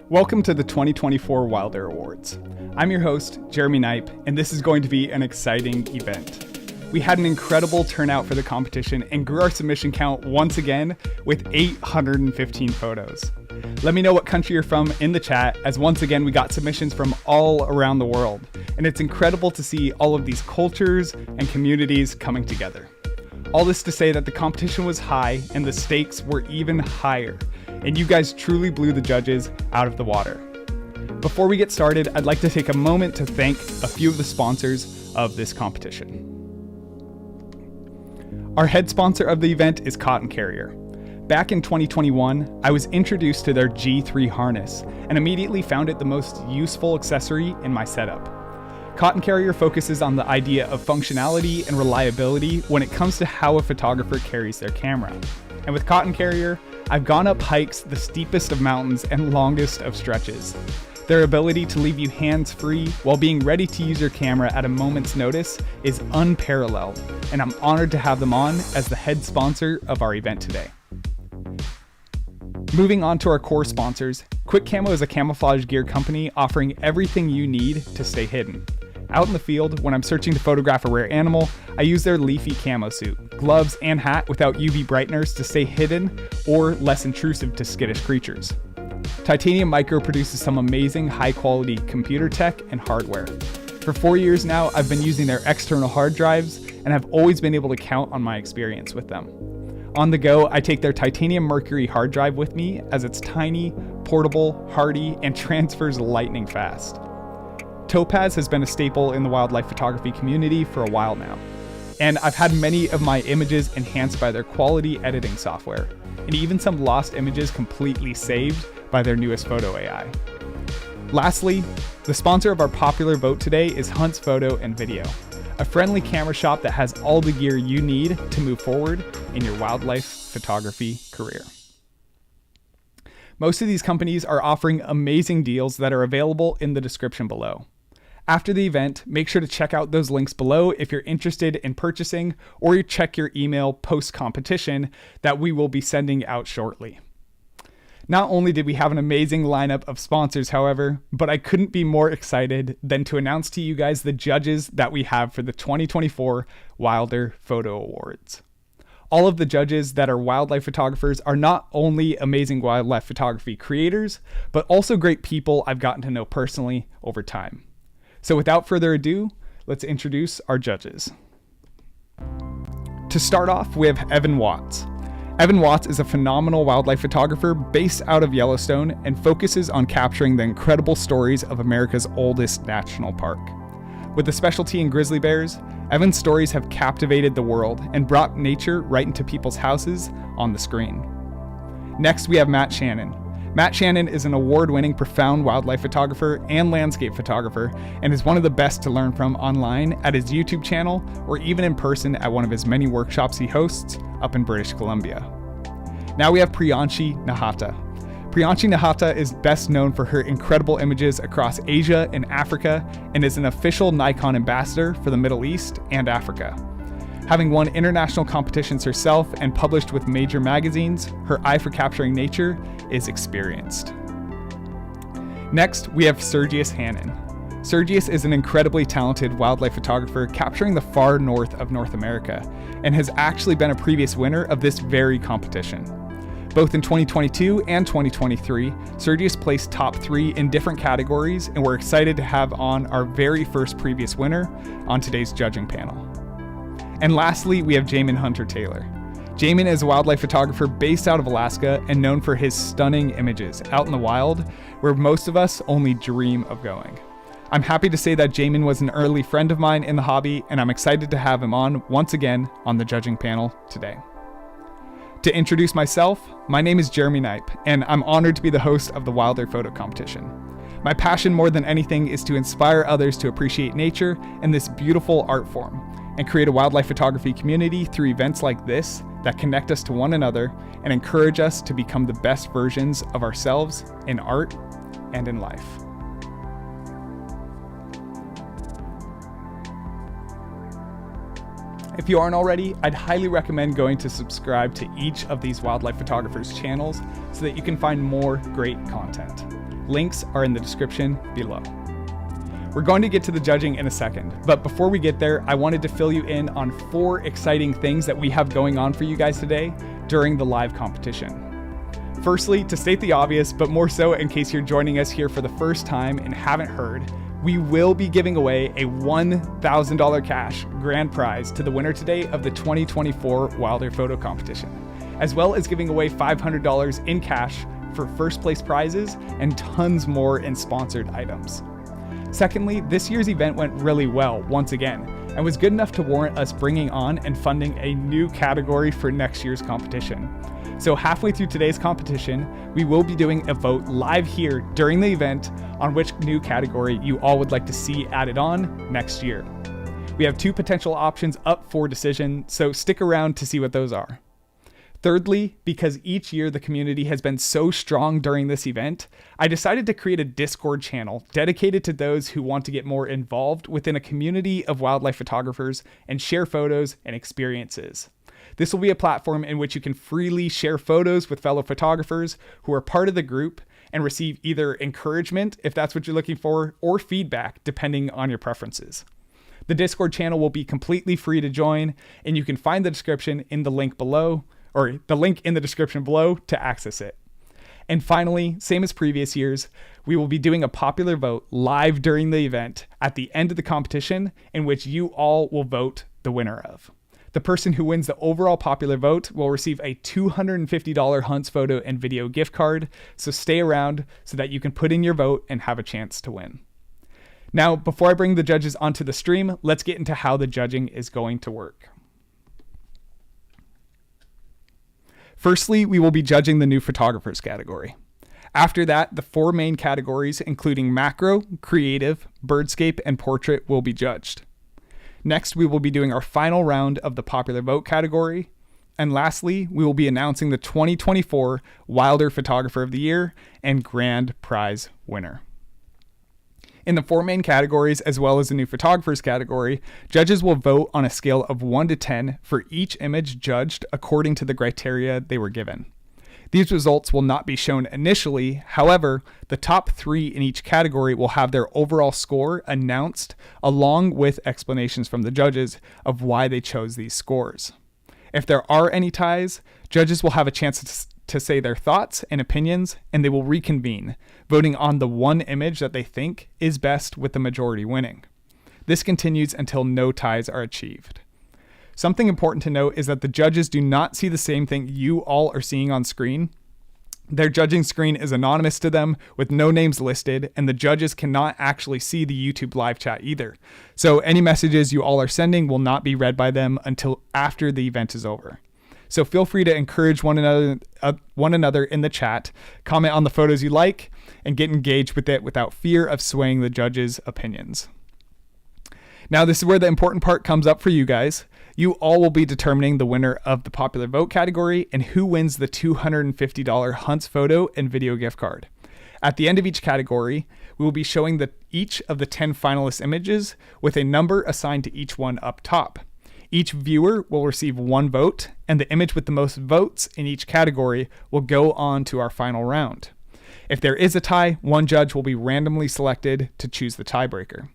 Welcome to the 2024 Wilder Awards. I'm your host, Jeremy Knipe, and this is going to be an exciting event. We had an incredible turnout for the competition and grew our submission count once again with 815 photos. Let me know what country you're from in the chat, as once again we got submissions from all around the world, and it's incredible to see all of these cultures and communities coming together. All this to say that the competition was high and the stakes were even higher, and you guys truly blew the judges out of the water. Before we get started, I'd like to take a moment to thank a few of the sponsors of this competition. Our head sponsor of the event is Cotton Carrier. Back in 2021, I was introduced to their G3 harness and immediately found it the most useful accessory in my setup. Cotton Carrier focuses on the idea of functionality and reliability when it comes to how a photographer carries their camera. And with Cotton Carrier, I've gone up hikes the steepest of mountains and longest of stretches. Their ability to leave you hands-free while being ready to use your camera at a moment's notice is unparalleled, and I'm honored to have them on as the head sponsor of our event today. Moving on to our core sponsors, Quick Camo is a camouflage gear company offering everything you need to stay hidden. Out in the field, when I'm searching to photograph a rare animal, I use their leafy camo suit, gloves, and hat without UV brighteners to stay hidden or less intrusive to skittish creatures. Titanium Micro produces some amazing high-quality computer tech and hardware. For 4 years now, I've been using their external hard drives and have always been able to count on my experience with them. On the go, I take their Titanium Mercury hard drive with me as it's tiny, portable, hardy, and transfers lightning fast. Topaz has been a staple in the wildlife photography community for a while now, and I've had many of my images enhanced by their quality editing software, and even some lost images completely saved by their newest photo AI. Lastly, the sponsor of our popular vote today is Hunt's Photo and Video, a friendly camera shop that has all the gear you need to move forward in your wildlife photography career. Most of these companies are offering amazing deals that are available in the description below. After the event, make sure to check out those links below if you're interested in purchasing, or you check your email post-competition that we will be sending out shortly. Not only did we have an amazing lineup of sponsors, however, but I couldn't be more excited than to announce to you guys the judges that we have for the 2024 Wilder Photo Awards. All of the judges that are wildlife photographers are not only amazing wildlife photography creators, but also great people I've gotten to know personally over time. So without further ado, let's introduce our judges. To start off, we have Evan Watts. Evan Watts is a phenomenal wildlife photographer based out of Yellowstone and focuses on capturing the incredible stories of America's oldest national park. With a specialty in grizzly bears, Evan's stories have captivated the world and brought nature right into people's houses on the screen. Next, we have Matt Shannon. Matt Shannon is an award-winning profound wildlife photographer and landscape photographer and is one of the best to learn from online at his YouTube channel or even in person at one of his many workshops he hosts up in British Columbia. Now we have Priyanshi Nahata. Priyanshi Nahata is best known for her incredible images across Asia and Africa and is an official Nikon ambassador for the Middle East and Africa. Having won international competitions herself and published with major magazines, her eye for capturing nature is experienced. Next, we have Sergius Hannon. Sergius is an incredibly talented wildlife photographer capturing the far north of North America and has actually been a previous winner of this very competition. Both in 2022 and 2023, Sergius placed top 3 in different categories, and we're excited to have on our very first previous winner on today's judging panel. And lastly, we have Jamin Hunter Taylor. Jamin is a wildlife photographer based out of Alaska and known for his stunning images out in the wild, where most of us only dream of going. I'm happy to say that Jamin was an early friend of mine in the hobby, and I'm excited to have him on once again on the judging panel today. To introduce myself, my name is Jeremy Knipe, and I'm honored to be the host of the Wilder Photo Competition. My passion more than anything is to inspire others to appreciate nature and this beautiful art form, and create a wildlife photography community through events like this that connect us to one another and encourage us to become the best versions of ourselves in art and in life. If you aren't already, I'd highly recommend going to subscribe to each of these wildlife photographers' channels so that you can find more great content. Links are in the description below. We're going to get to the judging in a second, but before we get there, I wanted to fill you in on 4 exciting things that we have going on for you guys today during the live competition. Firstly, to state the obvious, but more so in case you're joining us here for the first time and haven't heard, we will be giving away a $1,000 cash grand prize to the winner today of the 2024 Wilder Photo Competition, as well as giving away $500 in cash for first place prizes and tons more in sponsored items. Secondly, this year's event went really well once again and was good enough to warrant us bringing on and funding a new category for next year's competition. So halfway through today's competition, we will be doing a vote live here during the event on which new category you all would like to see added on next year. We have 2 potential options up for decision, so stick around to see what those are. Thirdly, because each year the community has been so strong during this event, I decided to create a Discord channel dedicated to those who want to get more involved within a community of wildlife photographers and share photos and experiences. This will be a platform in which you can freely share photos with fellow photographers who are part of the group and receive either encouragement, if that's what you're looking for, or feedback, depending on your preferences. The Discord channel will be completely free to join, and you can find the description in the link below, or the link in the description below to access it. And finally, same as previous years, we will be doing a popular vote live during the event at the end of the competition, in which you all will vote the winner of. The person who wins the overall popular vote will receive a $250 Hunts photo and video gift card, so stay around so that you can put in your vote and have a chance to win. Now, before I bring the judges onto the stream, let's get into how the judging is going to work. Firstly, we will be judging the new photographers category. After that, the 4 main categories, including macro, creative, birdscape, and portrait, will be judged. Next, we will be doing our final round of the popular vote category. And lastly, we will be announcing the 2024 Wilder Photographer of the Year and Grand Prize winner. In the 4 main categories, as well as the new photographers category, judges will vote on a scale of 1 to 10 for each image judged according to the criteria they were given. These results will not be shown initially. However, the top 3 in each category will have their overall score announced, along with explanations from the judges of why they chose these scores. If there are any ties, judges will have a chance to say their thoughts and opinions, and they will reconvene, voting on the one image that they think is best, with the majority winning. This continues until no ties are achieved. Something important to note is that the judges do not see the same thing you all are seeing on screen. Their judging screen is anonymous to them with no names listed, and the judges cannot actually see the YouTube live chat either. So any messages you all are sending will not be read by them until after the event is over. So feel free to encourage one another in the chat, comment on the photos you like, and get engaged with it without fear of swaying the judges' opinions. Now, this is where the important part comes up for you guys. You all will be determining the winner of the popular vote category and who wins the $250 Hunts photo and video gift card. At the end of each category, we will be showing each of the 10 finalist images with a number assigned to each one up top. Each viewer will receive one vote, and the image with the most votes in each category will go on to our final round. If there is a tie, one judge will be randomly selected to choose the tiebreaker.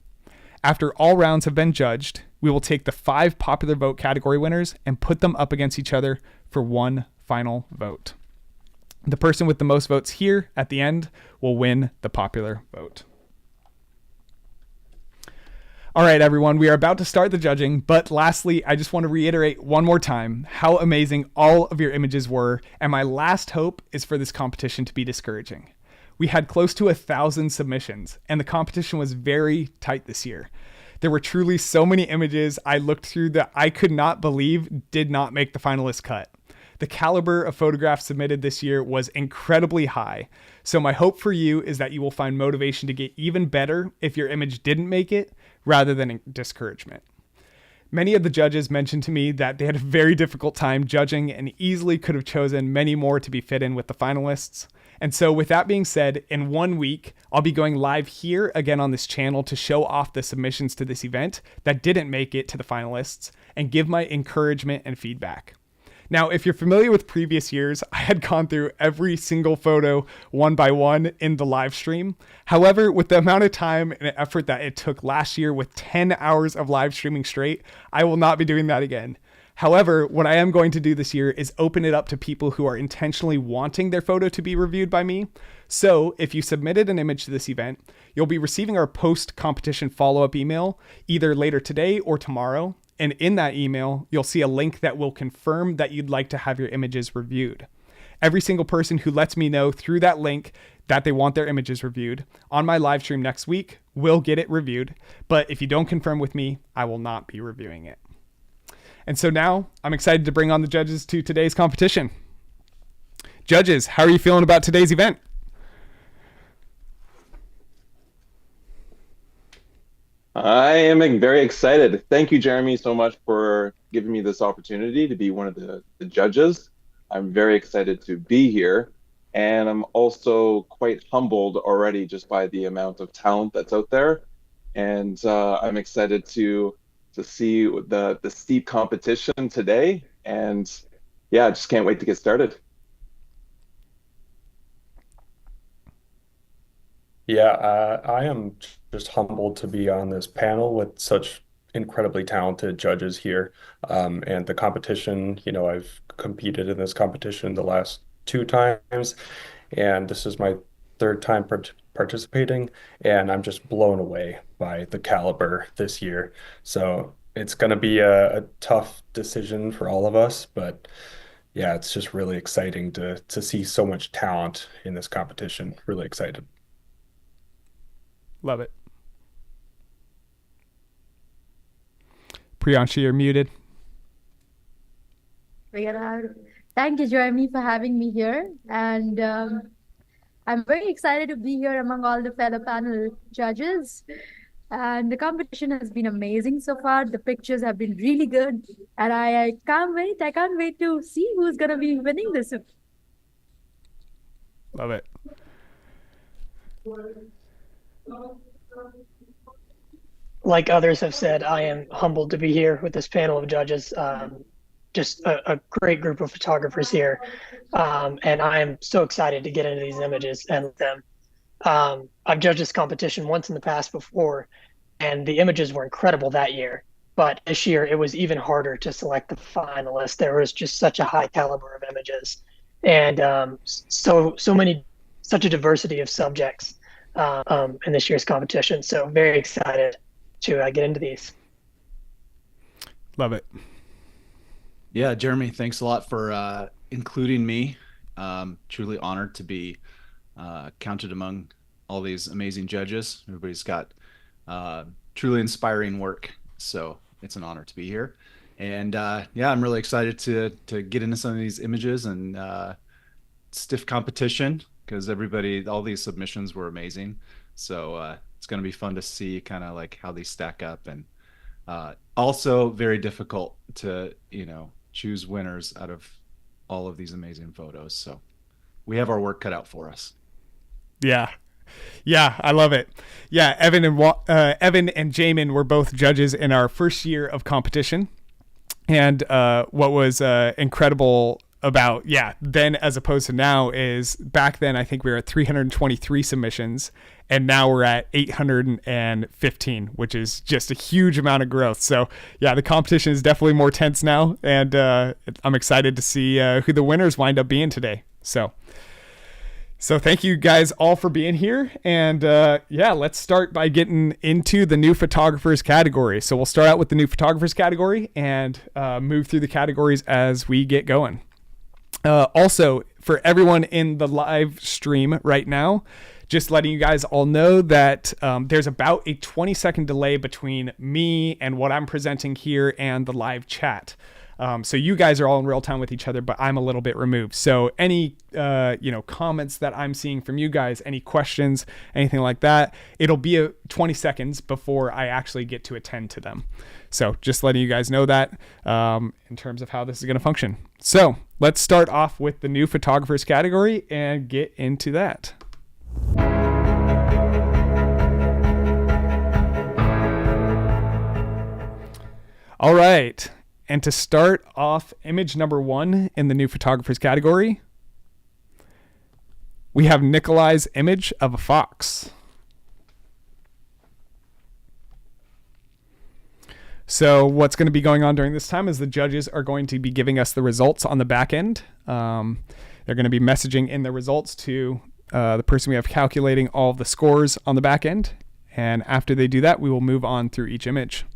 After all rounds have been judged, we will take the 5 popular vote category winners and put them up against each other for one final vote. The person with the most votes here at the end will win the popular vote. All right, everyone, we are about to start the judging, but lastly, I just want to reiterate one more time how amazing all of your images were, and my last hope is for this competition to be discouraging. We had close to 1,000 submissions, and the competition was very tight this year. There were truly so many images I looked through that I could not believe did not make the finalist cut. The caliber of photographs submitted this year was incredibly high, so my hope for you is that you will find motivation to get even better if your image didn't make it, rather than discouragement. Many of the judges mentioned to me that they had a very difficult time judging and easily could have chosen many more to be fit in with the finalists. And so with that being said, in 1 week, I'll be going live here again on this channel to show off the submissions to this event that didn't make it to the finalists and give my encouragement and feedback. Now, if you're familiar with previous years, I had gone through every single photo one by one in the live stream. However, with the amount of time and effort that it took last year with 10 hours of live streaming straight, I will not be doing that again. However, what I am going to do this year is open it up to people who are intentionally wanting their photo to be reviewed by me. So if you submitted an image to this event, you'll be receiving our post-competition follow-up email either later today or tomorrow. And in that email, you'll see a link that will confirm that you'd like to have your images reviewed. Every single person who lets me know through that link that they want their images reviewed on my live stream next week will get it reviewed. But if you don't confirm with me, I will not be reviewing it. And so now I'm excited to bring on the judges to today's competition. Judges, how are you feeling about today's event? I am very excited. Thank you, Jeremy, so much for giving me this opportunity to be one of the judges. I'm very excited to be here. And I'm also quite humbled already just by the amount of talent that's out there. And I'm excited to see the steep competition today. And yeah, I just can't wait to get started. Yeah, I am just humbled to be on this panel with such incredibly talented judges here. And the competition, I've competed in this competition the last 2 times, and this is my third time participating, and I'm just blown away by the caliber this year. So it's going to be a tough decision for all of us, but yeah, it's just really exciting to see so much talent in this competition. Really excited. Love it. Priyanshi, you're muted. Thank you, Jeremy, for having me here. And I'm very excited to be here among all the fellow panel judges. And the competition has been amazing so far. The pictures have been really good. And I can't wait. I can't wait to see who's going to be winning this. Love it. Like others have said, I am humbled to be here with this panel of judges. Just a great group of photographers here. And I am so excited to get into these images and with them. I've judged this competition once in the past before, and the images were incredible that year. But this year, it was even harder to select the finalists. There was just such a high caliber of images, and such a diversity of subjects in this year's competition. So very excited to get into these. Love it. Yeah, Jeremy, thanks a lot for including me. Truly honored to be counted among all these amazing judges. Everybody's got truly inspiring work, so it's an honor to be here. And yeah, I'm really excited to get into some of these images and stiff competition because all these submissions were amazing. So it's going to be fun to see kind of like how these stack up, and also very difficult to choose winners out of all of these amazing photos. So we have our work cut out for us. Yeah, I love it. Yeah, Evan and Jamin were both judges in our first year of competition, and what was incredible about then as opposed to now is back then I think we were at 323 submissions, and now we're at 815, which is just a huge amount of growth. So yeah, the competition is definitely more tense now, and I'm excited to see who the winners wind up being today. So thank you guys all for being here. And let's start by getting into the new photographers category. So we'll start out with the new photographers category and move through the categories as we get going. Also, for everyone in the live stream right now, just letting you guys all know that there's about a 20-second delay between me and what I'm presenting here and the live chat. So you guys are all in real time with each other, but I'm a little bit removed. So any, comments that I'm seeing from you guys, any questions, anything like that, it'll be 20 seconds before I actually get to attend to them. So just letting you guys know that in terms of how this is going to function. So let's start off with the new photographers category and get into that. All right. And to start off image number 1 in the new photographers category, we have Nikolai's image of a fox. So what's going to be going on during this time is the judges are going to be giving us the results on the back end. They're going to be messaging in the results to the person we have calculating all of the scores on the back end. And after they do that, we will move on through each image.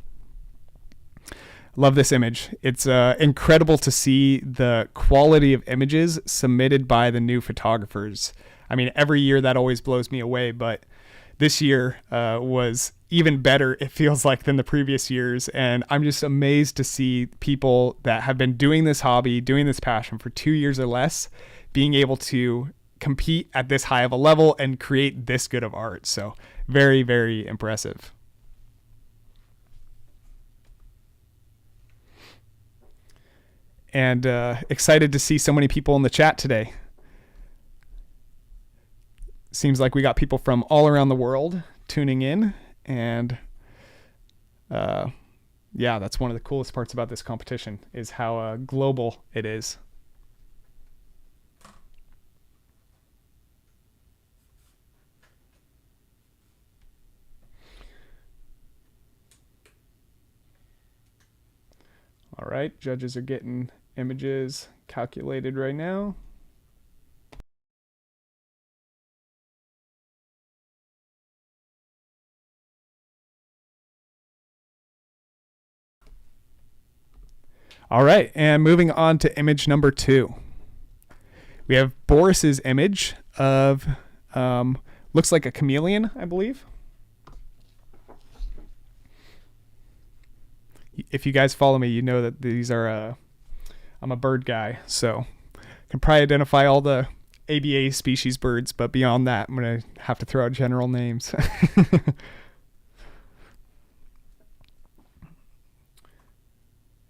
Love this image. It's incredible to see the quality of images submitted by the new photographers. I mean, every year that always blows me away, but this year was even better, it feels like, than the previous years. And I'm just amazed to see people that have been doing this hobby, doing this passion for 2 years or less, being able to compete at this high of a level and create this good of art. So very, very impressive. And excited to see so many people in the chat today. Seems like we got people from all around the world tuning in. And that's one of the coolest parts about this competition is how global it is. All right, judges are getting images calculated right now. All right, and moving on to image number 2. We have Boris's image of, looks like a chameleon, I believe. If you guys follow me, you know that these are, I'm a bird guy, so I can probably identify all the ABA species birds, but beyond that, I'm going to have to throw out general names.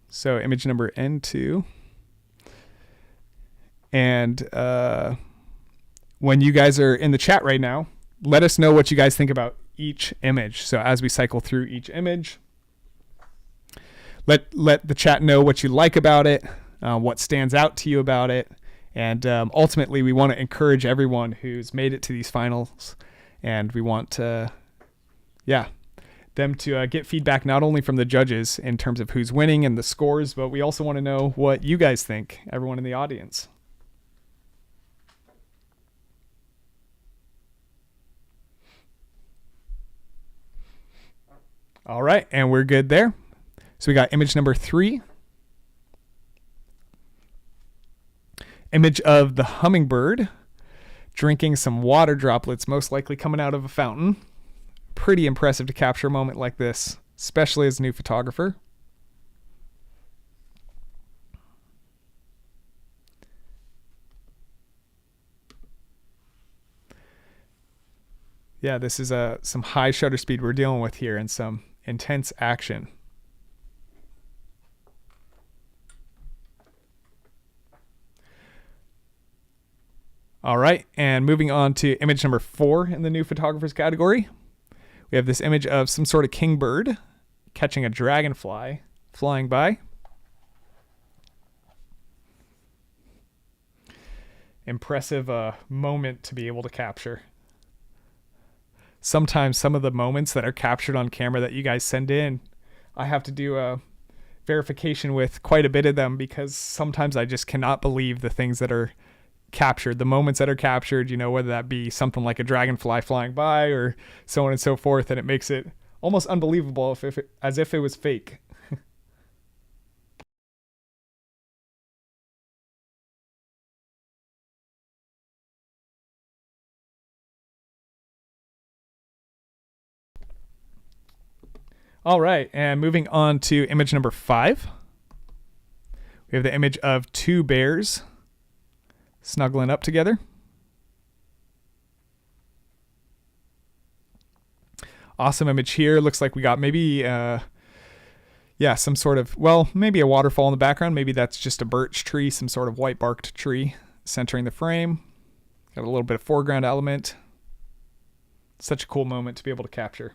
So image number N2. And when you guys are in the chat right now, let us know what you guys think about each image. So as we cycle through each image, let the chat know what you like about it, what stands out to you about it. And ultimately, we want to encourage everyone who's made it to these finals. And we want to, them to get feedback not only from the judges in terms of who's winning and the scores, but we also want to know what you guys think, everyone in the audience. All right, and we're good there. So we got image number 3. Image of the hummingbird drinking some water droplets, most likely coming out of a fountain. Pretty impressive to capture a moment like this, especially as a new photographer. Yeah, this is some high shutter speed we're dealing with here and some intense action. All right, and moving on to image number 4 in the new photographers category. We have this image of some sort of kingbird catching a dragonfly flying by. Impressive moment to be able to capture. Sometimes some of the moments that are captured on camera that you guys send in, I have to do a verification with quite a bit of them because sometimes I just cannot believe the things that are captured, the moments that are captured, you know, whether that be something like a dragonfly flying by or so on and so forth, and it makes it almost unbelievable as if it was fake. All right, and moving on to image number 5. We have the image of 2 bears snuggling up together. Awesome image here. Looks like we got maybe, some sort of, well, maybe a waterfall in the background. Maybe that's just a birch tree, some sort of white barked tree centering the frame. Got a little bit of foreground element. Such a cool moment to be able to capture.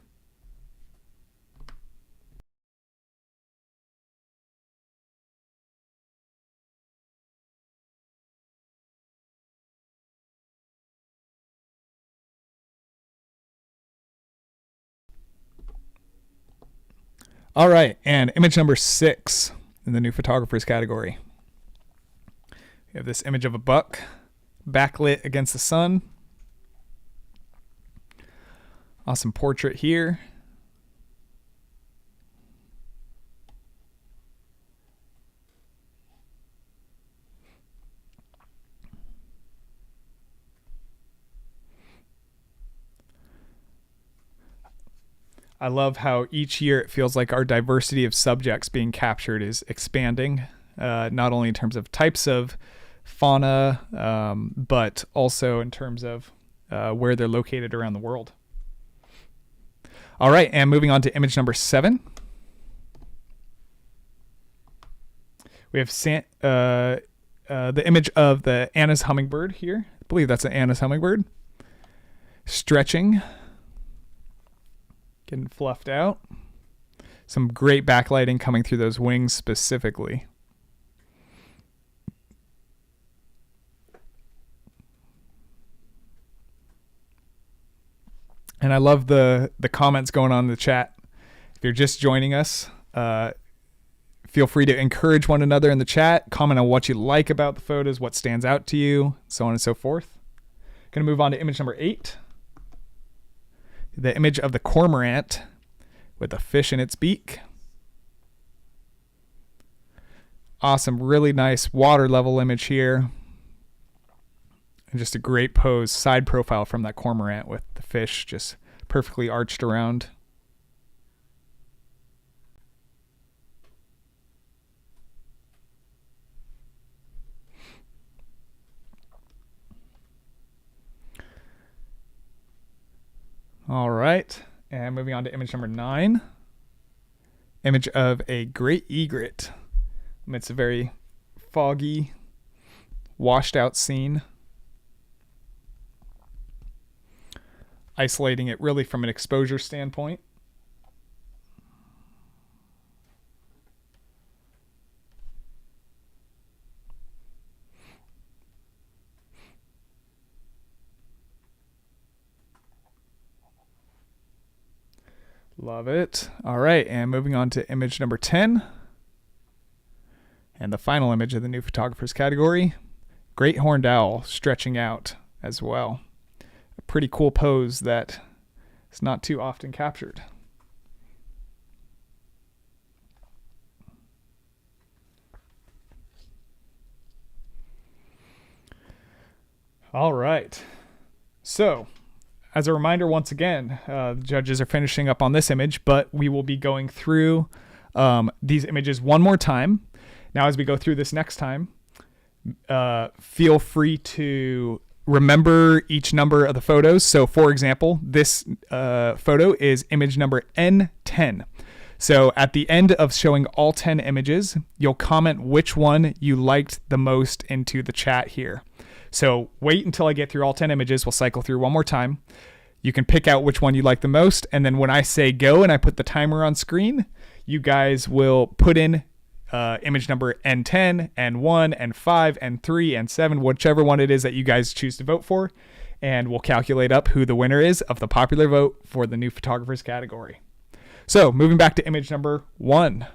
All right, and image number 6 in the new photographers category. We have this image of a buck backlit against the sun. Awesome portrait here. I love how each year it feels like our diversity of subjects being captured is expanding, not only in terms of types of fauna, but also in terms of where they're located around the world. All right, and moving on to image number 7. We have the image of the Anna's hummingbird here. I believe that's an Anna's hummingbird. Stretching. Getting fluffed out. Some great backlighting coming through those wings specifically. And I love the comments going on in the chat. If you're just joining us, feel free to encourage one another in the chat. Comment on what you like about the photos, what stands out to you, so on and so forth. Going to move on to image number 8. The image of the cormorant with a fish in its beak. Awesome, really nice water level image here. And just a great pose, side profile from that cormorant with the fish just perfectly arched around. All right, and moving on to image number 9. Image of a great egret. It's a very foggy, washed out scene. Isolating it really from an exposure standpoint. Love it. All right, and moving on to image number 10. And the final image of the new photographers category. Great horned owl stretching out as well. A pretty cool pose that is not too often captured. All right. So, as a reminder, once again, the judges are finishing up on this image, but we will be going through these images one more time. Now, as we go through this next time, feel free to remember each number of the photos. So, for example, this photo is image number N10. So at the end of showing all 10 images, you'll comment which one you liked the most into the chat here. So wait until I get through all 10 images. We'll cycle through one more time. You can pick out which one you like the most. And then when I say go and I put the timer on screen, you guys will put in image number N10, N1, N5, N3, N7, whichever one it is that you guys choose to vote for. And we'll calculate up who the winner is of the popular vote for the new photographers category. So, moving back to image number 1.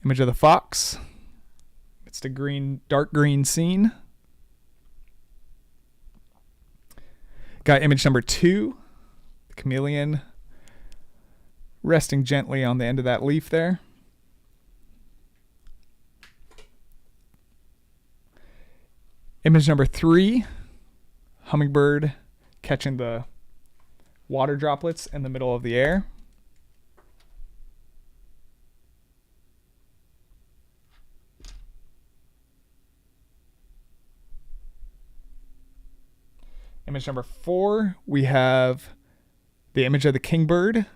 Image of the fox. It's the green, dark green scene. Got image number 2. The chameleon resting gently on the end of that leaf there. Image number 3. Hummingbird catching the water droplets in the middle of the air. Image number 4, we have the image of the kingbird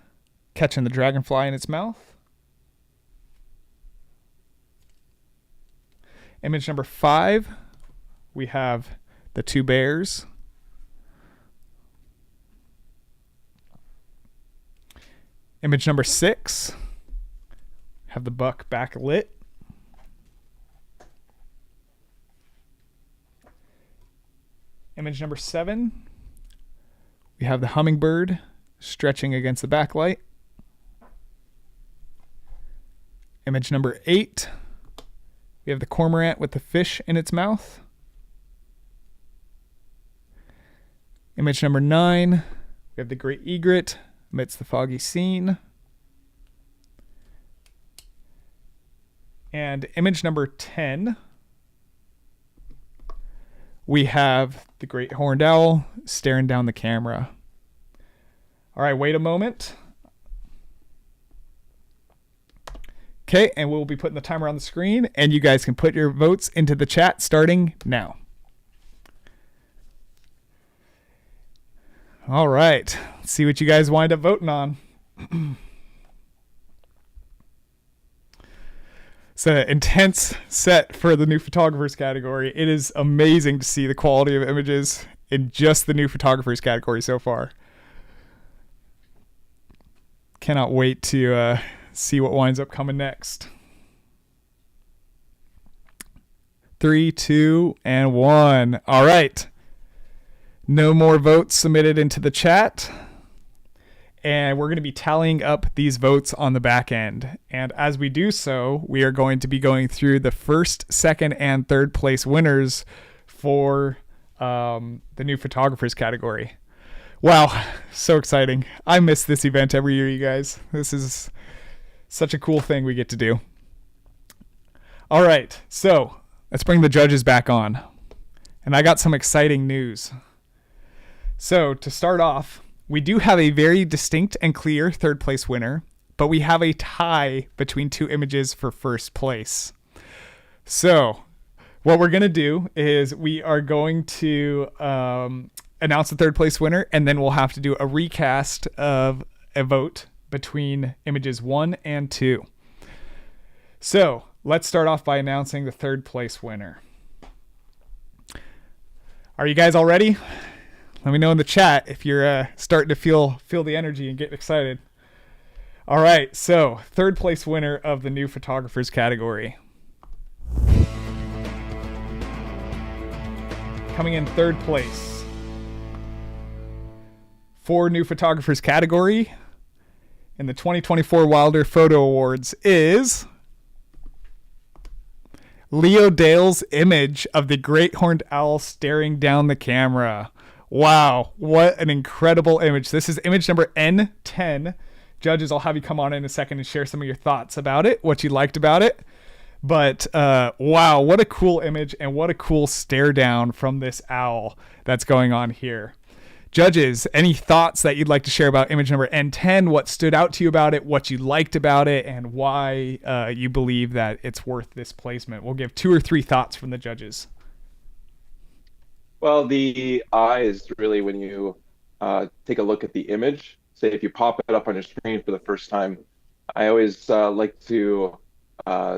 catching the dragonfly in its mouth. Image number 5, we have the 2 bears. Image number 6, have the buck backlit. Image number 7, we have the hummingbird stretching against the backlight. Image number 8, we have the cormorant with the fish in its mouth. Image number 9, we have the great egret amidst the foggy scene. And image number 10, we have the great horned owl staring down the camera. All right, wait a moment. Okay, and we'll be putting the timer on the screen, and you guys can put your votes into the chat starting now. All right, let's see what you guys wind up voting on. It's an intense set for the new photographers category. It is amazing to see the quality of images in just the new photographers category so far. Cannot wait to see what winds up coming next. 3, 2, and 1. All right. No more votes submitted into the chat. And we're going to be tallying up these votes on the back end. And as we do so, we are going to be going through the first, second, and third place winners for the new photographers category. Wow, so exciting. I miss this event every year, you guys. This is such a cool thing we get to do. All right, so let's bring the judges back on. And I got some exciting news. So to start off, we do have a very distinct and clear third place winner, but we have a tie between 2 images for first place. So what we're going to do is we are going to announce the third place winner, and then we'll have to do a recast of a vote between images 1 and 2. So let's start off by announcing the third place winner. Are you guys all ready? Let me know in the chat if you're starting to feel the energy and get excited. All right, so third place winner of the new photographers category. Coming in third place for new photographers category in the 2024 Wilder Photo Awards is Leo Dale's image of the great horned owl staring down the camera. Wow, what an incredible image. This is image number N10. Judges, I'll have you come on in a second and share some of your thoughts about it, what you liked about it. But wow, what a cool image and what a cool stare down from this owl that's going on here. Judges, any thoughts that you'd like to share about image number N10? What stood out to you about it, what you liked about it, and why you believe that it's worth this placement? We'll give 2 or 3 thoughts from the judges. Well, the eyes really, when you take a look at the image, say if you pop it up on your screen for the first time, I always like to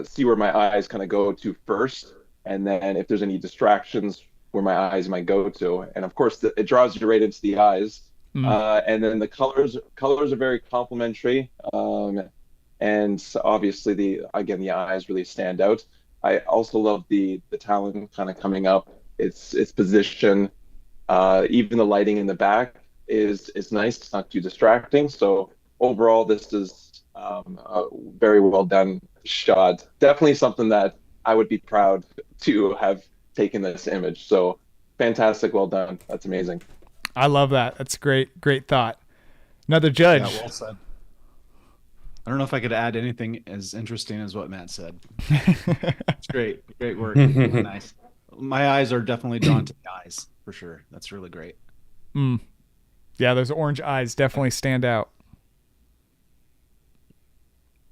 see where my eyes kind of go to first, and then if there's any distractions, where my eyes might go to. And of course, it draws you right into the eyes. And then the colors are very complementary. And obviously, the eyes really stand out. I also love the talon kind of coming up. Its position, even the lighting in the back is nice. It's not too distracting. So overall, this is a very well done shot. Definitely something that I would be proud to have taken this image. So fantastic, well done. That's amazing. I love that. That's great thought. Another judge. Yeah, well said. I don't know if I could add anything as interesting as what Matt said. It's great work. Really nice. My eyes are definitely drawn to the eyes for sure. That's really great. Yeah, those orange eyes definitely stand out.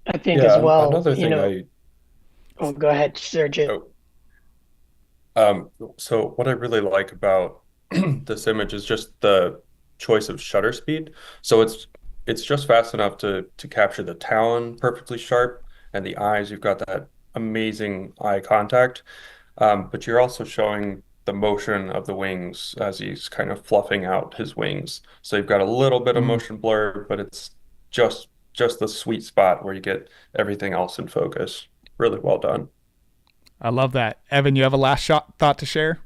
I think as well. Another thing Oh, go ahead, Sergio. So what I really like about this image is just the choice of shutter speed. So it's just fast enough to capture the talon perfectly sharp, and the eyes, you've got that amazing eye contact. But you're also showing the motion of the wings as he's kind of fluffing out his wings. So you've got a little bit of motion blur, but it's just the sweet spot where you get everything else in focus. Really well done. I love that. Evan, you have a last thought to share?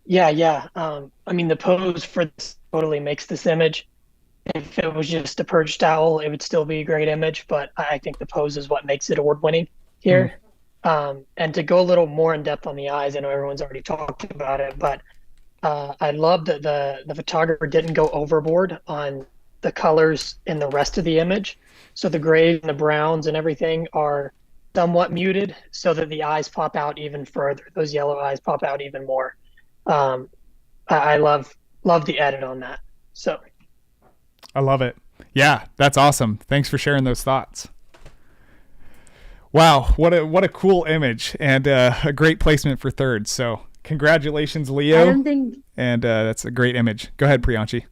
Yeah. I mean, the pose for this totally makes this image. If it was just a perched owl, it would still be a great image, but I think the pose is what makes it award-winning here. And to go a little more in depth on the eyes, I know everyone's already talked about it, but I love that the photographer didn't go overboard on the colors in the rest of the image. So the grays and the browns and everything are somewhat muted so that the eyes pop out even further. Those yellow eyes pop out even more. I love the edit on that. So I love it. Yeah, that's awesome. Thanks for sharing those thoughts. Wow, what a cool image and a great placement for third. So congratulations, Leo. And that's a great image. Go ahead, Priyanshi.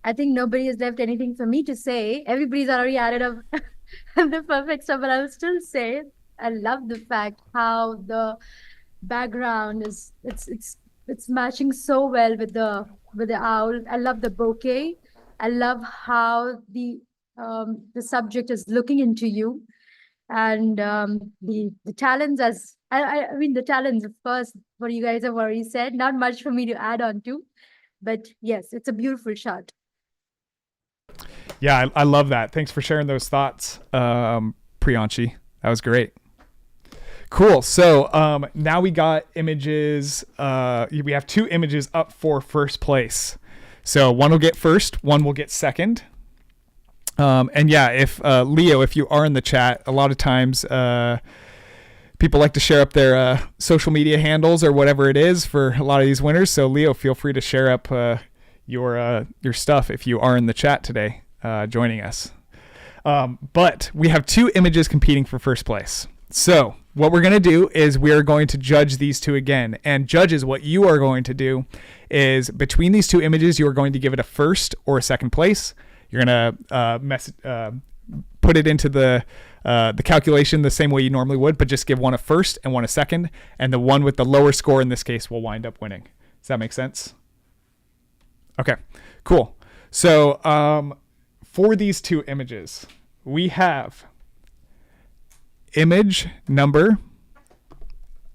I think nobody has left anything for me to say. Everybody's already added up the perfect stuff, but I will still say I love the fact how the background is it's matching so well with the owl. I love the bouquet. I love how the subject is looking into you, and the talons, as I mean the talons, of course, what you guys have already said. Not much for me to add on to, but yes, it's a beautiful shot. Yeah, I love that. Thanks for sharing those thoughts, Priyanshi. That was great. Cool. So now we got images. We have 2 images up for first place. So one will get first, one will get second. And yeah, if Leo, if you are in the chat, a lot of times people like to share up their social media handles or whatever it is for a lot of these winners. So Leo, feel free to share up your stuff if you are in the chat today, joining us. But we have 2 images competing for first place. So what we're going to do is we're going to judge these 2 again. And judges, what you are going to do is between these 2 images, you are going to give it a first or a second place. You're going to put it into the calculation the same way you normally would, but just give one a first and one a second. And the one with the lower score in this case will wind up winning. Does that make sense? Okay, cool. So for these 2 images, we have image number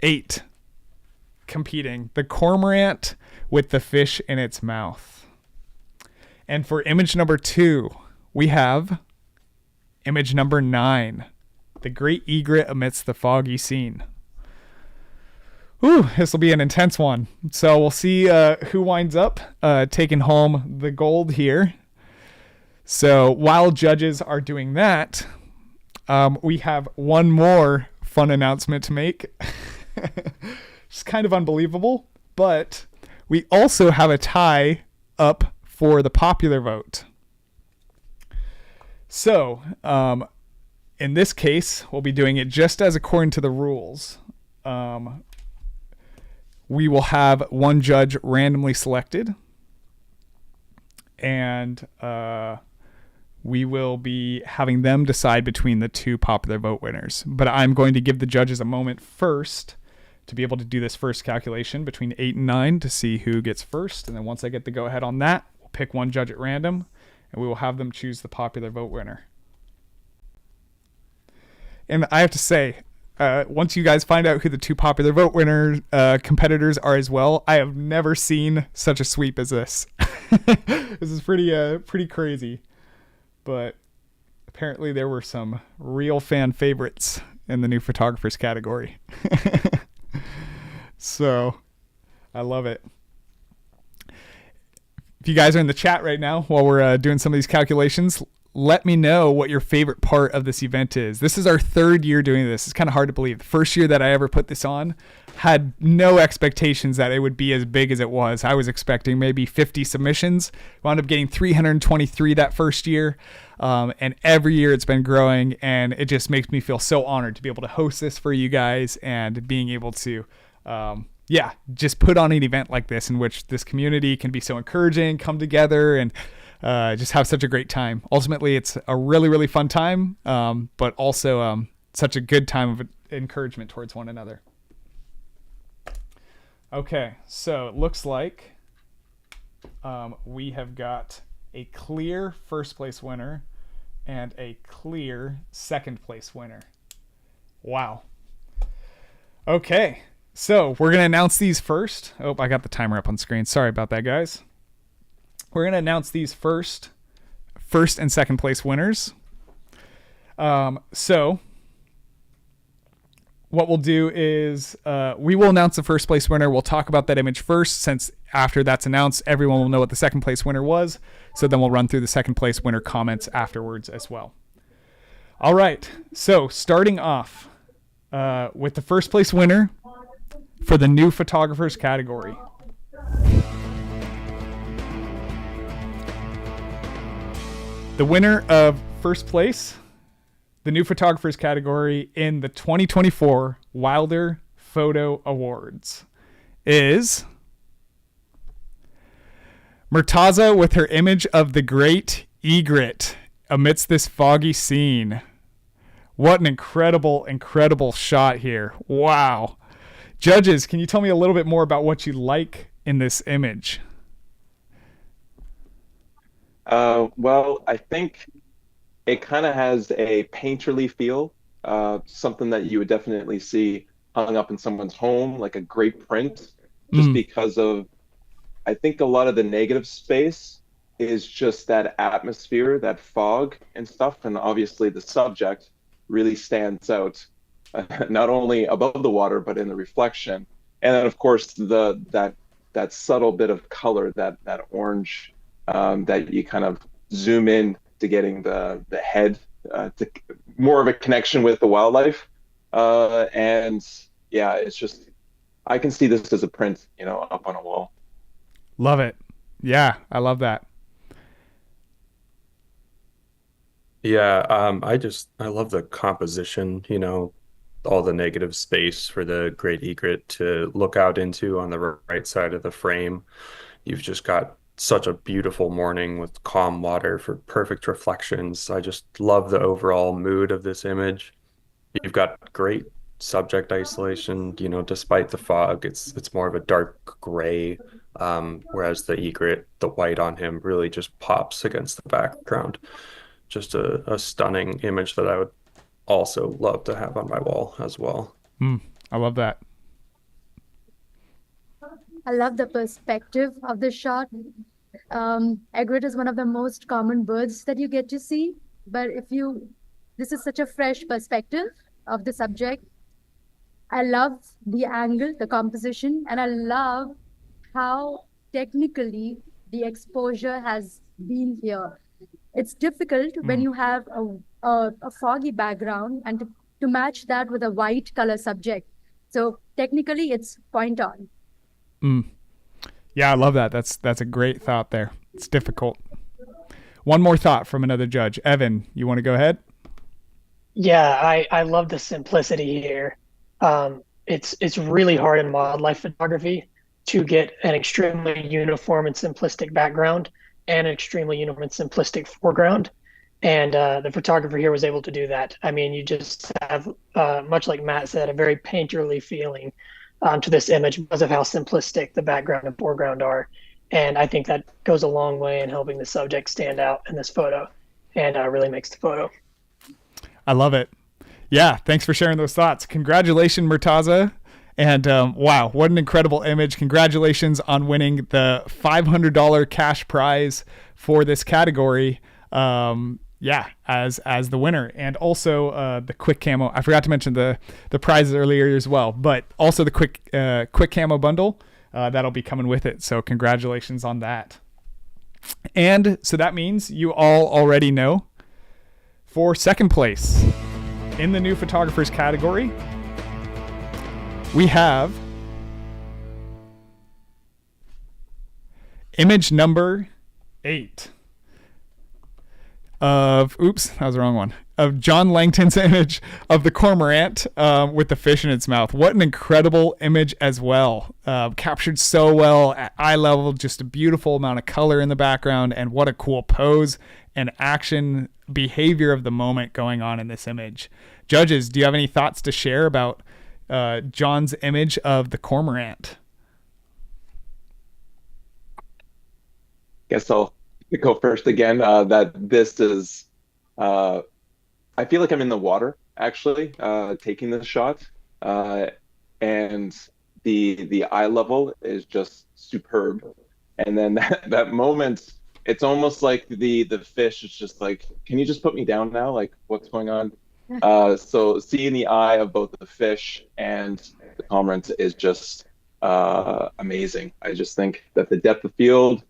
8 competing, the cormorant with the fish in its mouth. And for image number 2, we have image number 9, the great egret amidst the foggy scene. Ooh, this will be an intense one. So we'll see who winds up taking home the gold here. So while judges are doing that, We have one more fun announcement to make. It's kind of unbelievable, but we also have a tie up for the popular vote. So, in this case, we'll be doing it just as according to the rules. We will have one judge randomly selected, and we will be having them decide between the two popular vote winners. But I'm going to give the judges a moment first to be able to do this first calculation between 8 and 9 to see who gets first. And then once I get the go-ahead on that, we'll pick one judge at random, and we will have them choose the popular vote winner. And I have to say, once you guys find out who the two popular vote winner competitors are as well, I have never seen such a sweep as this. This is pretty crazy. But apparently there were some real fan favorites in the new photographers category. So I love it. If you guys are in the chat right now while we're doing some of these calculations, let me know what your favorite part of this event is. This is our third year doing this. It's kind of hard to believe. The first year that I ever put this on, had no expectations that it would be as big as it was. I was expecting maybe 50 submissions. Wound up getting 323 that first year. And every year it's been growing, and it just makes me feel so honored to be able to host this for you guys and being able to, just put on an event like this in which this community can be so encouraging, come together, and just have such a great time. Ultimately, it's a really, really fun time, but also such a good time of encouragement towards one another. Okay, so it looks like we have got a clear first place winner and a clear second place winner. Wow. Okay, so we're going to announce these first. Oh, I got the timer up on screen. Sorry about that, guys. We're going to announce these first and second place winners. So what we'll do is we will announce the first place winner. We'll talk about that image first, since after that's announced, everyone will know what the second place winner was. So then we'll run through the second place winner comments afterwards as well. All right. So starting off with the first place winner for the new photographers category. The winner of first place, the new photographers category in the 2024 Wilder Photo Awards, is Murtaza with her image of the great egret amidst this foggy scene. What an incredible, incredible shot here. Wow. Judges, can you tell me a little bit more about what you like in this image? Well, I think it kind of has a painterly feel, something that you would definitely see hung up in someone's home, like a great print, just because of, I think a lot of the negative space is just that atmosphere, that fog and stuff. And obviously the subject really stands out, not only above the water, but in the reflection. And then of course, that subtle bit of color, that orange, that you kind of zoom in to getting the head to more of a connection with the wildlife. And yeah, it's just, I can see this as a print, up on a wall. Love it. Yeah, I love that. Yeah, I love the composition, all the negative space for the great egret to look out into on the right side of the frame. You've just got such a beautiful morning with calm water for perfect reflections. I just love the overall mood of this image. You've got great subject isolation, despite the fog, it's more of a dark gray, whereas the egret, the white on him really just pops against the background. Just a stunning image that I would also love to have on my wall as well. I love that. I love the perspective of the shot. Egret is one of the most common birds that you get to see, but this is such a fresh perspective of the subject. I love the angle, the composition, and I love how technically the exposure has been here. It's difficult when you have a foggy background and to match that with a white color subject. So technically, it's point on. Yeah, I love that. That's a great thought there. It's difficult. One more thought from another judge. Evan, you want to go ahead? Yeah, I love the simplicity here. It's really hard in wildlife photography to get an extremely uniform and simplistic background and an extremely uniform and simplistic foreground. And the photographer here was able to do that. I mean, you just have, much like Matt said, a very painterly feeling to this image because of how simplistic the background and foreground are. And I think that goes a long way in helping the subject stand out in this photo and really makes the photo. I love it. Yeah, thanks for sharing those thoughts. Congratulations, Murtaza. And wow, what an incredible image. Congratulations on winning the $500 cash prize for this category. Yeah, as the winner. And also the quick camo. I forgot to mention the prizes earlier as well, but also the quick camo bundle that'll be coming with it. So congratulations on that. And so that means you all already know, for second place in the new photographers category, we have image number 8 of, oops, that was the wrong one, of John Langton's image of the cormorant with the fish in its mouth. What an incredible image as well. Captured so well at eye level, just a beautiful amount of color in the background, and what a cool pose and action behavior of the moment going on in this image. Judges, do you have any thoughts to share about John's image of the cormorant? Guess I'll go first again. That this is, I feel like I'm in the water actually, taking this shot, and the eye level is just superb. And then that moment, it's almost like the fish is just like, can you just put me down now? Like, what's going on? So seeing the eye of both the fish and the cormorant is just amazing. I just think that the depth of field,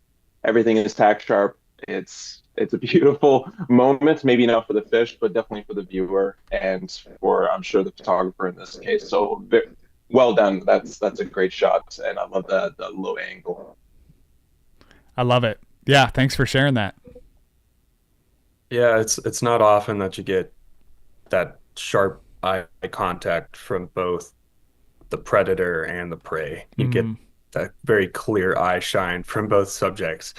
everything is tack sharp. It's a beautiful moment, maybe not for the fish, but definitely for the viewer and for, I'm sure, the photographer in this case. So well done. That's a great shot, and I love the low angle. I love it. Yeah, thanks for sharing that. Yeah, it's not often that you get that sharp eye contact from both the predator and the prey. You get that very clear eye shine from both subjects,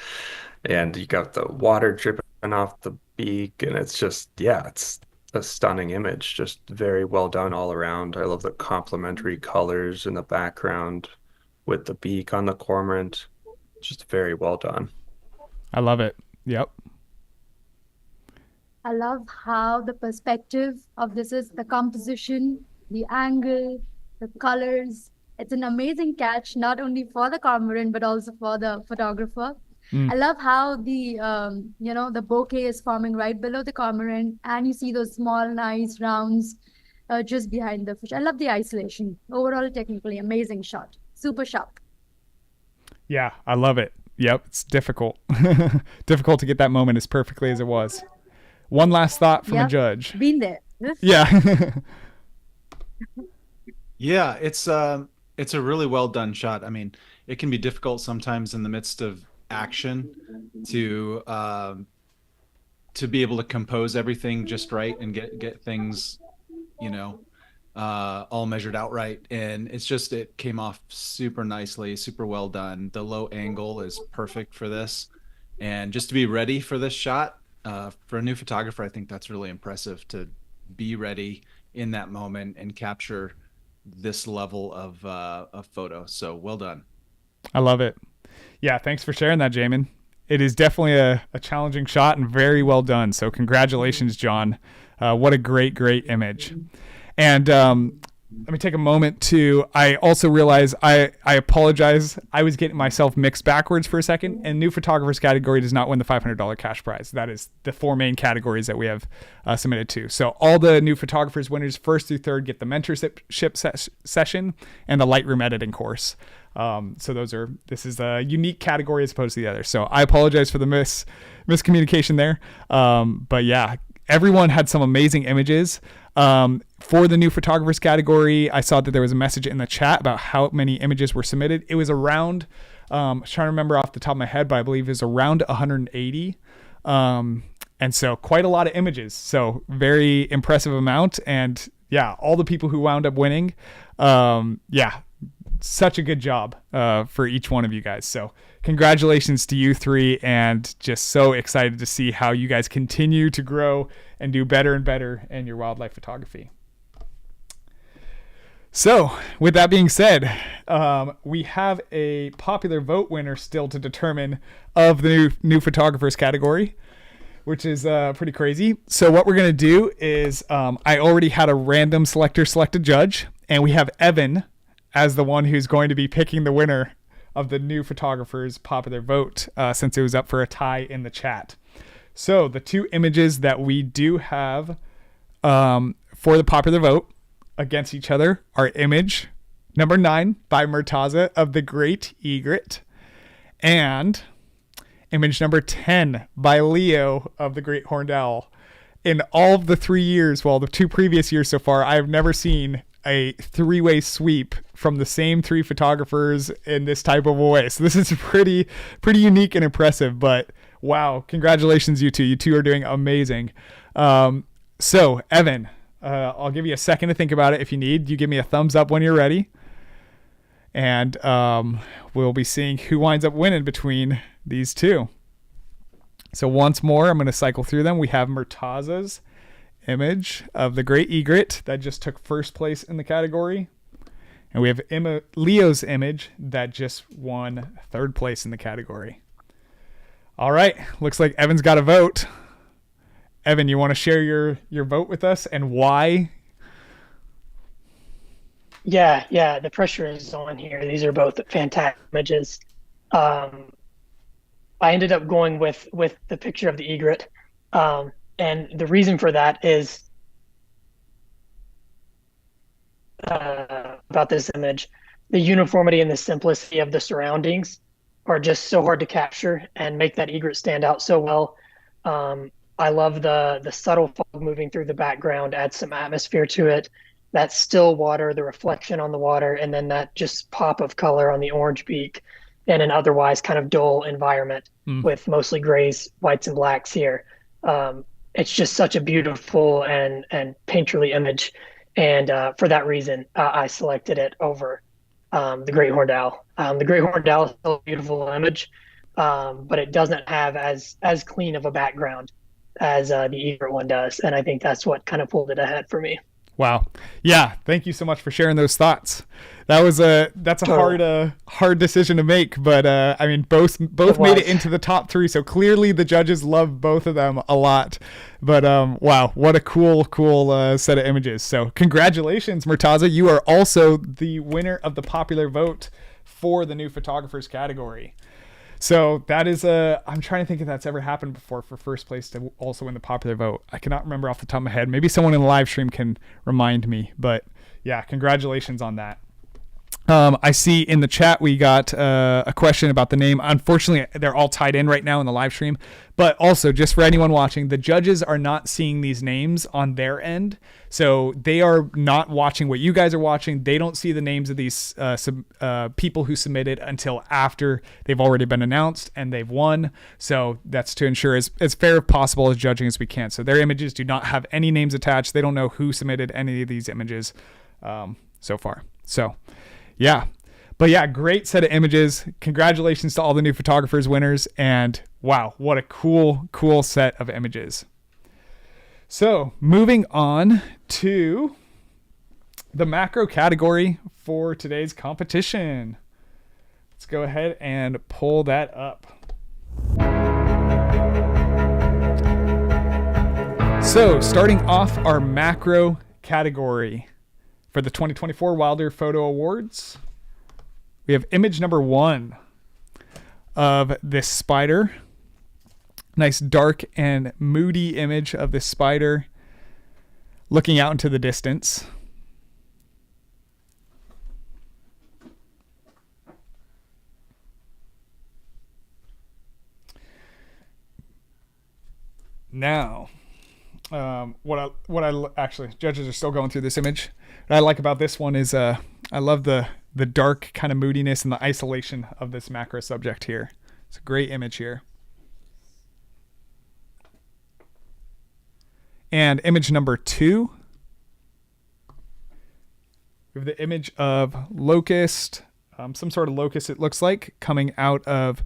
and you got the water dripping off the beak, and it's just, yeah, it's a stunning image. Just very well done all around. I love the complementary colors in the background with the beak on the cormorant. Just very well done. I love it. Yep. I love how the perspective of this is the composition, the angle, the colors. It's an amazing catch, not only for the cormorant, but also for the photographer. I love how the, the bouquet is forming right below the cormorant, and you see those small, nice rounds just behind the fish. I love the isolation. Overall, technically, amazing shot. Super sharp. Yeah, I love it. Yep, it's difficult. Difficult to get that moment as perfectly as it was. One last thought from a judge. Been there. Yeah. Yeah, it's a really well done shot. I mean, it can be difficult sometimes in the midst of action to be able to compose everything just right and get things, all measured out right. And it came off super nicely, super well done. The low angle is perfect for this. And just to be ready for this shot, for a new photographer, I think that's really impressive to be ready in that moment and capture this level of photo. So well done. I love it. Yeah, thanks for sharing that, Jamin. It is definitely a challenging shot and very well done. So congratulations, John. What a great image. And let me take a moment to, I also realize I apologize. I was getting myself mixed backwards for a second, and new photographers category does not win the $500 cash prize. That is the 4 main categories that we have submitted to. So all the new photographers winners, 1st through 3rd, get the mentorship session and the Lightroom editing course. So this is a unique category as opposed to the other. So I apologize for the miscommunication there. But yeah, everyone had some amazing images. For the new photographers category, I saw that there was a message in the chat about how many images were submitted. It was around, I'm trying to remember off the top of my head, but I believe it was around 180. And so quite a lot of images. So very impressive amount. And yeah, all the people who wound up winning, such a good job for each one of you guys. So congratulations to you three, and just so excited to see how you guys continue to grow and do better and better in your wildlife photography. So with that being said, we have a popular vote winner still to determine of the new photographers category, which is pretty crazy. So what we're going to do is I already had a random selector select a judge, and we have Evan as the one who's going to be picking the winner of the new photographers popular vote, since it was up for a tie in the chat. So the two images that we do have for the popular vote against each other are image number 9 by Murtaza of the Great Egret, and image number 10 by Leo of the Great Horned Owl. In all of the 3 years, well, the 2 previous years so far, I have never seen a 3-way sweep from the same 3 photographers in this type of a way. So this is pretty unique and impressive, but wow, congratulations, you two. You two are doing amazing. So Evan, I'll give you a second to think about it if you need. You give me a thumbs up when you're ready. And we'll be seeing who winds up winning between these two. So once more, I'm going to cycle through them. We have Murtaza's image of the Great Egret that just took first place in the category. And we have Leo's image that just won third place in the category. All right. Looks like Evan's got a vote. Evan, you want to share your vote with us and why? Yeah. The pressure is on here. These are both fantastic images. I ended up going with the picture of the egret. And the reason for that is about this image, the uniformity and the simplicity of the surroundings are just so hard to capture and make that egret stand out so well. I love the subtle fog moving through the background, adds some atmosphere to it. That still water, the reflection on the water, and then that just pop of color on the orange beak in an otherwise kind of dull environment with mostly grays, whites, and blacks here. It's just such a beautiful and painterly image. And for that reason, I selected it over the Great Horned Owl. The Great Horned Owl is still a beautiful image, but it doesn't have as clean of a background as the egret one does. And I think that's what kind of pulled it ahead for me. Wow. Yeah. Thank you so much for sharing those thoughts. That's a hard decision to make, but I mean, both made it into the top 3. So clearly the judges love both of them a lot, but wow, what a cool set of images. So congratulations, Murtaza. You are also the winner of the popular vote for the new photographers category. So that is I'm trying to think if that's ever happened before for first place to also win the popular vote. I cannot remember off the top of my head. Maybe someone in the live stream can remind me, but yeah, congratulations on that. I see in the chat we got a question about the name. Unfortunately, they're all tied in right now in the live stream. But also, just for anyone watching, the judges are not seeing these names on their end. So they are not watching what you guys are watching. They don't see the names of these people who submitted until after they've already been announced and they've won. So that's to ensure as fair as possible as judging as we can. So their images do not have any names attached. They don't know who submitted any of these images so far. So yeah, but yeah, great set of images. Congratulations to all the new photographers winners, and wow, what a cool set of images. So moving on to the macro category for today's competition. Let's go ahead and pull that up. So starting off our macro category for the 2024 Wilder Photo Awards, we have image number 1 of this spider. Nice dark and moody image of this spider looking out into the distance. Now, Actually, judges are still going through this image. What I like about this one is I love the dark kind of moodiness and the isolation of this macro subject here. It's a great image here. And image number 2, we have the image of locust, some sort of locust it looks like, coming out of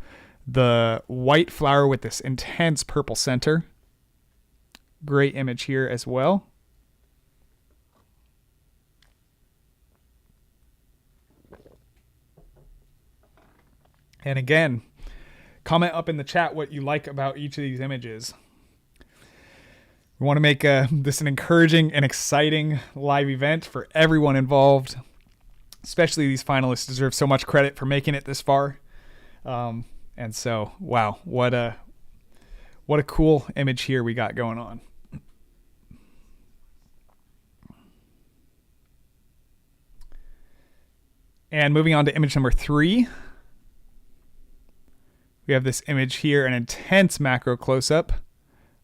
the white flower with this intense purple center. Great image here as well. And again, comment up in the chat what you like about each of these images. We want to make this an encouraging and exciting live event for everyone involved. Especially these finalists deserve so much credit for making it this far. And so, wow, what a cool image here we got going on. And moving on to image number 3. We have this image here, an intense macro close-up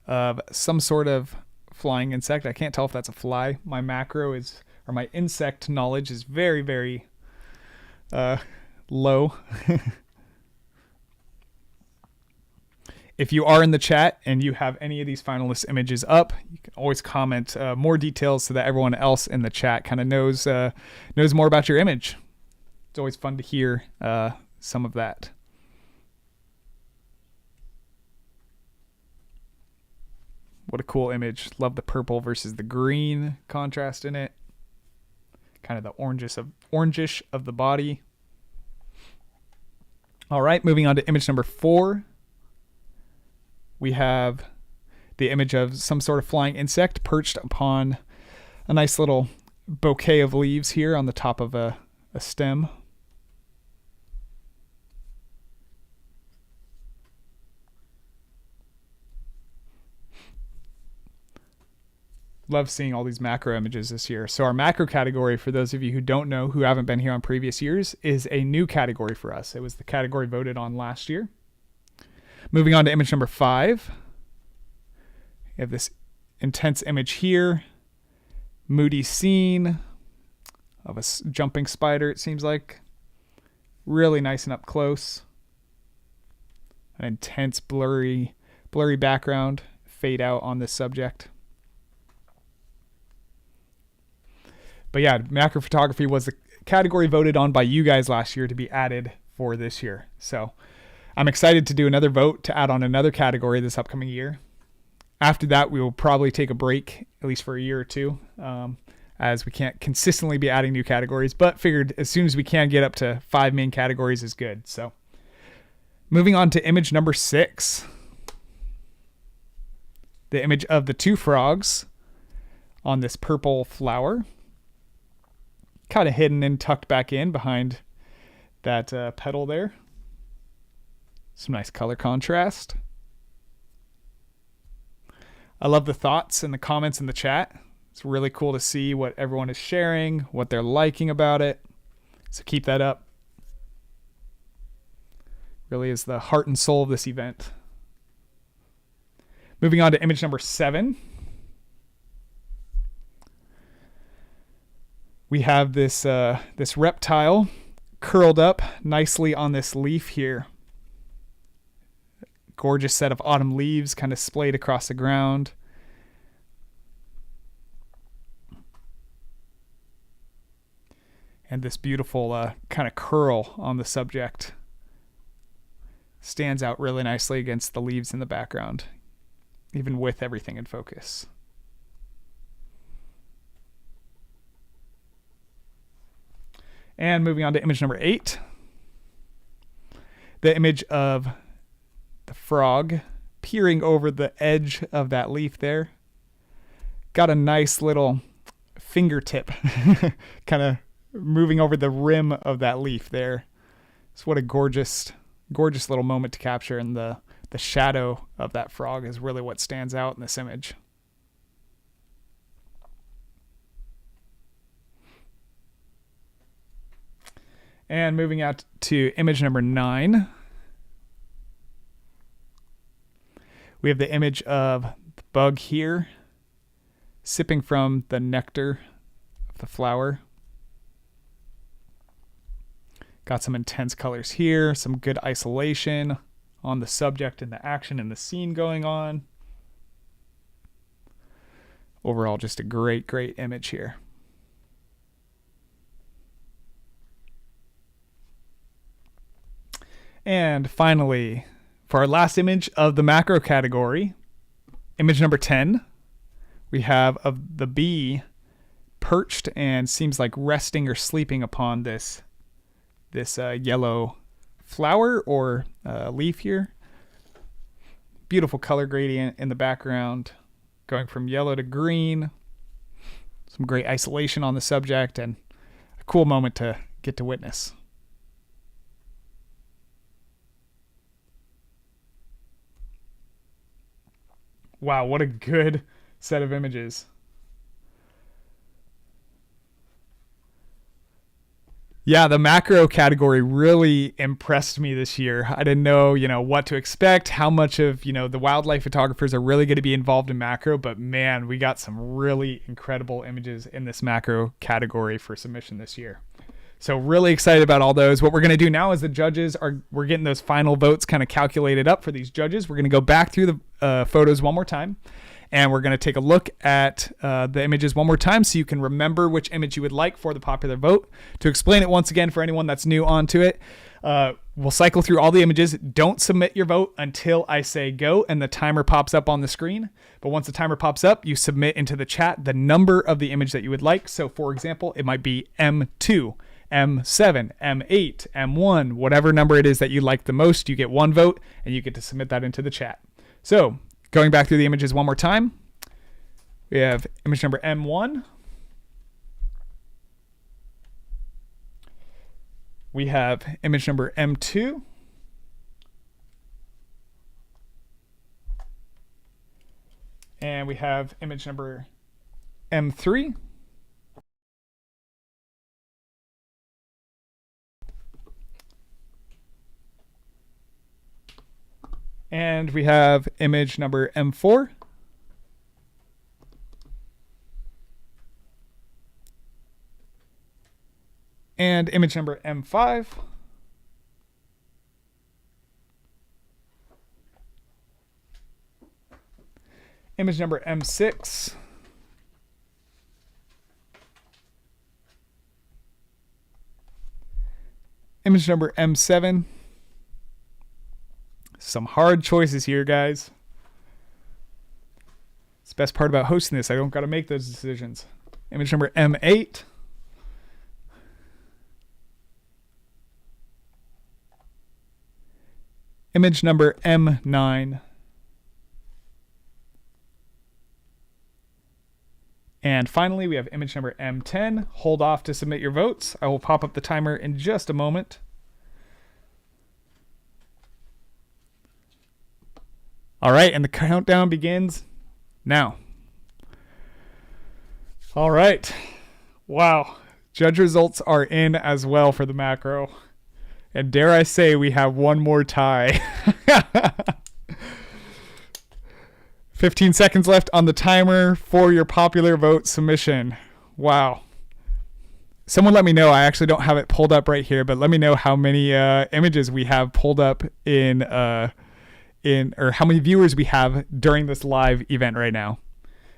of some sort of flying insect. I can't tell if that's a fly. My my insect knowledge is very, very low. If you are in the chat and you have any of these finalist images up, you can always comment more details so that everyone else in the chat kind of knows more about your image. It's always fun to hear some of that. What a cool image. Love the purple versus the green contrast in it. Kind of the orangish of the body. All right, moving on to image number 4. We have the image of some sort of flying insect perched upon a nice little bouquet of leaves here on the top of a stem. Love seeing all these macro images this year. So our macro category, for those of you who don't know, who haven't been here on previous years, is a new category for us. It was the category voted on last year. Moving on to image number 5. We have this intense image here. Moody scene of a jumping spider, it seems like. Really nice and up close. An intense blurry background. Fade out on this subject. But yeah, macro photography was the category voted on by you guys last year to be added for this year. So I'm excited to do another vote to add on another category this upcoming year. After that, we will probably take a break, at least for a year or two, as we can't consistently be adding new categories, but figured as soon as we can get up to 5 main categories is good. So moving on to image number 6. The image of the 2 frogs on this purple flower. Kind of hidden and tucked back in behind that petal there. Some nice color contrast. I love the thoughts and the comments in the chat. It's really cool to see what everyone is sharing, what they're liking about it. So keep that up. Really is the heart and soul of this event. Moving on to image number 7. We have this reptile curled up nicely on this leaf here. Gorgeous set of autumn leaves kind of splayed across the ground. And this beautiful kind of curl on the subject stands out really nicely against the leaves in the background, even with everything in focus. And moving on to image number 8. The image of the frog peering over the edge of that leaf there. Got a nice little fingertip kind of moving over the rim of that leaf there. So what a gorgeous little moment to capture, and the shadow of that frog is really what stands out in this image. And moving out to image number 9. We have the image of the bug here sipping from the nectar of the flower. Got some intense colors here, some good isolation on the subject and the action and the scene going on. Overall, just a great, great image here. And finally, for our last image of the macro category, image number 10, we have of the bee perched and seems like resting or sleeping upon this yellow flower or leaf here. Beautiful color gradient in the background, going from yellow to green. Some great isolation on the subject and a cool moment to get to witness. Wow, what a good set of images. Yeah, the macro category really impressed me this year. I didn't know, what to expect, how much of, the wildlife photographers are really going to be involved in macro, but man, we got some really incredible images in this macro category for submission this year. So really excited about all those. What we're going to do now is we're getting those final votes kind of calculated up for these judges. We're going to go back through the photos one more time. And we're going to take a look at the images one more time so you can remember which image you would like for the popular vote. To explain it once again for anyone that's new onto it, we'll cycle through all the images. Don't submit your vote until I say go and the timer pops up on the screen. But once the timer pops up, you submit into the chat the number of the image that you would like. So for example, it might be M2, M7, M8, M1, whatever number it is that you like the most, you get one vote and you get to submit that into the chat. So going back through the images one more time, we have image number M1. We have image number M2. And we have image number M3. And we have image number M4. And image number M5. Image number M6. Image number M7. Some hard choices here, guys. It's the best part about hosting this. I don't got to make those decisions. Image number M8. Image number M9. And finally, we have image number M10. Hold off to submit your votes. I will pop up the timer in just a moment. All right, and the countdown begins now. All right. Wow. Judge results are in as well for the macro. And dare I say we have one more tie. 15 seconds left on the timer for your popular vote submission. Wow. Someone let me know. I actually don't have it pulled up right here, but let me know how many images we have pulled up or how many viewers we have during this live event right now.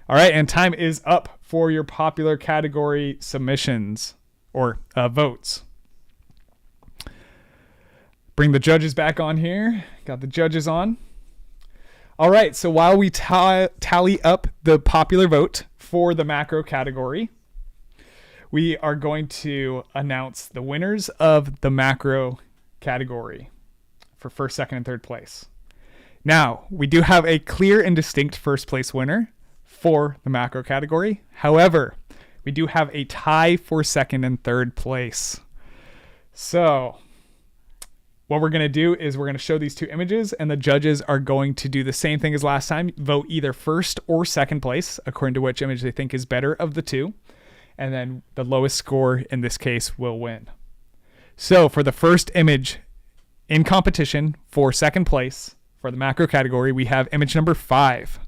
All right, and time is up for your popular category submissions or votes. Bring the judges back on here. Got the judges on. All right, so while we tally up the popular vote for the macro category, we are going to announce the winners of the macro category for first, second, and third place. Now, we do have a clear and distinct first place winner for the macro category. However, we do have a tie for second and third place. So what we're going to do is we're going to show these two images and the judges are going to do the same thing as last time, vote either first or second place according to which image they think is better of the two. And then the lowest score in this case will win. So for the first image in competition for second place, for the macro category, we have image number 5.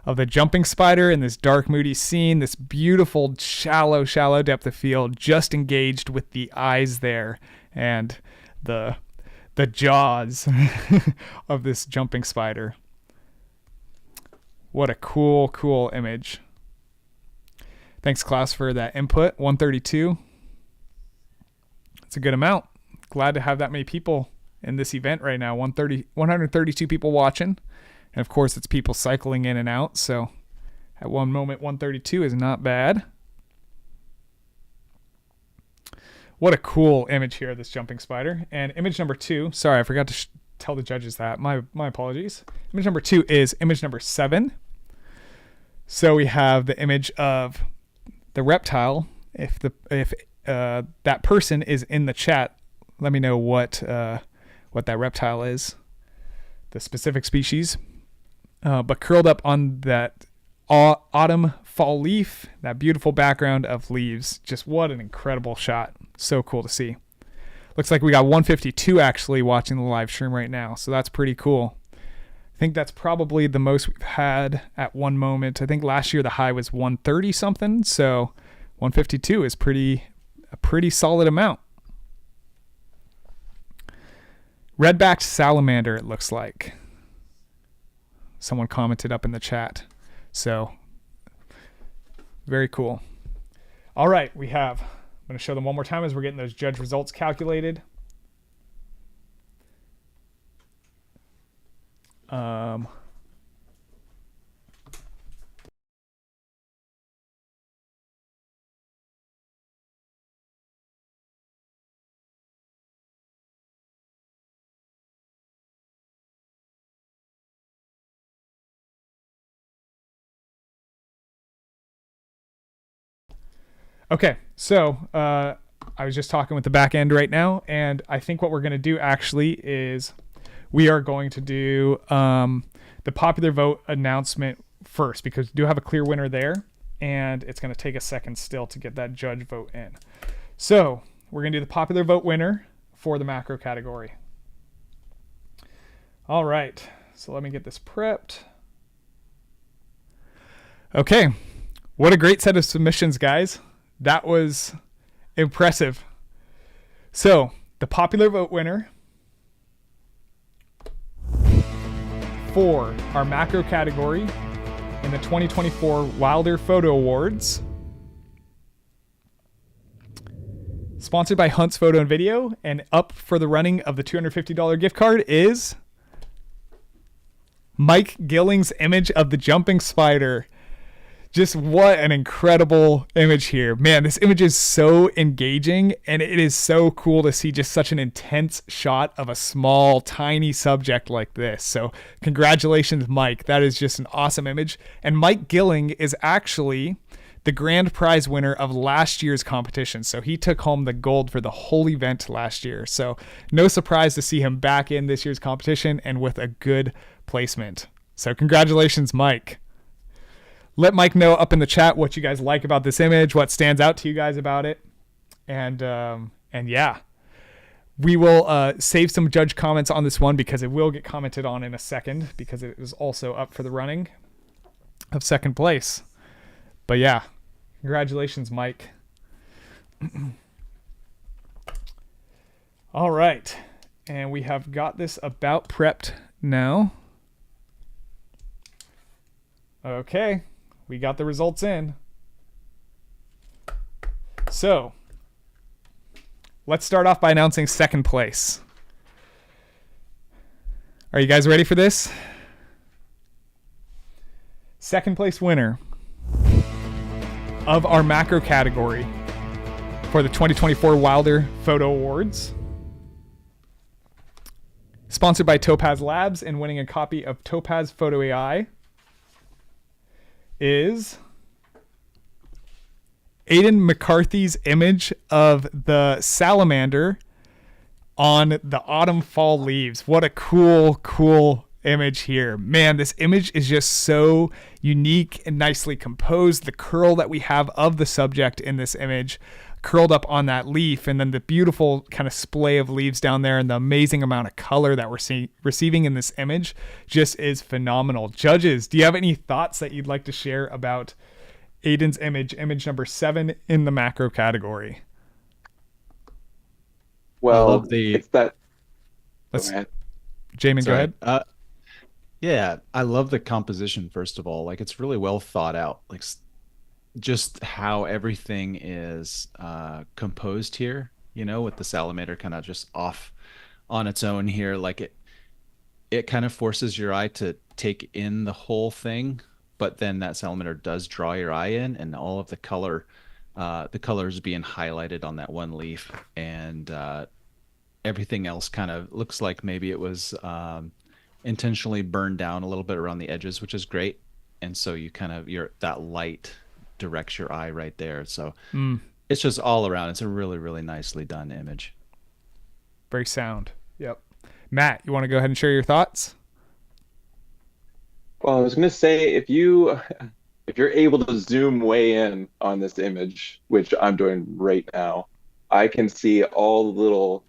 of the jumping spider in this dark, moody scene, this beautiful, shallow depth of field, just engaged with the eyes there and the jaws of this jumping spider. What a cool image. Thanks, Klaus, for that input. 132. It's a good amount. Glad to have that many people in this event right now. 132 people watching. And of course, it's people cycling in and out. So at one moment, 132 is not bad. What a cool image here of this jumping spider. And image number 2, sorry, I forgot to tell the judges that. My apologies. Image number 2 is image number 7. So we have the image of the reptile. If that person is in the chat, let me know what that reptile is, the specific species. But curled up on that autumn fall leaf, that beautiful background of leaves. Just what an incredible shot. So cool to see. Looks like we got 152 actually watching the live stream right now. So that's pretty cool. I think that's probably the most we've had at one moment. I think last year the high was 130 something. So 152 is a pretty solid amount. Red-backed salamander, it looks like. Someone commented up in the chat. So very cool. All right, I'm going to show them one more time as we're getting those judge results calculated. Okay, so I was just talking with the back end right now, and I think what we're going to do actually is we are going to do the popular vote announcement first, because we do have a clear winner there, and it's going to take a second still to get that judge vote in. So we're going to do the popular vote winner for the macro category. All right, so let me get this prepped. Okay, what a great set of submissions, guys. That was impressive. So the popular vote winner for our macro category in the 2024 Wilder Photo Awards, sponsored by Hunt's Photo and Video, and up for the running of the $250 gift card is Mike Gilling's image of the jumping spider. Just what an incredible image here. Man, this image is so engaging, and it is so cool to see just such an intense shot of a small, tiny subject like this. So congratulations, Mike. That is just an awesome image. And Mike Gilling is actually the grand prize winner of last year's competition. So he took home the gold for the whole event last year. So no surprise to see him back in this year's competition and with a good placement. So congratulations, Mike. Let Mike know up in the chat what you guys like about this image, what stands out to you guys about it. And yeah, we will save some judge comments on this one because it will get commented on in a second, because it is also up for the running of second place. But yeah, congratulations, Mike. All right. And we have got this about prepped now. Okay. We got the results in. So let's start off by announcing second place. Are you guys ready for this? Second place winner of our macro category for the 2024 Wilder Photo Awards, sponsored by Topaz Labs and winning a copy of Topaz Photo AI, is Aidan McCarthy's image of the salamander on the autumn fall leaves. What a cool image here. Man, this image is just so unique and nicely composed. The curl that we have of the subject in this image curled up on that leaf, and then the beautiful kind of splay of leaves down there, and the amazing amount of color that we're receiving in this image just is phenomenal. Judges, do you have any thoughts that you'd like to share about Aiden's image number 7 in the macro category? Well, the it's that. Let's, Go ahead. Jamin, go sorry. ahead. Yeah, I love the composition, first of all. Like, it's really well thought out. Like, just how everything is composed here, with the salamander kind of just off on its own here. Like, it kind of forces your eye to take in the whole thing, but then that salamander does draw your eye in, and all of the colors being highlighted on that one leaf, and everything else kind of looks like maybe it was intentionally burned down a little bit around the edges, which is great. And so that light directs your eye right there. So it's just all around. It's a really, really nicely done image. Very sound. Yep. Matt, you want to go ahead and share your thoughts? Well, I was going to say, if you're able to zoom way in on this image, which I'm doing right now, I can see all the little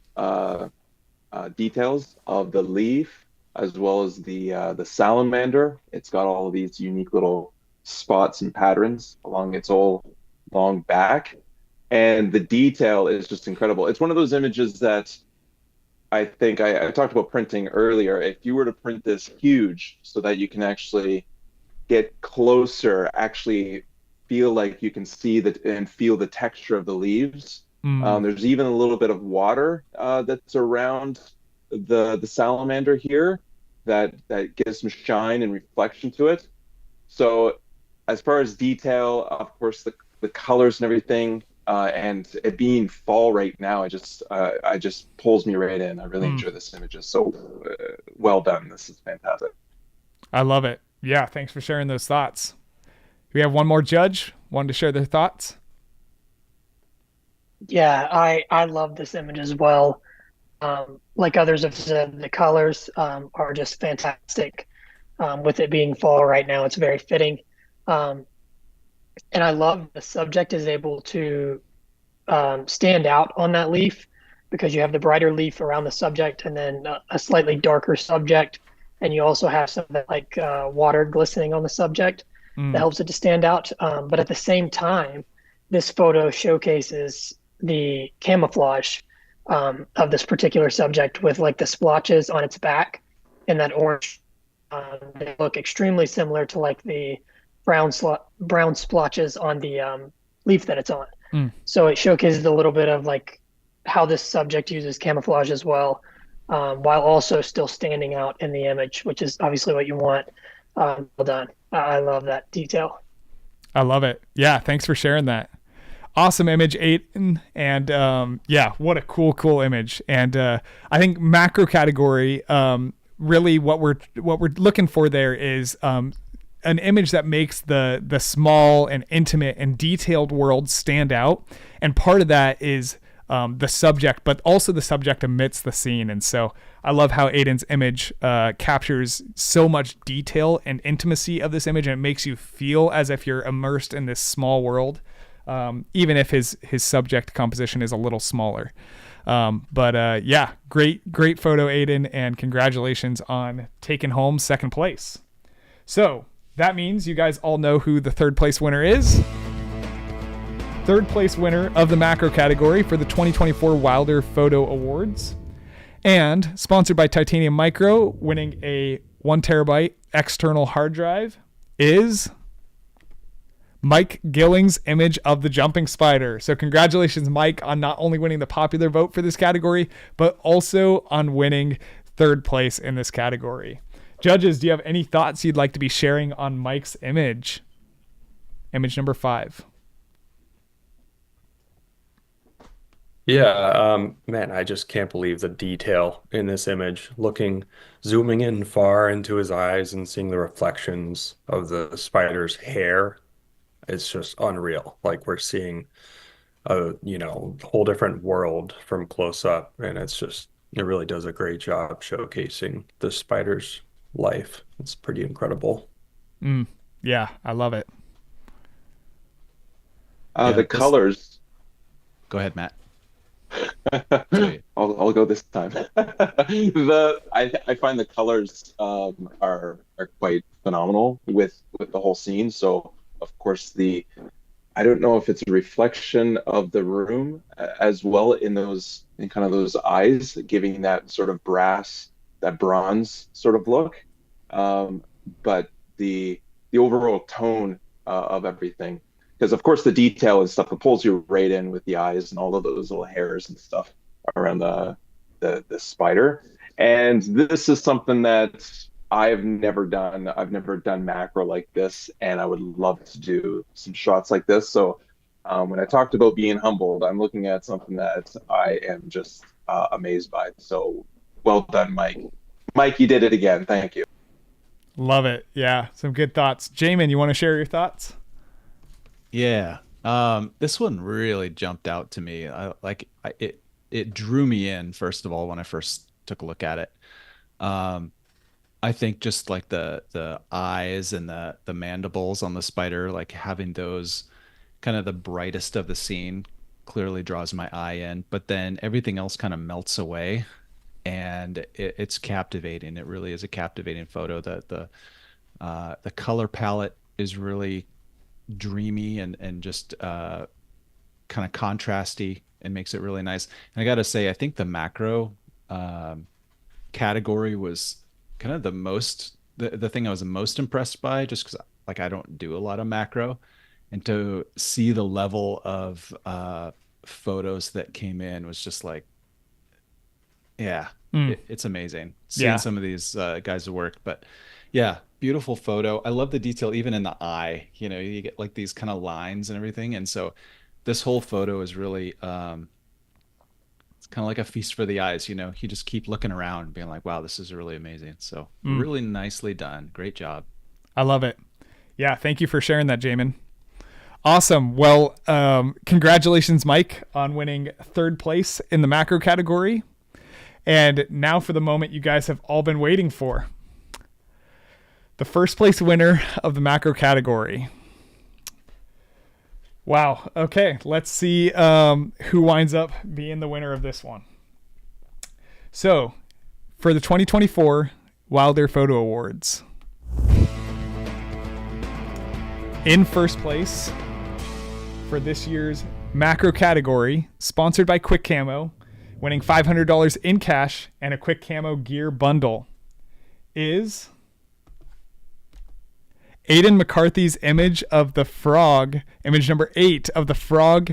details of the leaf, as well as the salamander. It's got all of these unique little spots and patterns along its whole long back, and the detail is just incredible. It's one of those images that I think I talked about printing earlier. If you were to print this huge so that you can actually get closer, actually feel like you can see and feel the texture of the leaves. There's even a little bit of water that's around the salamander here that gives some shine and reflection to it. So as far as detail, of course, the colors and everything, and it being fall right now, I just pulls me right in. I really enjoy this image. It's so well done. This is fantastic. I love it. Yeah, thanks for sharing those thoughts. We have one more judge wanted to share their thoughts. Yeah, I love this image as well. Like others have said, the colors are just fantastic. With it being fall right now, it's very fitting. And I love the subject is able to stand out on that leaf, because you have the brighter leaf around the subject and then a slightly darker subject. And you also have some of that like water glistening on the subject that helps it to stand out. But at the same time, this photo showcases the camouflage of this particular subject with like the splotches on its back and that orange. They look extremely similar to like the brown splotches on the leaf that it's on. So it showcases a little bit of like how this subject uses camouflage as well, while also still standing out in the image, which is obviously what you want. Well done. I love that detail. I love it. Yeah, thanks for sharing that. Awesome image, Aiden. And yeah, what a cool image. And I think macro category, really what we're looking for there is an image that makes the small and intimate and detailed world stand out. And part of that is the subject, but also the subject amidst the scene. And so I love how Aiden's image captures so much detail and intimacy of this image, and it makes you feel as if you're immersed in this small world, even if his subject composition is a little smaller. But yeah, great photo, Aiden, and congratulations on taking home second place. So that means you guys all know who the third place winner is. Third place winner of the macro category for the 2024 Wilder Photo Awards, and sponsored by Titanium Micro, winning a 1 terabyte external hard drive, is Mike Gilling's image of the jumping spider. So congratulations, Mike, on not only winning the popular vote for this category, but also on winning third place in this category. Judges, do you have any thoughts you'd like to be sharing on Mike's image? Image number 5. Yeah, man, I just can't believe the detail in this image. Zooming in far into his eyes and seeing the reflections of the spider's hair. It's just unreal. Like we're seeing a, whole different world from close up, and it really does a great job showcasing the spider's life. It's pretty incredible. Mm, yeah, I love it. Yeah, The this. colors. Go ahead, Matt. So I'll I'll go this time. I find the colors are quite phenomenal with the whole scene. So of course the I don't know if it's a reflection of the room as well in kind of those eyes, giving that sort of brass, that bronze sort of look. Um, but the overall tone of everything, because of course the detail and stuff that pulls you right in with the eyes and all of those little hairs and stuff around the spider. And this is something that I've never done. I've never done macro like this, and I would love to do some shots like this. So when I talked about being humbled, I'm looking at something that I am just amazed by. So well done, Mike. Mike, you did it again. Thank you. Love it. Yeah, some good thoughts. Jamin, you want to share your thoughts? yeah, this one really jumped out to me. It drew me in first of all when I first took a look at it. Um, I think just like the eyes and the mandibles on the spider, like having those kind of the brightest of the scene clearly draws my eye in, but then everything else kind of melts away and it's captivating. It really is a captivating photo. The color palette is really dreamy and just kind of contrasty and makes it really nice. And I got to say, I think the macro um, category was kind of the thing I was the most impressed by, just because like I don't do a lot of macro, and to see the level of photos that came in was just like, yeah, Mm, it's amazing seeing yeah, some of these guys' work. But yeah, beautiful photo. I love the detail even in the eye. You know, you get like these kind of lines and everything, and so this whole photo is really it's kind of like a feast for the eyes. You know, you just keep looking around, being like, "Wow, this is really amazing." So mm, really nicely done. Great job. I love it. Yeah, thank you for sharing that, Jamin. Awesome. Well, congratulations, Mike, on winning third place in the macro category. And now for the moment you guys have all been waiting for. The first place winner of the macro category. Wow. Okay, let's see who winds up being the winner of this one. So, for the 2024 Wilder Photo Awards, in first place for this year's macro category, sponsored by Quick Camo, winning $500 in cash and a Quick Camo gear bundle, is Aidan McCarthy's image of the frog, image number 8 of the frog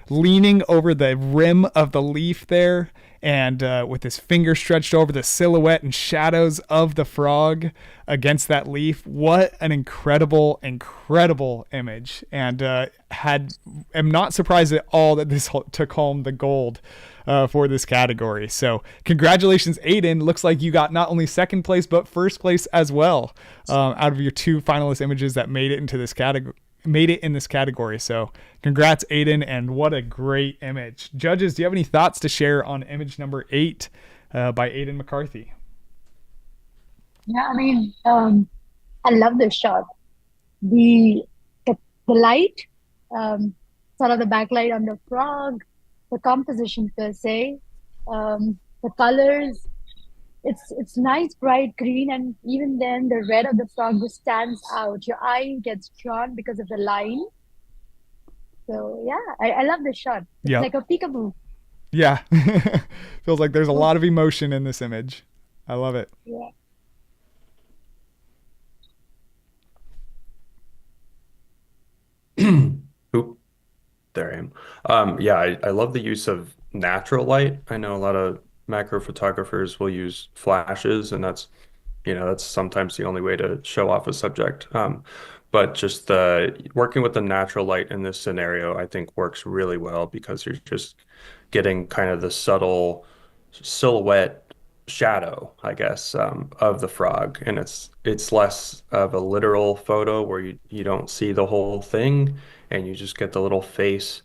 leaning over the rim of the leaf there, and with his finger stretched over the silhouette and shadows of the frog against that leaf. What an incredible, incredible image. And am not surprised at all that this took home the gold for this category. So congratulations, Aiden. Looks like you got not only second place, but first place as well out of your 2 finalist images that made it into this category. Made it in this category. So congrats, Aiden, and what a great image. Judges, do you have any thoughts to share on image number 8 by Aiden McCarthy? Yeah, I mean, I love this shot. The the light, um, sort of the backlight on the frog, the composition per se, the colors. It's nice bright green, and even then the red of the frog just stands out. Your eye gets drawn because of the line. So yeah, I love this shot. It's Yep. like a peekaboo. Yeah. Feels like there's a lot of emotion in this image. I love it. Yeah. Oop, there I am. Yeah, I love the use of natural light. I know a lot of macro photographers will use flashes, and that's sometimes the only way to show off a subject. But just working with the natural light in this scenario, I think works really well because you're just getting kind of the subtle silhouette shadow, I guess, of the frog, and it's less of a literal photo where you don't see the whole thing, and you just get the little face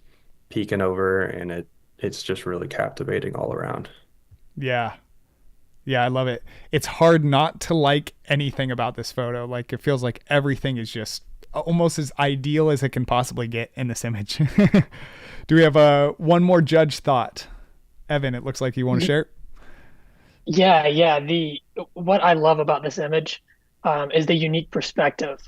peeking over, and it's just really captivating all around. Yeah. Yeah, I love it. It's hard not to like anything about this photo. Like, it feels like everything is just almost as ideal as it can possibly get in this image. Do we have one more judge thought? Evan, it looks like you want to share it. Yeah. What I love about this image is the unique perspective.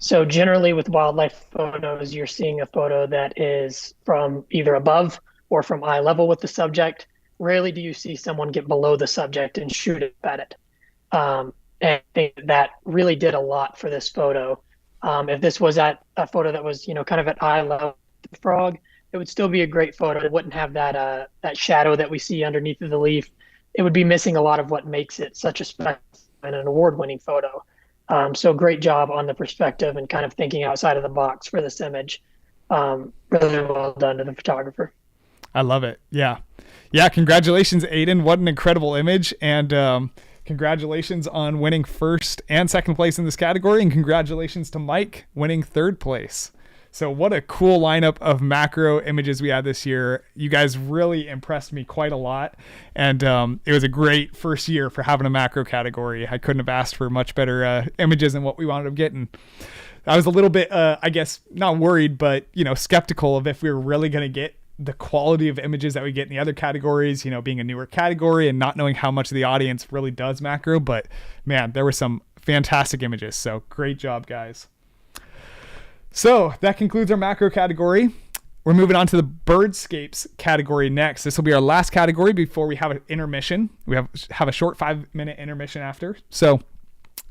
So generally with wildlife photos, you're seeing a photo that is from either above or from eye level with the subject. Rarely do you see someone get below the subject and shoot at it. And I think that really did a lot for this photo. If this was at a photo that was, kind of at eye level with the frog, it would still be a great photo. It wouldn't have that shadow that we see underneath of the leaf. It would be missing a lot of what makes it such a special and an award-winning photo. So great job on the perspective and kind of thinking outside of the box for this image. Really well done to the photographer. I love it. Yeah. Congratulations, Aiden. What an incredible image. And congratulations on winning first and second place in this category. And congratulations to Mike winning third place. So what a cool lineup of macro images we had this year. You guys really impressed me quite a lot. And it was a great first year for having a macro category. I couldn't have asked for much better images than what we wound up getting. I was a little bit, I guess, not worried, but, skeptical of if we were really going to get the quality of images that we get in the other categories, being a newer category and not knowing how much of the audience really does macro. But man, there were some fantastic images. So great job, guys. So that concludes our macro category. We're moving on to the birdscapes category next. This will be our last category before we have an intermission. We have a short 5-minute intermission after. So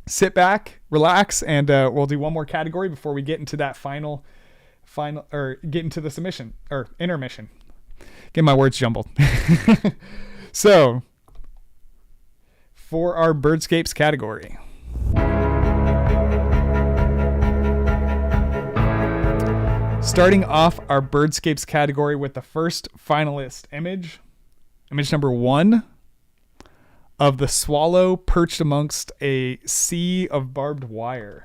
sit back, relax, and we'll do one more category before we get into that final or get into the submission or intermission. Get my words jumbled. So for our birdscapes category, starting off our birdscapes category with the first finalist image number 1 of the swallow perched amongst a sea of barbed wire.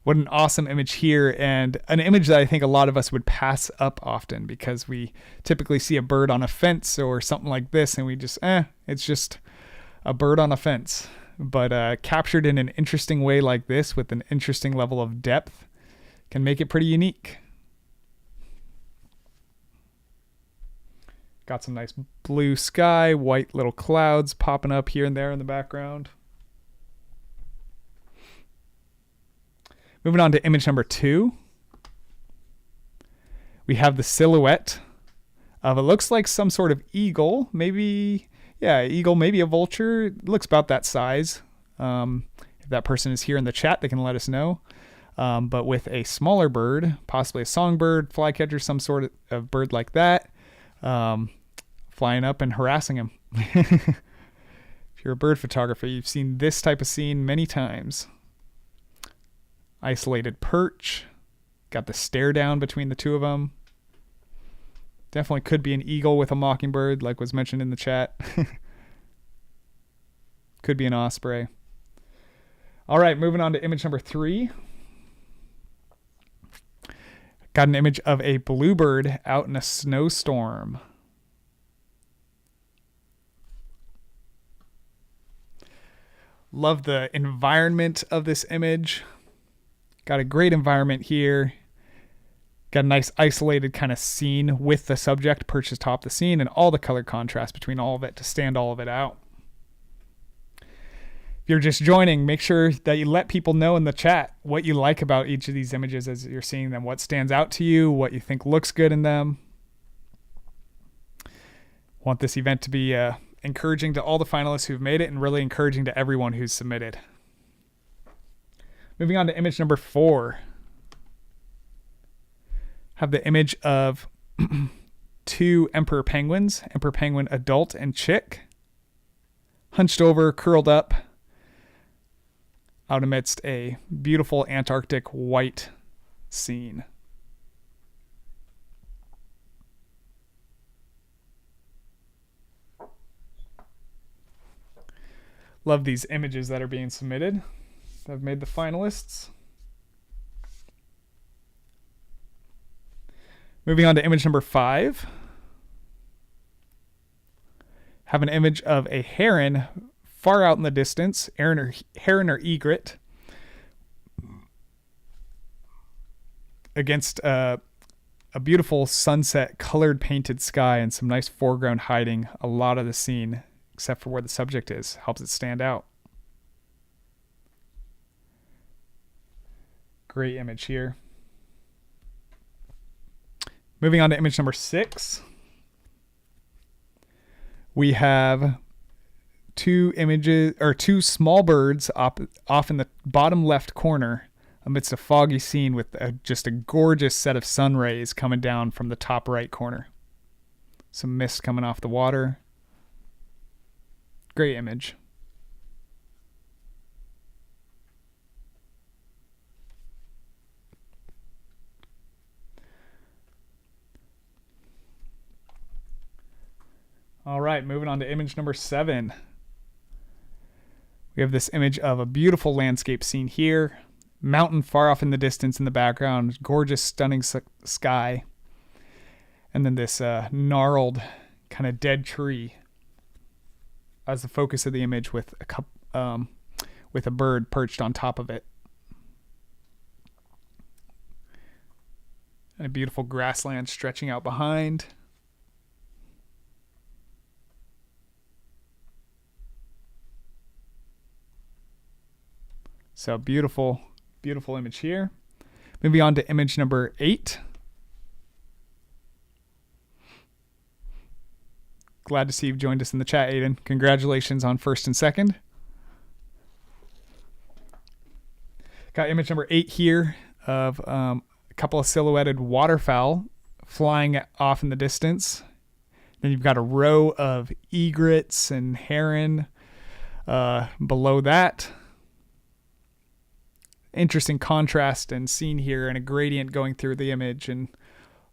What an awesome image here, and an image that I think a lot of us would pass up often because we typically see a bird on a fence or something like this and we just, it's just a bird on a fence. But captured in an interesting way like this with an interesting level of depth can make it pretty unique. Got some nice blue sky, white little clouds popping up here and there in the background. Moving on to image number 2. We have the silhouette of, it looks like some sort of eagle, maybe a vulture. It looks about that size. If that person is here in the chat, they can let us know. But with a smaller bird, possibly a songbird, flycatcher, some sort of bird like that, flying up and harassing him. If you're a bird photographer, you've seen this type of scene many times. Isolated perch. Got the stare down between the two of them. Definitely could be an eagle with a mockingbird, like was mentioned in the chat. Could be an osprey. All right, moving on to image number 3. Got an image of a bluebird out in a snowstorm. Love the environment of this image. Got a great environment here. Got a nice isolated kind of scene with the subject perched atop the scene and all the color contrast between all of it to stand all of it out. If you're just joining, make sure that you let people know in the chat what you like about each of these images as you're seeing them, what stands out to you, what you think looks good in them. Want this event to be encouraging to all the finalists who've made it and really encouraging to everyone who's submitted. Moving on to image number 4. Have the image of 2 emperor penguins, emperor penguin adult and chick, hunched over, curled up, out amidst a beautiful Antarctic white scene. Love these images that are being submitted that have made the finalists. Moving on to image number 5. Have an image of a heron far out in the distance, heron or egret, against a beautiful sunset colored painted sky and some nice foreground hiding a lot of the scene except for where the subject is. Helps it stand out. Great image here. Moving on to image number 6. We have two small birds off in the bottom left corner amidst a foggy scene with just a gorgeous set of sun rays coming down from the top right corner. Some mist coming off the water. Great image. All right, moving on to image number 7. We have this image of a beautiful landscape scene here. Mountain far off in the distance in the background. Gorgeous, stunning sky. And then this gnarled, kind of dead tree as the focus of the image with a bird perched on top of it. And a beautiful grassland stretching out behind. So beautiful, beautiful image here. Moving on to image number 8. Glad to see you've joined us in the chat, Aiden. Congratulations on first and second. Got image number 8 here of a couple of silhouetted waterfowl flying off in the distance. Then you've got a row of egrets and heron below that. Interesting contrast and scene here, and a gradient going through the image and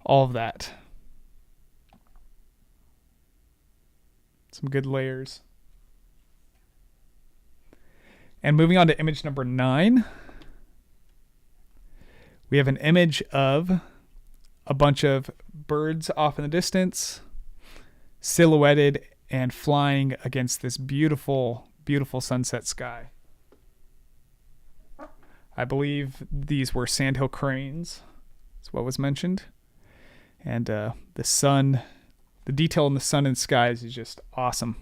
all of that. Some good layers. And moving on to image number 9, we have an image of a bunch of birds off in the distance, silhouetted and flying against this beautiful, beautiful sunset sky. I believe these were sandhill cranes. That's what was mentioned. And the sun, the detail in the sun and skies is just awesome.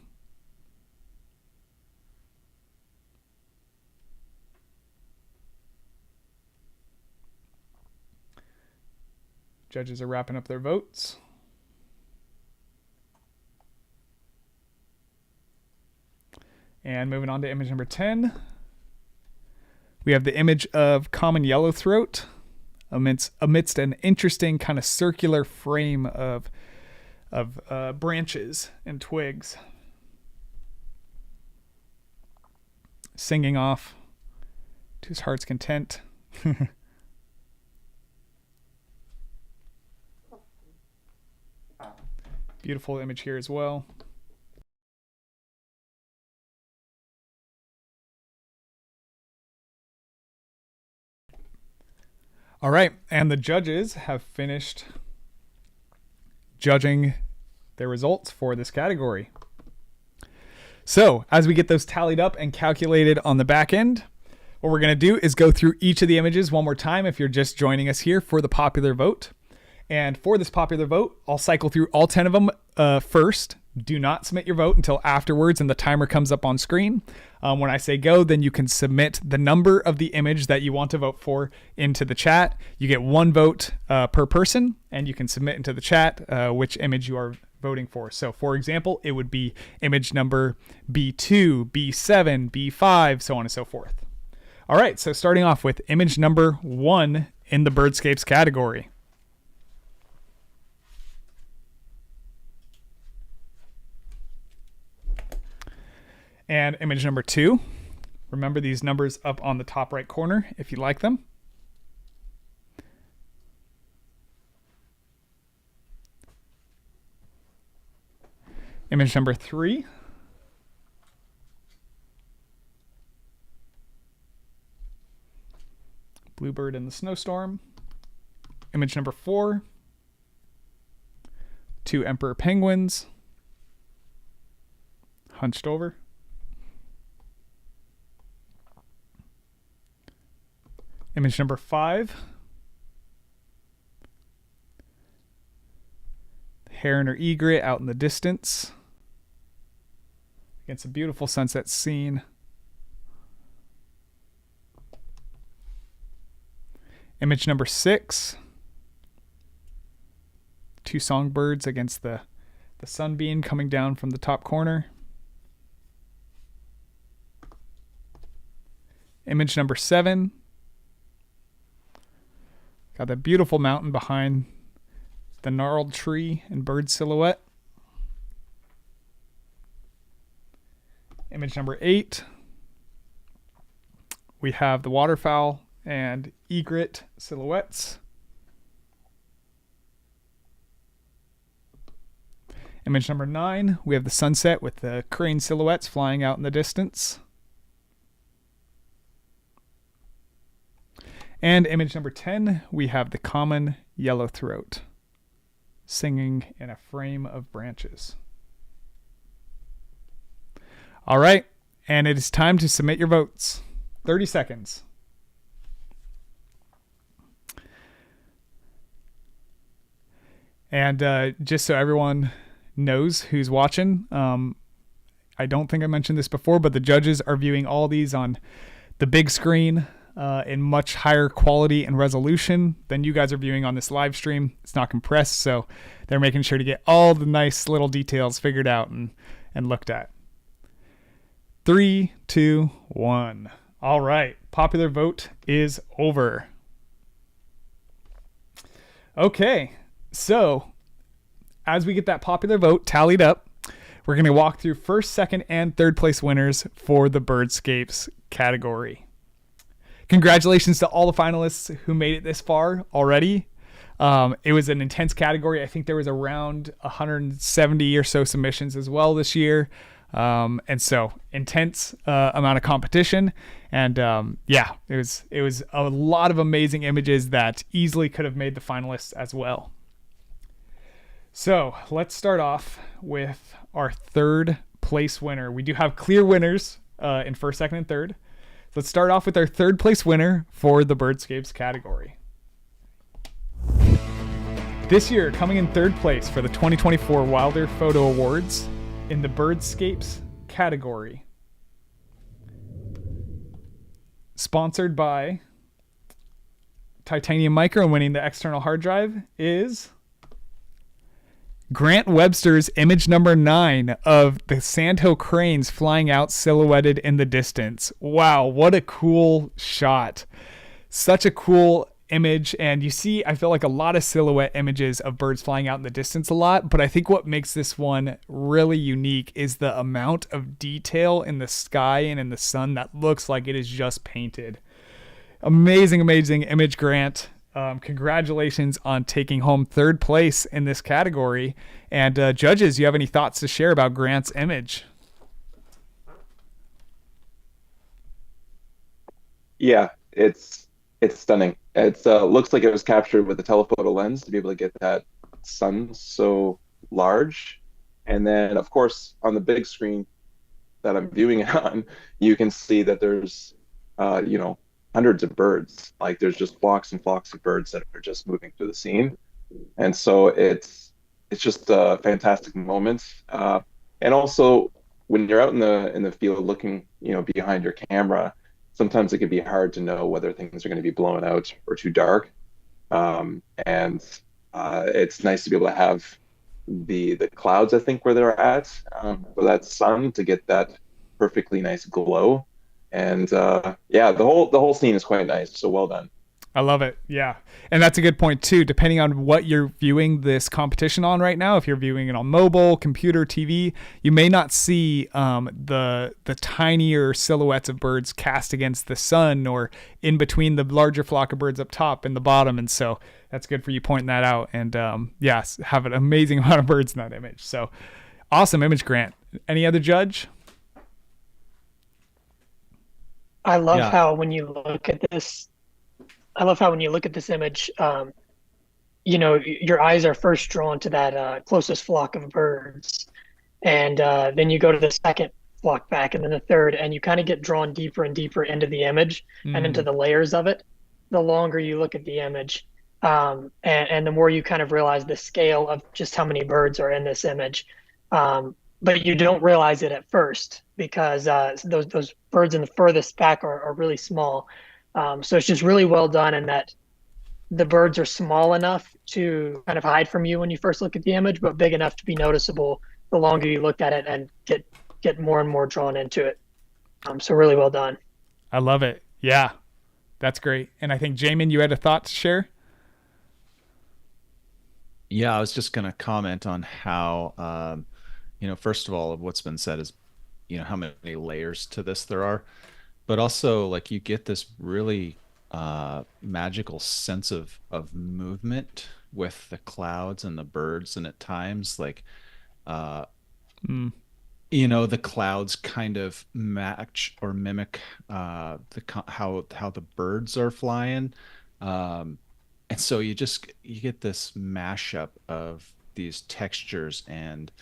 Judges are wrapping up their votes. And moving on to image number 10. We have the image of common yellowthroat amidst an interesting kind of circular frame of branches and twigs, singing off to his heart's content. Beautiful image here as well. All right, and the judges have finished judging their results for this category. So, as we get those tallied up and calculated on the back end, what we're going to do is go through each of the images one more time if you're just joining us here for the popular vote. And for this popular vote, I'll cycle through all 10 of them first. Do not submit your vote until afterwards and the timer comes up on screen. When I say go, then you can submit the number of the image that you want to vote for into the chat. You get 1 vote per person, and you can submit into the chat which image you are voting for. So for example, it would be image number B2, B7, B5, so on and so forth. All right, so starting off with image number 1 in the birdscapes category. And image number 2. Remember these numbers up on the top right corner if you like them. Image number 3. Bluebird in the snowstorm. Image number 4. 2 emperor penguins hunched over. Image number 5. Heron or egret out in the distance against a beautiful sunset scene. Image number 6. 2 songbirds against the sunbeam coming down from the top corner. Image number 7. Got that beautiful mountain behind the gnarled tree and bird silhouette. Image number 8. We have the waterfowl and egret silhouettes. Image number 9, we have the sunset with the crane silhouettes flying out in the distance. And image number 10, we have the common yellowthroat singing in a frame of branches. All right, and it is time to submit your votes. 30 seconds. And just so everyone knows who's watching, I don't think I mentioned this before, but the judges are viewing all these on the big screen in much higher quality and resolution than you guys are viewing on this live stream. It's not compressed, so they're making sure to get all the nice little details figured out and looked at. 3, 2, 1. All right, popular vote is over. Okay, so as we get that popular vote tallied up, we're going to walk through first, second, and third place winners for the Birdscapes category. Congratulations to all the finalists who made it this far already. It was an intense category. I think there was around 170 or so submissions as well this year. And so intense amount of competition. And it was a lot of amazing images that easily could have made the finalists as well. So let's start off with our third place winner. We do have clear winners in first, second, and third. Let's start off with our third place winner for the Birdscapes category. This year, coming in third place for the 2024 Wilder Photo Awards in the Birdscapes category, sponsored by Titanium Micro and winning the external hard drive, is Grant Webster's image number 9 of the Sandhill cranes flying out silhouetted in the distance. Wow, what a cool shot. Such a cool image. And you see, I feel like a lot of silhouette images of birds flying out in the distance a lot, but I think what makes this one really unique is the amount of detail in the sky and in the sun that looks like it is just painted. Amazing, amazing image, Grant. Congratulations on taking home third place in this category. And judges, you have any thoughts to share about Grant's image? Yeah, it's stunning. It looks like it was captured with a telephoto lens to be able to get that sun so large. And then, of course, on the big screen that I'm viewing it on, you can see that there's, hundreds of birds. Like there's just flocks and flocks of birds that are just moving through the scene. And so it's just a fantastic moment. And also when you're out in the field looking, behind your camera, sometimes it can be hard to know whether things are going to be blown out or too dark. And it's nice to be able to have the clouds, I think, where they're at, for that sun to get that perfectly nice glow. And the whole scene is quite nice. So well done. I love it. Yeah. And that's a good point too. Depending on what you're viewing this competition on right now, if you're viewing it on mobile, computer, TV, you may not see the tinier silhouettes of birds cast against the sun or in between the larger flock of birds up top and the bottom. And so that's good for you pointing that out. And yes, have an amazing amount of birds in that image. So awesome image, Grant. Any other judge? I love how when you look at this image, your eyes are first drawn to that closest flock of birds, and then you go to the second flock back, and then the third, and you kind of get drawn deeper and deeper into the image and into Mm, the layers of it. The longer you look at the image, and the more you kind of realize the scale of just how many birds are in this image. But you don't realize it at first because those birds in the furthest back are really small. So it's just really well done in that the birds are small enough to kind of hide from you when you first look at the image, but big enough to be noticeable the longer you look at it and get more and more drawn into it. So really well done. I love it. Yeah, that's great. And I think, Jamin, you had a thought to share? Yeah, I was just going to comment on how, first of all, what's been said is, how many layers to this there are, but also like you get this really magical sense of movement with the clouds and the birds, and at times like uh, Mm, the clouds kind of match or mimic how the birds are flying, and so you get this mashup of these textures and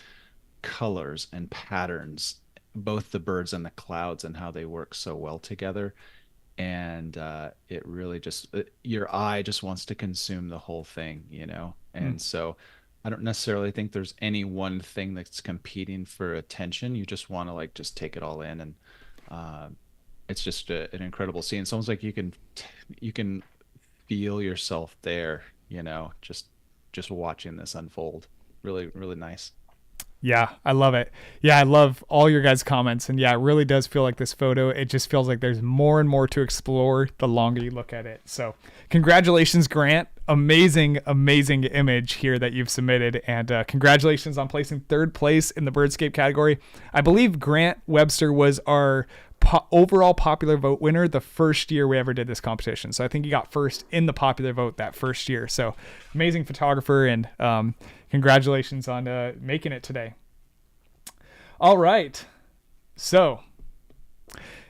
colors and patterns, both the birds and the clouds, and how they work so well together. And it really just your eye just wants to consume the whole thing, mm. and so I don't necessarily think there's any one thing that's competing for attention. You just want to like just take it all in, and uh, it's just an incredible scene. It's almost like you can feel yourself there, just watching this unfold. Really, really nice. Yeah, I love it. Yeah, I love all your guys' comments. And yeah, it really does feel like this photo. It just feels like there's more and more to explore the longer you look at it. So, congratulations, Grant. Amazing, amazing image here that you've submitted. And congratulations on placing third place in the Birdscape category. I believe Grant Webster was our overall popular vote winner the first year we ever did this competition. So I think he got first in the popular vote that first year. So amazing photographer, and congratulations on making it today. All right. So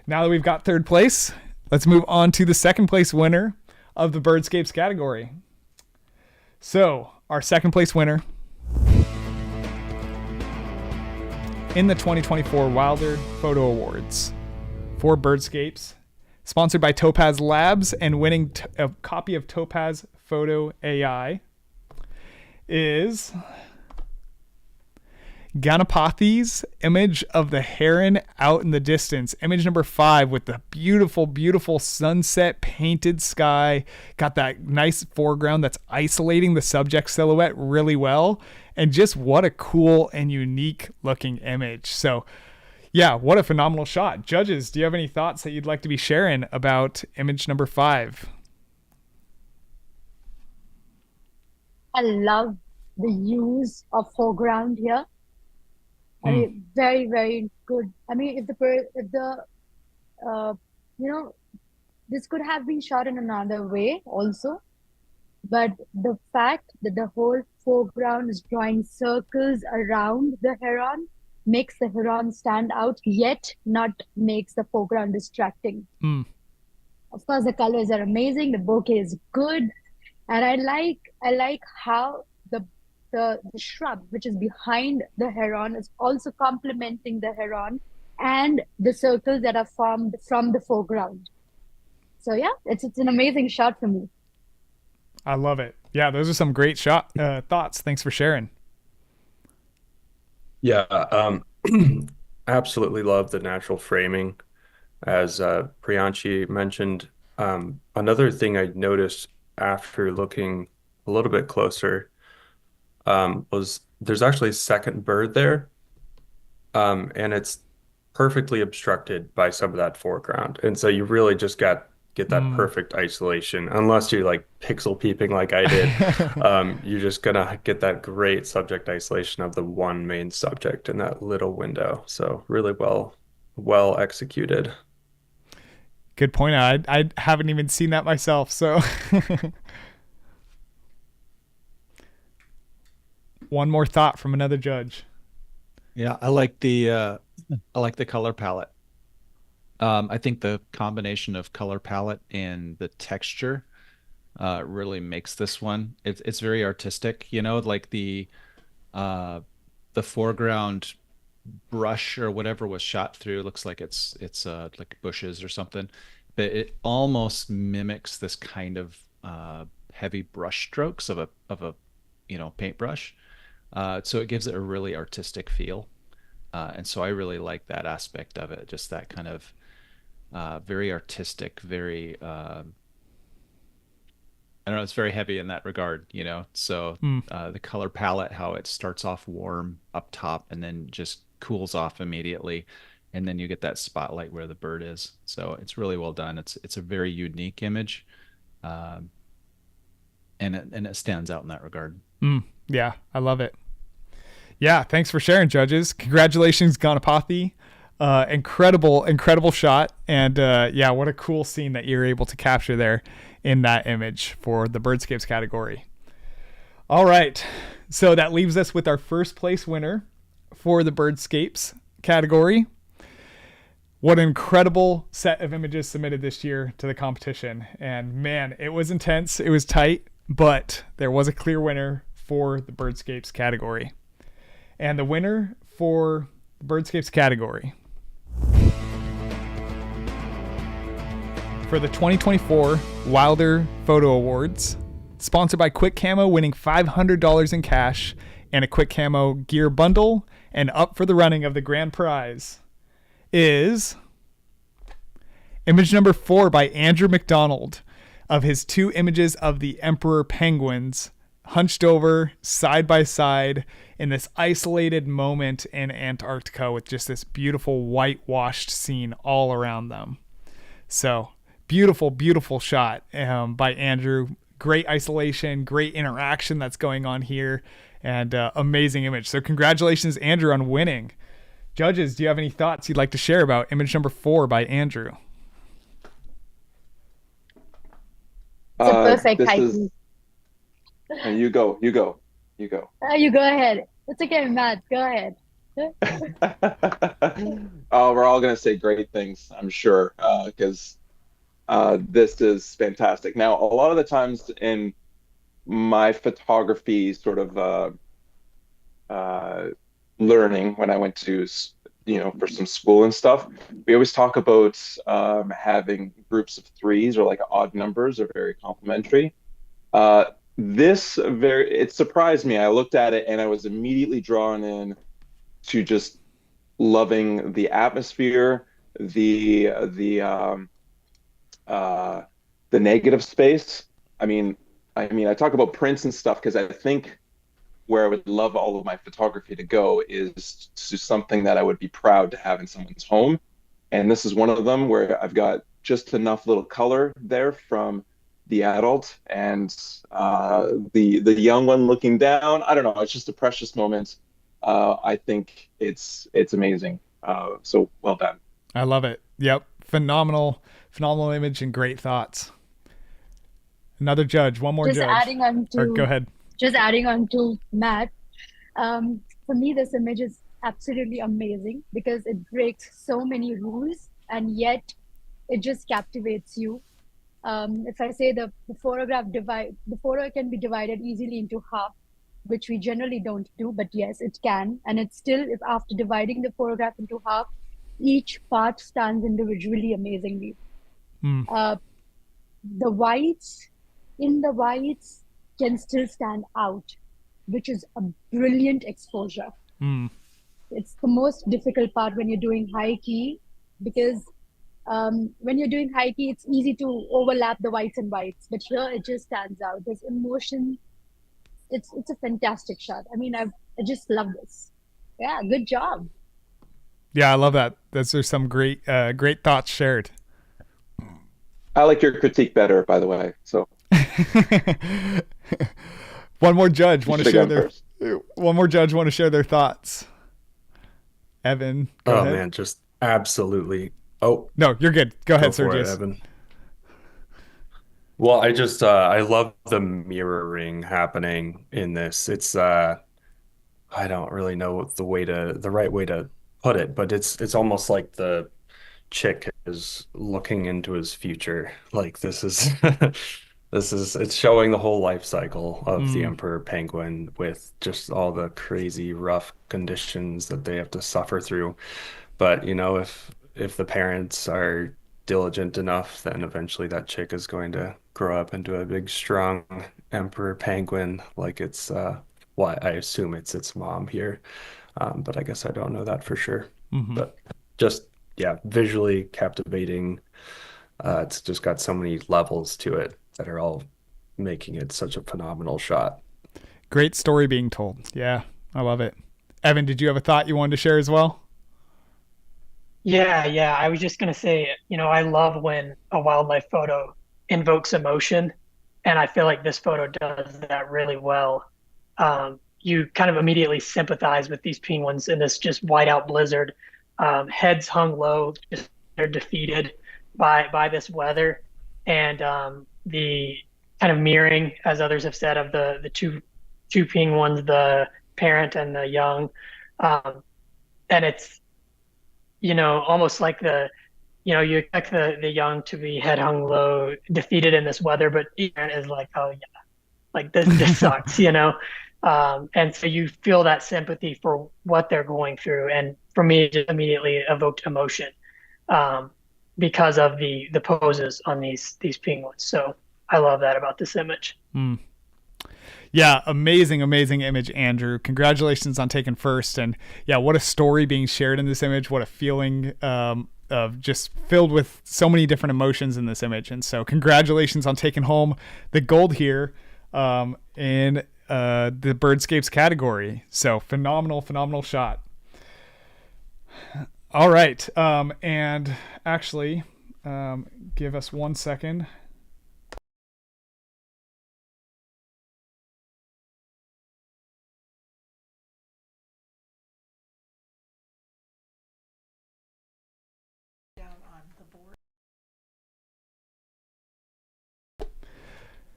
now that we've got third place, let's move on to the second place winner of the Birdscapes category. So our second place winner in the 2024 Wilder Photo Awards for Birdscapes, sponsored by Topaz Labs and winning a copy of Topaz Photo AI, is Ganapathi's image of the heron out in the distance. Image number 5 with the beautiful, beautiful sunset painted sky. Got that nice foreground that's isolating the subject silhouette really well. And just what a cool and unique looking image. So yeah, what a phenomenal shot. Judges, do you have any thoughts that you'd like to be sharing about image number 5? I love the use of foreground here. I mean, very, very good. I mean, uh, you know, this could have been shot in another way also, but the fact that the whole foreground is drawing circles around the heron makes the heron stand out, yet not makes the foreground distracting. Mm. Of course, the colors are amazing. The bokeh is good, and I like how the shrub which is behind the heron is also complementing the heron and the circles that are formed from the foreground. So yeah, it's an amazing shot for me. I love it. Yeah, those are some great thoughts. Thanks for sharing. Yeah, absolutely love the natural framing, as Priyanshi mentioned. Another thing I noticed after looking a little bit closer was there's actually a second bird there, and it's perfectly obstructed by some of that foreground. And so you really just get that Mm. perfect isolation, unless you're like pixel peeping like I did. You're just gonna get that great subject isolation of the one main subject in that little window. So really well executed. Good point. I haven't even seen that myself. So one more thought from another judge. Yeah, I like the color palette. I think the combination of color palette and the texture really makes this one. It's very artistic, like uh, the foreground brush or whatever was shot through looks like it's like bushes or something, but it almost mimics this kind of heavy brush strokes of a paintbrush. So it gives it a really artistic feel. And so I really like that aspect of it, just that kind of very artistic, very I don't know, it's very heavy in that regard. So Mm. the color palette, how it starts off warm up top and then just cools off immediately, and then you get that spotlight where the bird is. So it's really well done. It's a very unique image, um, and it stands out in that regard. Yeah, I love it. Yeah, thanks for sharing, judges. Congratulations, Ganapathy. Incredible shot. And yeah, what a cool scene that you're able to capture there in that image for the birdscapes category. All right, so that leaves us with our first place winner for the birdscapes category. What an incredible set of images submitted this year to the competition. And man, it was intense, it was tight, but there was a clear winner for the birdscapes category. And the winner for the birdscapes category for the 2024 Wilder Photo Awards, sponsored by Quick Camo, winning $500 in cash and a Quick Camo gear bundle, and up for the running of the grand prize is image number 4 by Andrew McDonald of his 2 images of the emperor penguins hunched over side by side in this isolated moment in Antarctica with just this beautiful whitewashed scene all around them. So beautiful shot by Andrew. Great isolation, great interaction that's going on here, and amazing image. So congratulations, Andrew, on winning. Judges, do you have any thoughts you'd like to share about image number 4 by Andrew? It's a perfect hiking. You go. You go ahead. It's okay, Matt. Go ahead. Oh, we're all going to say great things, I'm sure, because this is fantastic. Now, a lot of the times in my photography sort of learning when I went to, for some school and stuff, we always talk about having groups of threes, or like odd numbers are very complementary. It surprised me. I looked at it and I was immediately drawn in to just loving the atmosphere, the negative space. I talk about prints and stuff because I think where I would love all of my photography to go is to something that I would be proud to have in someone's home. And this is one of them where I've got just enough little color there from the adult and the young one looking down. I don't know. It's just a precious moment. I think it's amazing. So well done. I love it. Yep. Phenomenal image and great thoughts. Another judge, one more judge. Go ahead. Just adding on to Matt. For me, this image is absolutely amazing because it breaks so many rules and yet it just captivates you. If I say the photo can be divided easily into half, which we generally don't do, but yes, it can. And it's still, if after dividing the photograph into half, each part stands individually amazingly. The whites can still stand out, which is a brilliant exposure. It's the most difficult part when you're doing high key, because when you're doing high key, it's easy to overlap the whites and whites, but here it just stands out. There's emotion. It's a fantastic shot. I just love this. Yeah, good job. Yeah, I love that. Those are some great thoughts shared. I like your critique better, by the way. So one more judge want to share their thoughts. Evan, go ahead. Man, just absolutely. Oh no, you're good. Go ahead, Sergius. Evan. Well, I love the mirroring happening in this. It's I don't really know the right way to put it, but it's almost like the chick is looking into his future. Like this is It's showing the whole life cycle of the Mm, emperor penguin with just all the crazy rough conditions that they have to suffer through. But if the parents are diligent enough, then eventually that chick is going to grow up into a big, strong emperor penguin, like it's well, I assume it's its mom here. But I guess I don't know that for sure. hmm. But just yeah, visually captivating. It's just got so many levels to it that are all making it such a phenomenal shot. Great story being told. Yeah, I love it. Evan, did you have a thought you wanted to share as well? Yeah, yeah. I was just gonna say, I love when a wildlife photo invokes emotion, and I feel like this photo does that really well. You kind of immediately sympathize with these penguins in this just whiteout blizzard, heads hung low, just they're defeated by this weather, and the kind of mirroring, as others have said, of the two penguins, the parent and the young, um, and it's almost like you expect the young to be head hung low, defeated in this weather, but Aaron is like, oh yeah, like this sucks. And so you feel that sympathy for what they're going through, and for me, it just immediately evoked emotion, um, because of the poses on these penguins. So I love that about this image. Mm. Yeah, amazing, amazing image, Andrew. Congratulations on taking first. And yeah, what a story being shared in this image. What a feeling of just filled with so many different emotions in this image. And so, congratulations on taking home the gold here in the birdscapes category. So, phenomenal, phenomenal shot. All right. And actually, give us 1 second.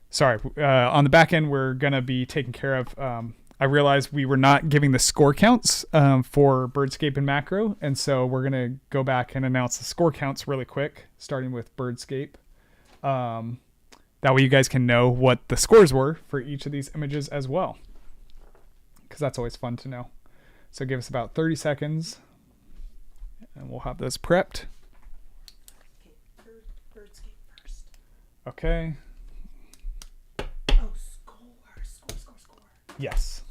Sorry, on the back end, we're going to be taking care of. I realized we were not giving the score counts for Birdscape and Macro, and so we're going to go back and announce the score counts really quick, starting with Birdscape. That way you guys can know what the scores were for each of these images as well, because that's always fun to know. So give us about 30 seconds, and we'll have those prepped. Birdscape first. Okay. Yes.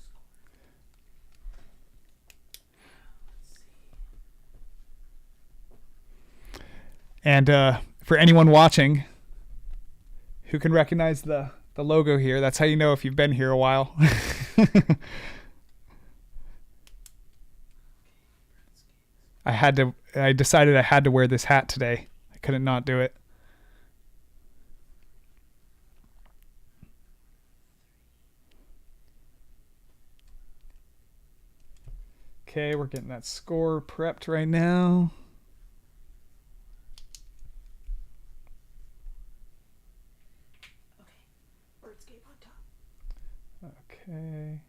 And for anyone watching who can recognize the logo here, that's how you know if you've been here a while. I decided I had to wear this hat today. I couldn't not do it. Okay, we're getting that score prepped right now. Okay, Birdscape on top. Okay.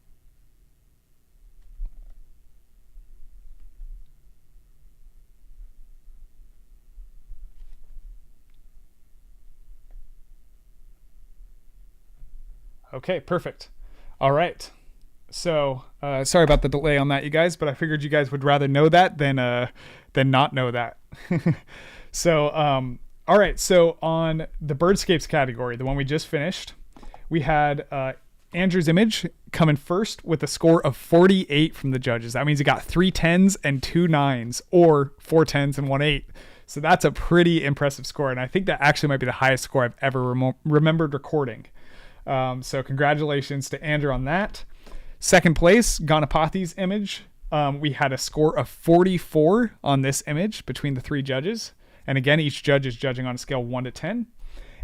Okay, perfect. All right. So sorry about the delay on that, you guys, but I figured you guys would rather know that than not know that. So all right. So on the birdscapes category, the one we just finished, we had Andrew's image coming first with a score of 48 from the judges. That means he got 3 10s and 2 9s, or 4 10s and 1 8. So that's a pretty impressive score, and I think that actually might be the highest score I've ever remembered recording. So congratulations to Andrew on that. Second place, Ganapathi's image. We had a score of 44 on this image between the 3 judges. And again, each judge is judging on a scale 1 to 10.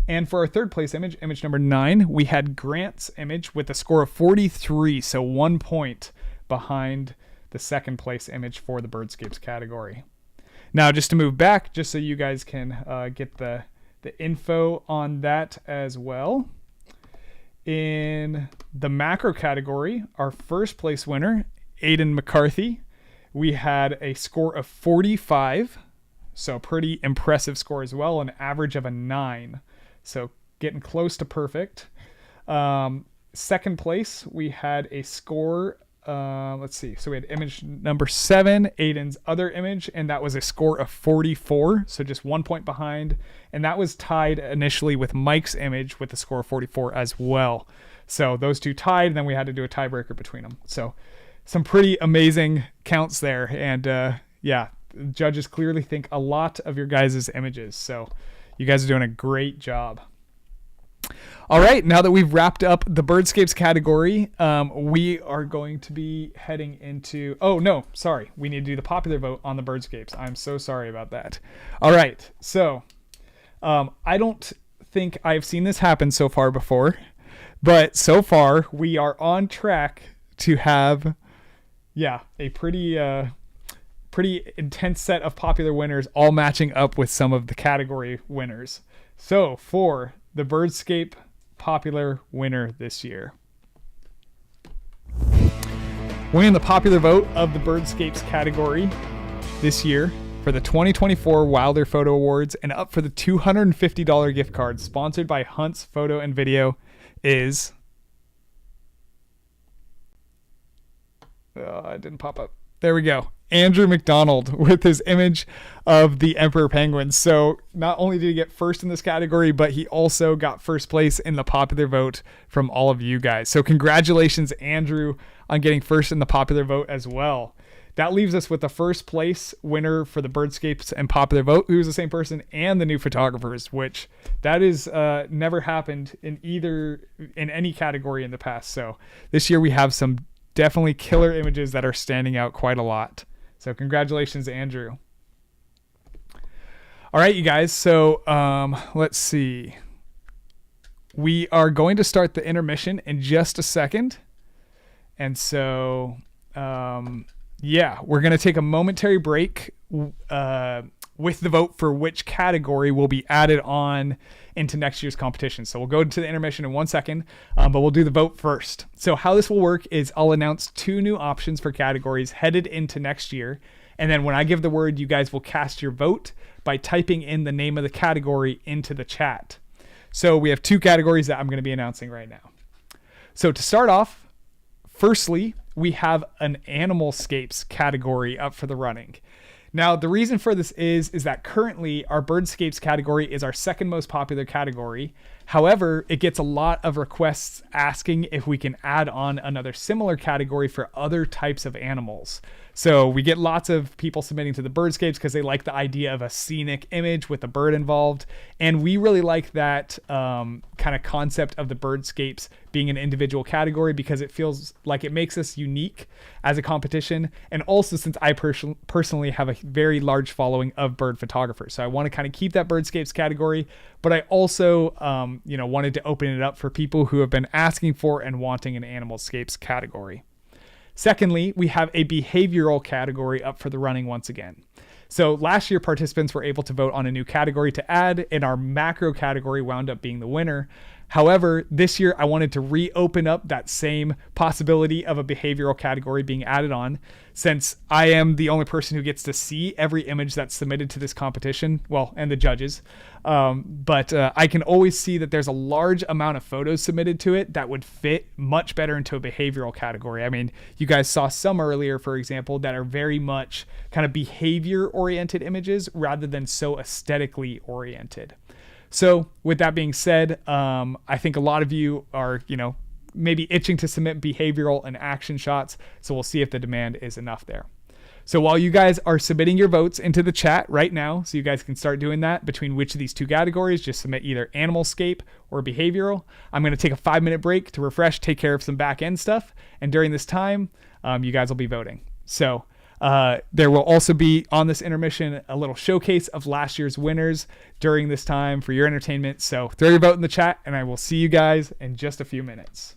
And for our third place image, image number 9, we had Grant's image with a score of 43, so 1 point behind the second place image for the birdscapes category. Now, just to move back, just so you guys can get the info on that as well. In the macro category, our first place winner, Aiden McCarthy, we had a score of 45, so pretty impressive score as well, an average of a 9. So getting close to perfect. Second place, we had a score. Let's see. So we had image number 7, Aiden's other image, and that was a score of 44. So just 1 point behind. And that was tied initially with Mike's image with a score of 44 as well. So those two tied, and then we had to do a tiebreaker between them. So some pretty amazing counts there. And yeah, judges clearly think a lot of your guys' images. So you guys are doing a great job. All right, now that we've wrapped up the birdscapes category, we are going to be heading into... Oh, no, sorry. We need to do the popular vote on the birdscapes. I'm so sorry about that. All right, so I don't think I've seen this happen so far before, but so far we are on track to have, a pretty intense set of popular winners all matching up with some of the category winners. So for the birdscape popular winner this year, winning the popular vote of the birdscapes category this year for the 2024 Wilder Photo Awards and up for the $250 gift card sponsored by Hunt's Photo and Video is... it didn't pop up. There we go. Andrew McDonald with his image of the Emperor Penguin. So not only did he get first in this category, but he also got first place in the popular vote from all of you guys. So congratulations, Andrew, on getting first in the popular vote as well. That leaves us with the first place winner for the birdscapes and popular vote, who's the same person, and the new photographers, which that is never happened in any category in the past. So this year we have some definitely killer images that are standing out quite a lot. So congratulations, Andrew. All right, you guys. So let's see. We are going to start the intermission in just a second. And so, we're going to take a momentary break with the vote for which category will be added on into next year's competition. So we'll go to the intermission in 1 second, but we'll do the vote first. So how this will work is I'll announce 2 new options for categories headed into next year. And then when I give the word, you guys will cast your vote by typing in the name of the category into the chat. So we have 2 categories that I'm going to be announcing right now. So to start off, firstly, we have an animalscapes category up for the running. Now, the reason for this is that currently our birdscapes category is our second most popular category. However, it gets a lot of requests asking if we can add on another similar category for other types of animals. So we get lots of people submitting to the birdscapes because they like the idea of a scenic image with a bird involved. And we really like that kind of concept of the birdscapes being an individual category because it feels like it makes us unique as a competition. And also since I personally have a very large following of bird photographers. So I want to kind of keep that birdscapes category, but I also, wanted to open it up for people who have been asking for and wanting an animalscapes category. Secondly, we have a behavioral category up for the running once again. So last year, participants were able to vote on a new category to add, and our macro category wound up being the winner. However, this year I wanted to reopen up that same possibility of a behavioral category being added on, since I am the only person who gets to see every image that's submitted to this competition, well, and the judges. But I can always see that there's a large amount of photos submitted to it that would fit much better into a behavioral category. I mean, you guys saw some earlier, for example, that are very much kind of behavior-oriented images rather than so aesthetically oriented. So with that being said, I think a lot of you are, maybe itching to submit behavioral and action shots. So we'll see if the demand is enough there. So while you guys are submitting your votes into the chat right now, so you guys can start doing that between which of these 2 categories, just submit either animalscape or behavioral. I'm going to take a 5-minute break to refresh, take care of some back end stuff. And during this time, you guys will be voting. So there will also be on this intermission a little showcase of last year's winners during this time for your entertainment. So throw your vote in the chat and I will see you guys in just a few minutes.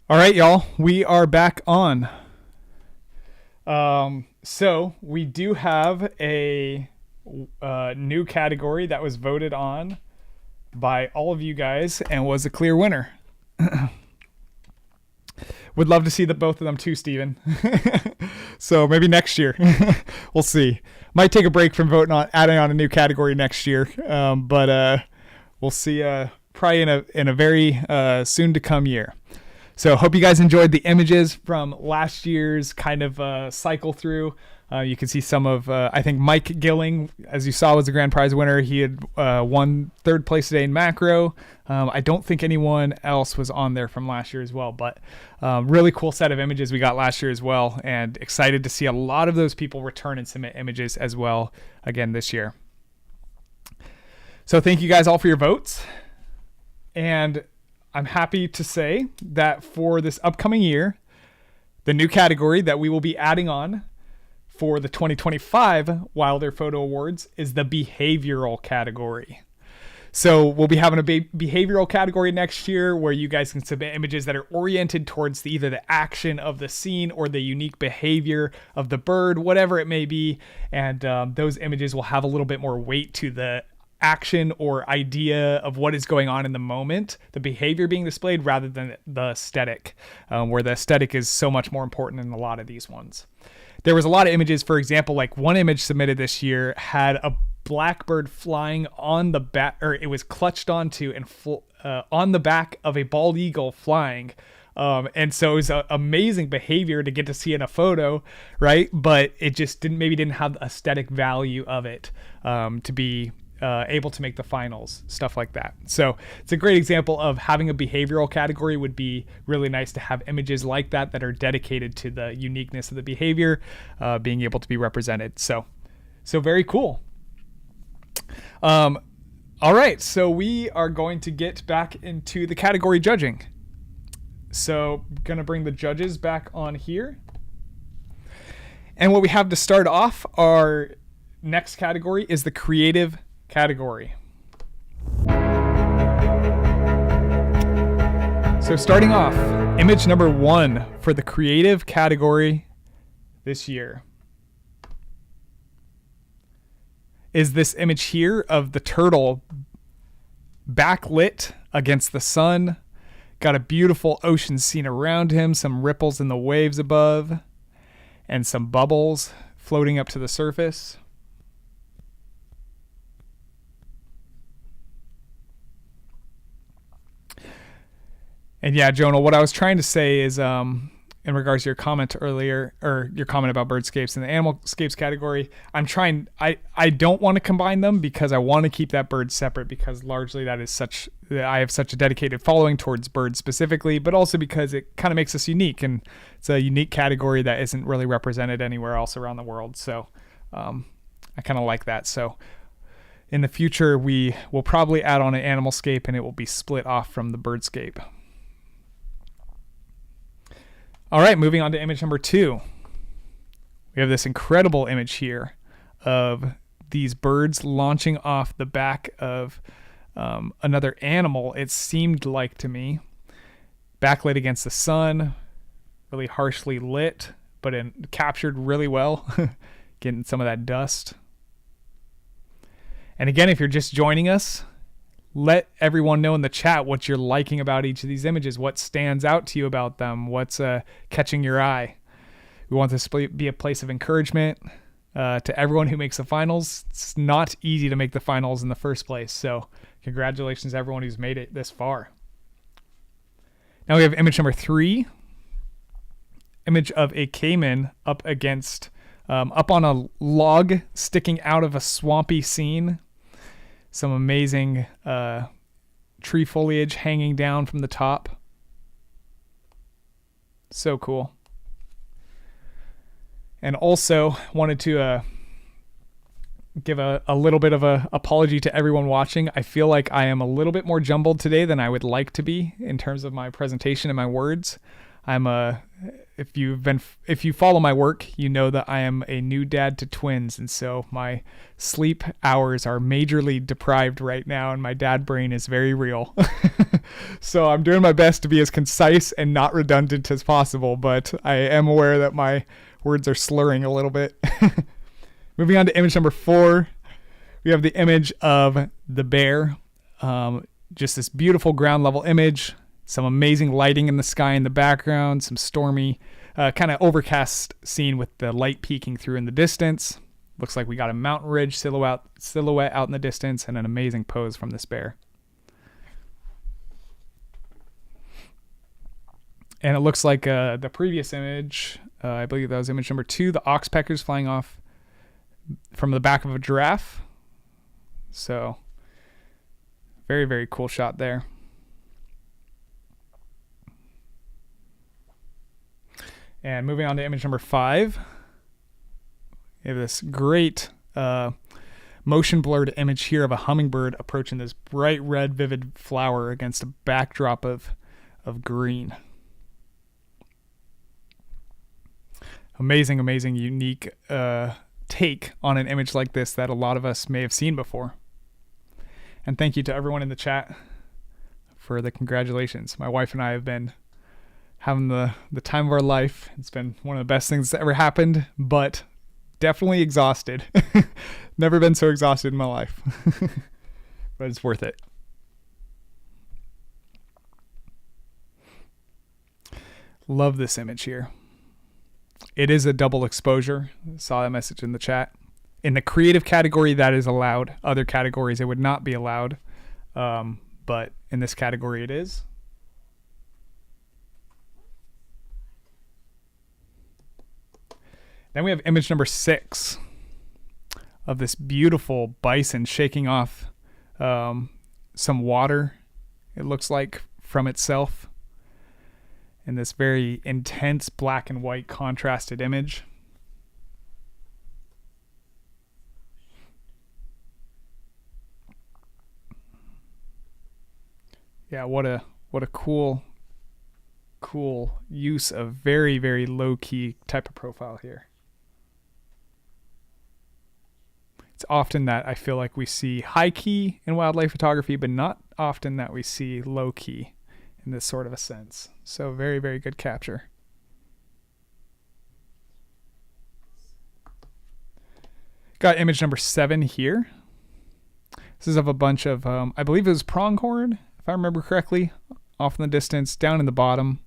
All right, y'all, we are back on. So we do have a new category that was voted on by all of you guys and was a clear winner. Would love to see the both of them too, Steven. So maybe next year. We'll see. Might take a break from voting on adding on a new category next year. But we'll see probably in a very soon to come year. So hope you guys enjoyed the images from last year's kind of cycle through. You can see some of, I think Mike Gilling, as you saw, was the grand prize winner. He had won third place today in macro. I don't think anyone else was on there from last year as well, but really cool set of images we got last year as well, and excited to see a lot of those people return and submit images as well again this year. So thank you guys all for your votes. And I'm happy to say that for this upcoming year, the new category that we will be adding on for the 2025 Wilder Photo Awards is the behavioral category. So we'll be having a behavioral category next year where you guys can submit images that are oriented towards either the action of the scene or the unique behavior of the bird, whatever it may be. And those images will have a little bit more weight to the action or idea of what is going on in the moment, the behavior being displayed rather than the aesthetic, where the aesthetic is so much more important in a lot of these ones. There was a lot of images, for example, like one image submitted this year had a blackbird flying on the back, or it was clutched onto and on the back of a bald eagle flying. And so it was amazing behavior to get to see in a photo, right? But it just didn't have the aesthetic value of it to be able to make the finals, stuff like that. So it's a great example of having a behavioral category. Would be really nice to have images like that are dedicated to the uniqueness of the behavior being able to be represented. So very cool. All right, so we are going to get back into the category judging. So I'm gonna bring the judges back on here. And what we have to start off, our next category is the creative category. So starting off, image number 1 for the creative category this year is this image here of the turtle backlit against the sun. Got a beautiful ocean scene around him, some ripples in the waves above, and some bubbles floating up to the surface. And yeah, Jonah, what I was trying to say is, in regards to your comment earlier, or your comment about birdscapes in the animalscapes category, I don't want to combine them because I want to keep that bird separate, because largely I have such a dedicated following towards birds specifically, but also because it kind of makes us unique, and it's a unique category that isn't really represented anywhere else around the world. So I kind of like that. So in the future, we will probably add on an animalscape and it will be split off from the birdscape. All right, moving on to image number 2. We have this incredible image here of these birds launching off the back of another animal, it seemed like to me. Backlit against the sun, really harshly lit, but captured really well, getting some of that dust. And again, if you're just joining us, let everyone know in the chat what you're liking about each of these images, what stands out to you about them, what's catching your eye. We want this to be a place of encouragement to everyone who makes the finals. It's not easy to make the finals in the first place, so congratulations to everyone who's made it this far. Now we have image number 3, image of a caiman up against, up on a log sticking out of a swampy scene. Some amazing tree foliage hanging down from the top. So cool. And also wanted to give a little bit of a apology to everyone watching. I feel like I am a little bit more jumbled today than I would like to be in terms of my presentation and my words. If you follow my work, you know that I am a new dad to twins, and so my sleep hours are majorly deprived right now, and my dad brain is very real. So I'm doing my best to be as concise and not redundant as possible, but I am aware that my words are slurring a little bit. Moving on to image number 4, we have the image of the bear. Just this beautiful ground level image, some amazing lighting in the sky in the background, some stormy, kind of overcast scene with the light peeking through in the distance. Looks like we got a mountain ridge silhouette out in the distance, and an amazing pose from this bear. And it looks like the previous image, I believe that was image number 2, the oxpeckers flying off from the back of a giraffe. So, very, very cool shot there. And moving on to image number 5. We have this great motion blurred image here of a hummingbird approaching this bright red vivid flower against a backdrop of green. Amazing, amazing, unique take on an image like this that a lot of us may have seen before. And thank you to everyone in the chat for the congratulations. My wife and I have been having the time of our life. It's been one of the best things that's ever happened, but definitely exhausted. Never been so exhausted in my life. But it's worth it. Love this image here. It is a double exposure. Saw that message in the chat. In the creative category, that is allowed. Other categories, it would not be allowed. But in this category, it is. Then we have image number 6 of this beautiful bison shaking off some water, it looks like, from itself, in this very intense black and white contrasted image. Yeah, what a cool use of very, very low-key type of profile here. It's often that I feel like we see high key in wildlife photography, but not often that we see low key in this sort of a sense. So very, very good capture. Got image number 7 here. This is of a bunch of, I believe it was pronghorn, if I remember correctly, off in the distance, down in the bottom,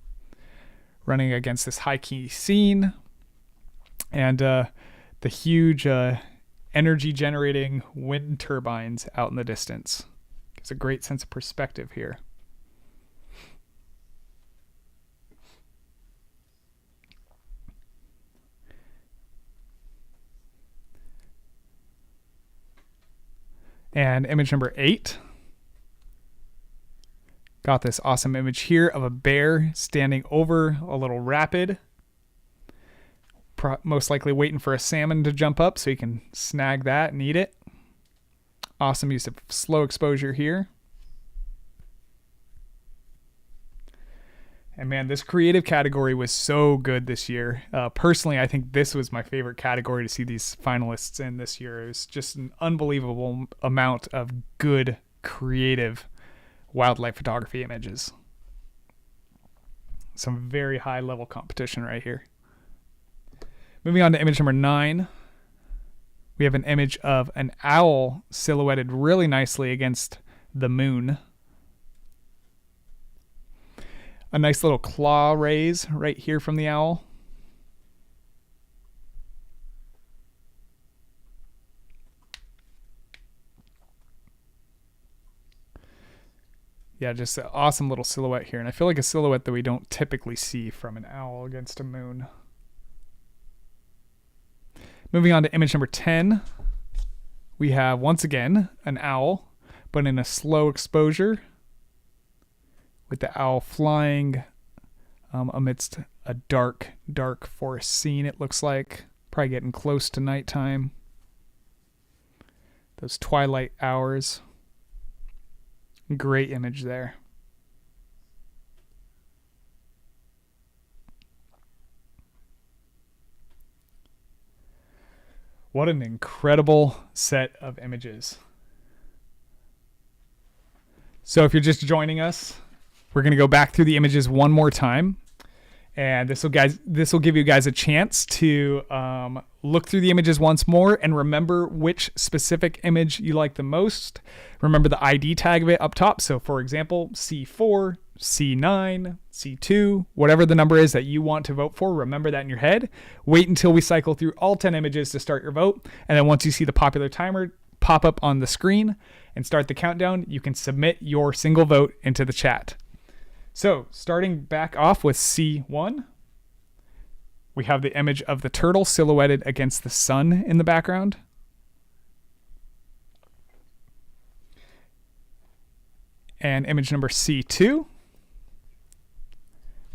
running against this high key scene. And the huge energy generating wind turbines out in the distance. Gives a great sense of perspective here. And image number 8. Got this awesome image here of a bear standing over a little rapid. Most likely waiting for a salmon to jump up so you can snag that and eat it. Awesome use of slow exposure here. And man, this creative category was so good this year. Personally, I think this was my favorite category to see these finalists in this year. It was just an unbelievable amount of good, creative wildlife photography images. Some very high level competition right here. Moving on to image number 9, we have an image of an owl silhouetted really nicely against the moon. A nice little claw raise right here from the owl. Yeah, just an awesome little silhouette here. And I feel like a silhouette that we don't typically see from an owl against a moon. Moving on to image number 10, we have, once again, an owl, but in a slow exposure, with the owl flying amidst a dark, dark forest scene, it looks like. Probably getting close to nighttime. Those twilight hours. Great image there. What an incredible set of images. So if you're just joining us, We're going to go back through the images one more time. And this will give you guys a chance to look through the images once more and remember which specific image you like the most. Remember the ID tag of it up top. So for example, C4, C9, C2, whatever the number is that you want to vote for, remember that in your head. Wait until we cycle through all 10 images to start your vote. And then once you see the popular timer pop up on the screen and start the countdown, you can submit your single vote into the chat. So starting back off with C1, we have the image of the turtle silhouetted against the sun in the background. And image number C2,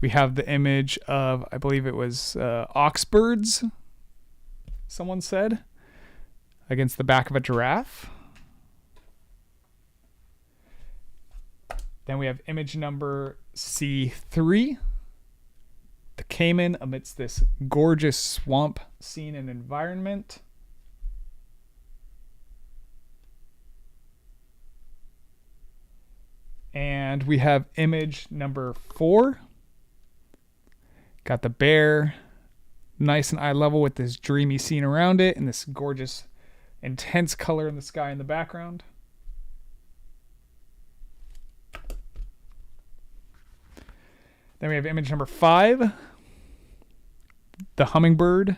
we have the image of, I believe it was oxbirds, someone said, against the back of a giraffe. Then we have image number C3, the caiman amidst this gorgeous swamp scene and environment. And we have image number 4. Got the bear nice and eye level with this dreamy scene around it and this gorgeous intense color in the sky in the background. Then we have image number 5, the hummingbird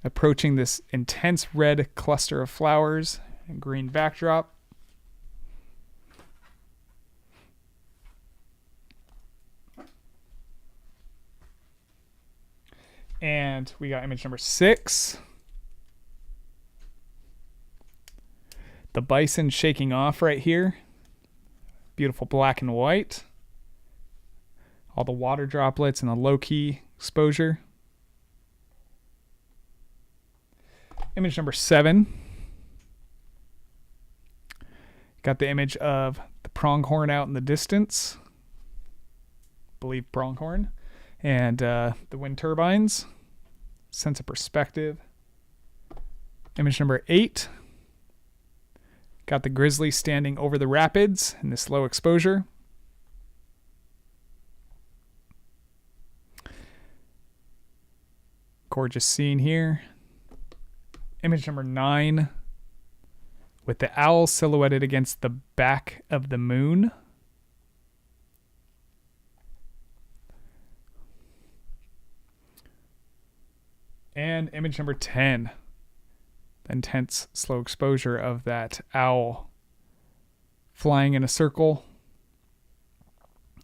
approaching this intense red cluster of flowers and green backdrop. And we got image number 6, the bison shaking off right here. Beautiful black and white. All the water droplets and the low-key exposure. Image number 7. Got the image of the pronghorn out in the distance. I believe pronghorn. And the wind turbines. Sense of perspective. Image number 8. Got the grizzly standing over the rapids in this low exposure. Gorgeous scene here. Image number 9 with the owl silhouetted against the back of the moon. And image number 10, the intense slow exposure of that owl flying in a circle,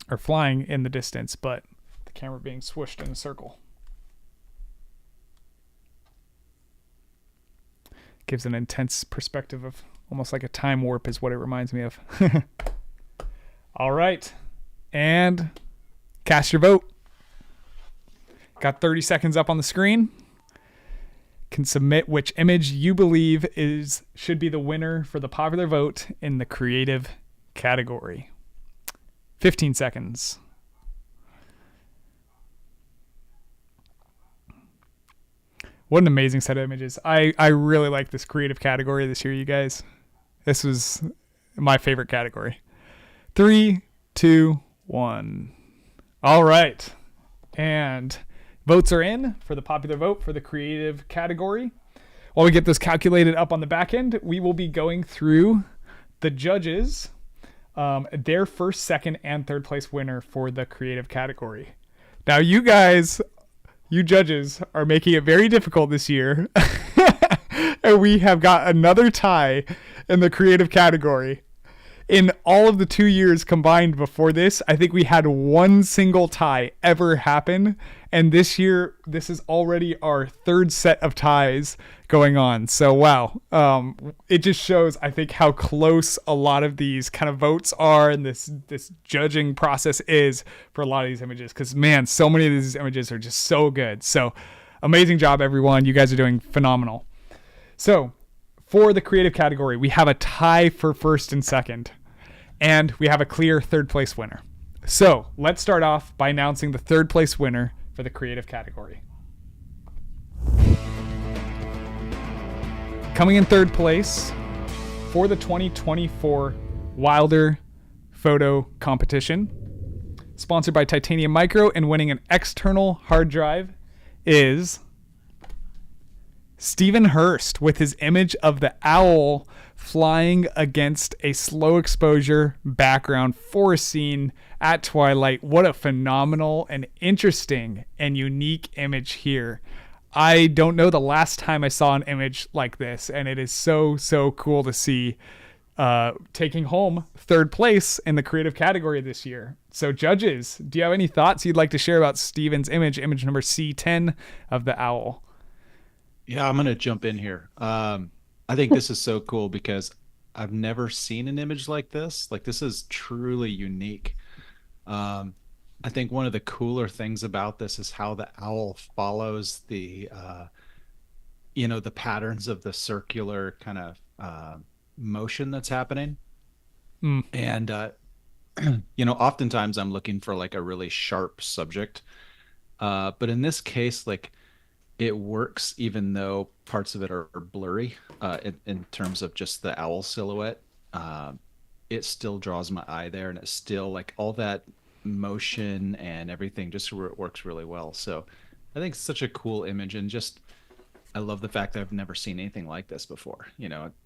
or flying in the distance, but the camera being swooshed in a circle. Gives an intense perspective of almost like a time warp is what it reminds me of. All right. And cast your vote. Got 30 seconds up on the screen. Can submit which image you believe should be the winner for the popular vote in the creative category. 15 seconds. What an amazing set of images. I really like this creative category this year, you guys. This was my favorite category. 3, 2, 1. All right. And votes are in for the popular vote for the creative category. While we get this calculated up on the back end, we will be going through the judges, their first, second, and third place winner for the creative category. Now, you judges are making it very difficult this year. And we have got another tie in the creative category. In all of the 2 years combined before this, I think we had one single tie ever happen. And this year, this is already our third set of ties going on. So, wow. It just shows, I think, how close a lot of these kind of votes are and this judging process is for a lot of these images. Because, man, so many of these images are just so good. So, amazing job, everyone. You guys are doing phenomenal. So, for the creative category, we have a tie for first and second. And we have a clear third place winner. So, let's start off by announcing the third place winner for the creative category. Coming in third place for the 2024 Wilder Photo Competition, sponsored by Titanium Micro, and winning an external hard drive is Stephen Hurst with his image of the owl flying against a slow exposure background forest scene at twilight. What a phenomenal and interesting and unique image here. I don't know the last time I saw an image like this, and it is so cool to see taking home third place in the creative category this year. So judges, do you have any thoughts you'd like to share about Steven's image number C10 of the owl? Yeah, I'm going to jump in here. I think this is so cool because I've never seen an image like this. Like, this is truly unique. I think one of the cooler things about this is how the owl follows the, the patterns of the circular kind of motion that's happening. And, oftentimes I'm looking for like a really sharp subject. But in this case, like, it works even though parts of it are blurry in terms of just the owl silhouette. It still draws my eye there, and it's still like all that motion and everything just works really well. So I think it's such a cool image, and just I love the fact that I've never seen anything like this before.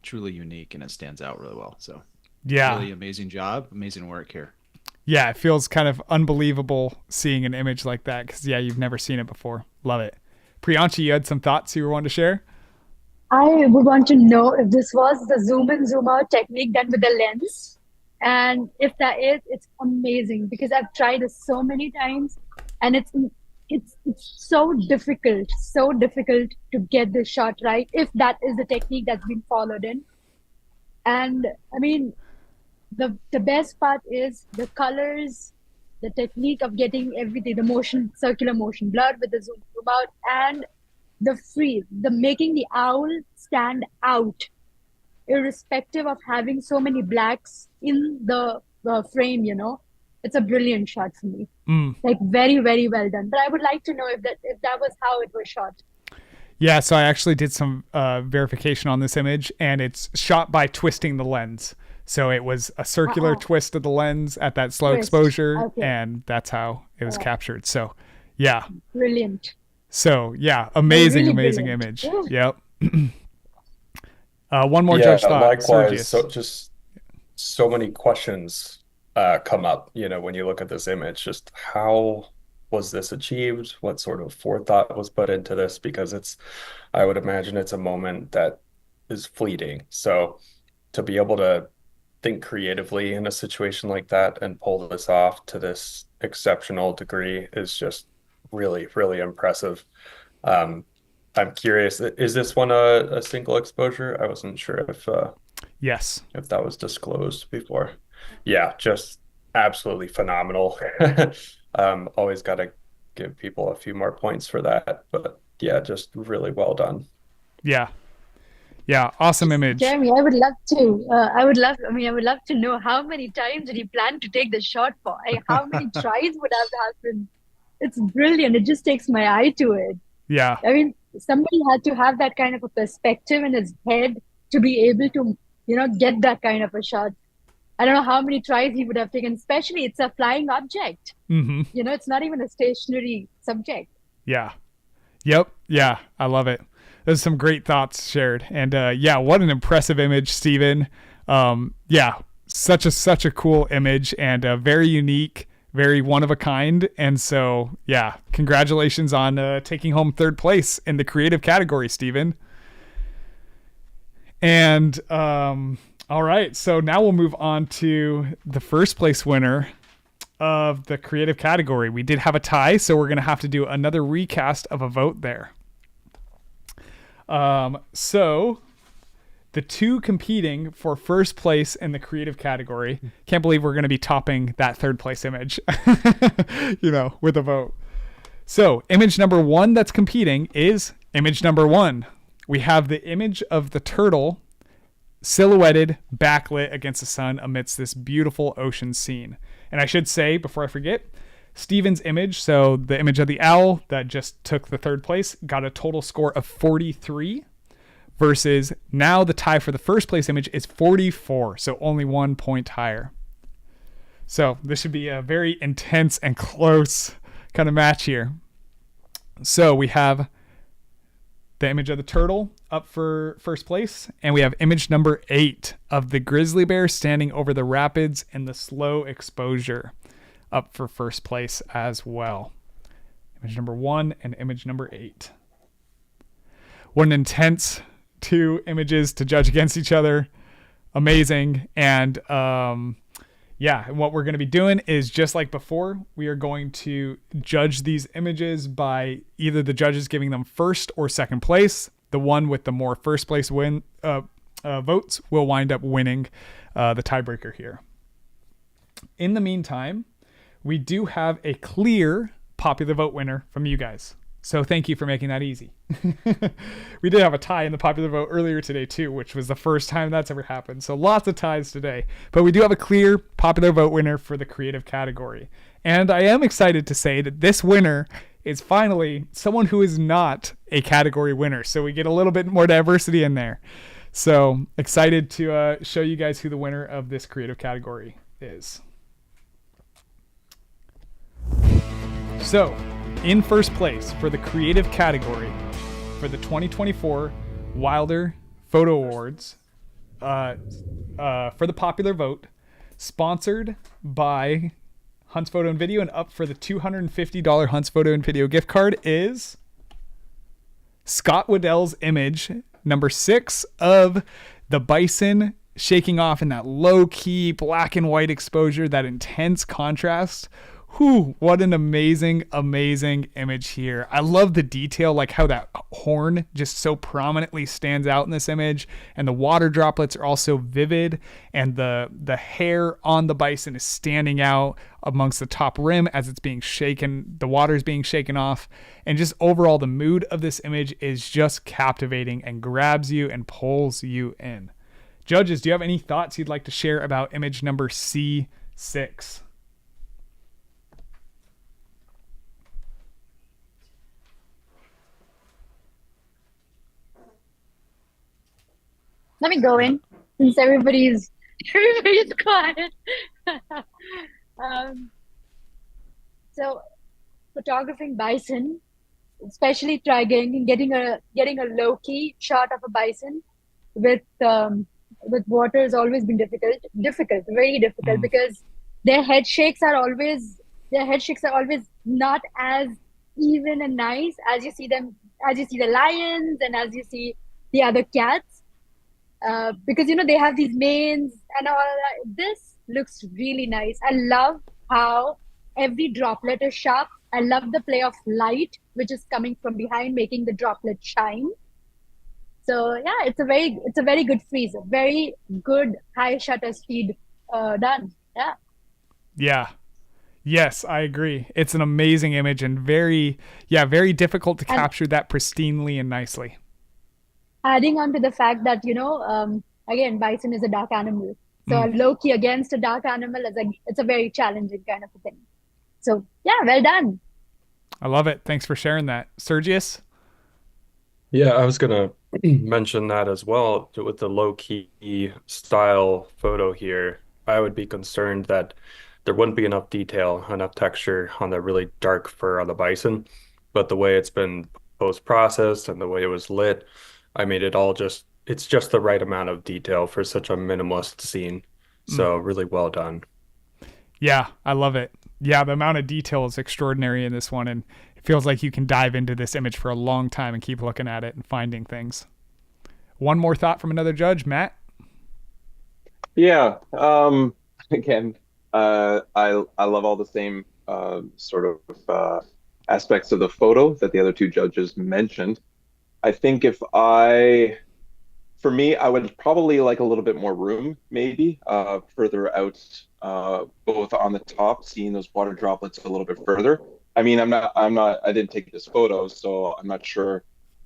Truly unique, and it stands out really well. So yeah, really amazing job, amazing work here. Yeah, it feels kind of unbelievable seeing an image like that because you've never seen it before. Love it. Priyanshi, you had some thoughts you want to share? I would want to know if this was the zoom in, zoom out technique done with the lens. And if that is, it's amazing because I've tried it so many times, and it's so difficult to get this shot right if that is the technique that's been followed in. And I mean, the best part is the colors, the technique of getting everything, the motion, circular motion, blurred with the zoom out, and the freeze, the making the owl stand out, irrespective of having so many blacks in the frame. It's a brilliant shot for me. Like, very, very well done. But I would like to know if that was how it was shot. Yeah, so I actually did some verification on this image, and it's shot by twisting the lens. So it was a circular twist of the lens at that slow exposure, and that's how it was captured. So, yeah. Brilliant. So, yeah, amazing brilliant. image. Yeah. Yep. One more judge thought. Likewise, just so many questions come up, when you look at this image. Just how was this achieved? What sort of forethought was put into this? Because I would imagine it's a moment that is fleeting. So to be able to think creatively in a situation like that and pull this off to this exceptional degree is just really, really impressive. I'm curious, is this one a single exposure? I wasn't sure if yes, if that was disclosed before. Yeah, just absolutely phenomenal. Always got to give people a few more points for that, but yeah, just really well done. Yeah, awesome image. Jeremy, I would love to know how many times did you plan to take the shot for? How many tries would have happened? It's brilliant. It just takes my eye to it. Yeah. I mean, somebody had to have that kind of a perspective in his head to be able to, get that kind of a shot. I don't know how many tries he would have taken, especially it's a flying object. Mm-hmm. It's not even a stationary subject. Yeah. Yep. Yeah. I love it. There's some great thoughts shared. And what an impressive image, Stephen. Such a cool image, and very unique, very one of a kind. And so, yeah, congratulations on taking home third place in the creative category, Stephen. And all right, so now we'll move on to the first place winner of the creative category. We did have a tie, so we're going to have to do another recast of a vote there. So the two competing for first place in the creative category, can't believe we're going to be topping that third place image, with a vote. So image number one that's competing is image number one. We have the image of the turtle silhouetted, backlit against the sun amidst this beautiful ocean scene. And I should say, before I forget, Steven's image, so the image of the owl that just took the third place, got a total score of 43, versus now the tie for the first place image is 44, so only 1 point higher. So this should be a very intense and close kind of match here. So we have the image of the turtle up for first place, and we have image number 8 of the grizzly bear standing over the rapids in the slow exposure up for first place as well. Image number 1 and image number 8. What an intense 2 images to judge against each other. Amazing. And yeah, and what we're going to be doing is just like before, we are going to judge these images by either the judges giving them first or second place. The one with the more first place votes will wind up winning the tiebreaker here. In the meantime, we do have a clear popular vote winner from you guys. So thank you for making that easy. We did have a tie in the popular vote earlier today too, which was the first time that's ever happened. So lots of ties today. But we do have a clear popular vote winner for the creative category. And I am excited to say that this winner is finally someone who is not a category winner. So we get a little bit more diversity in there. So excited to show you guys who the winner of this creative category is. So, in first place for the creative category for the 2024 Wilder Photo Awards for the popular vote, sponsored by Hunts Photo and Video and up for the $250 Hunts Photo and Video gift card is Scott Waddell's image, number 6 of the bison shaking off in that low-key black and white exposure, that intense contrast. Whew, what an amazing, amazing image here. I love the detail, like how that horn just so prominently stands out in this image, and the water droplets are also vivid, and the hair on the bison is standing out amongst the top rim as it's being shaken, the water is being shaken off, and just overall the mood of this image is just captivating and grabs you and pulls you in. Judges, do you have any thoughts you'd like to share about image number C6? Let me go in since everybody's quiet. So photographing bison, especially getting a low key shot of a bison with water has always been very difficult because their head shakes are always not as even and nice as you see the lions and as you see the other cats. Because they have these manes and all that. This looks really nice. I love how every droplet is sharp. I love the play of light which is coming from behind, making the droplet shine. So yeah, it's a very good freeze, a very good high shutter speed done. Yeah. Yeah. Yes, I agree. It's an amazing image and very difficult to capture that pristinely and nicely. Adding on to the fact that, again, bison is a dark animal. So a low-key against a dark animal, it's a very challenging kind of a thing. So, yeah, well done. I love it. Thanks for sharing that. Sergius? Yeah, I was going to mention that as well with the low-key style photo here. I would be concerned that there wouldn't be enough detail, enough texture on the really dark fur on the bison. But the way it's been post-processed and the way it was lit, I mean, it's just the right amount of detail for such a minimalist scene. So really well done. Yeah, I love it. Yeah, the amount of detail is extraordinary in this one, and it feels like you can dive into this image for a long time and keep looking at it and finding things. One more thought from another judge, Matt? Yeah. Again, I love all the same sort of aspects of the photo that the other two judges mentioned. I think for me, I would probably like a little bit more room, maybe further out, both on the top, seeing those water droplets a little bit further. I mean, I didn't take this photo, so I'm not sure,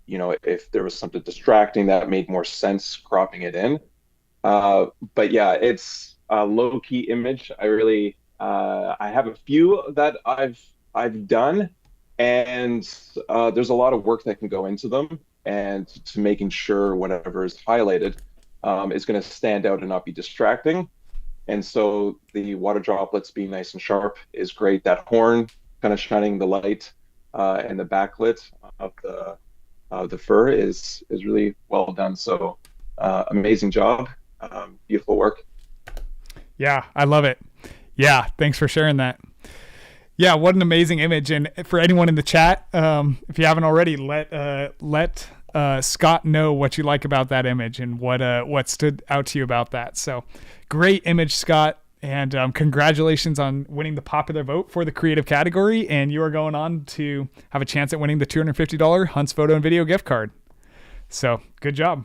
if there was something distracting that made more sense cropping it in. But yeah, it's a low key image. I have a few that I've done, and there's a lot of work that can go into them, and to making sure whatever is highlighted is going to stand out and not be distracting. And so the water droplets being nice and sharp is great. That horn kind of shining the light and the backlit of the fur is really well done. So amazing job, beautiful work. Yeah, I love it. Yeah, thanks for sharing that. Yeah, what an amazing image! And for anyone in the chat, if you haven't already, let Scott know what you like about that image and what stood out to you about that. So, great image, Scott, and congratulations on winning the popular vote for the creative category. And you are going on to have a chance at winning the $250 Hunts Photo and Video gift card. So, good job.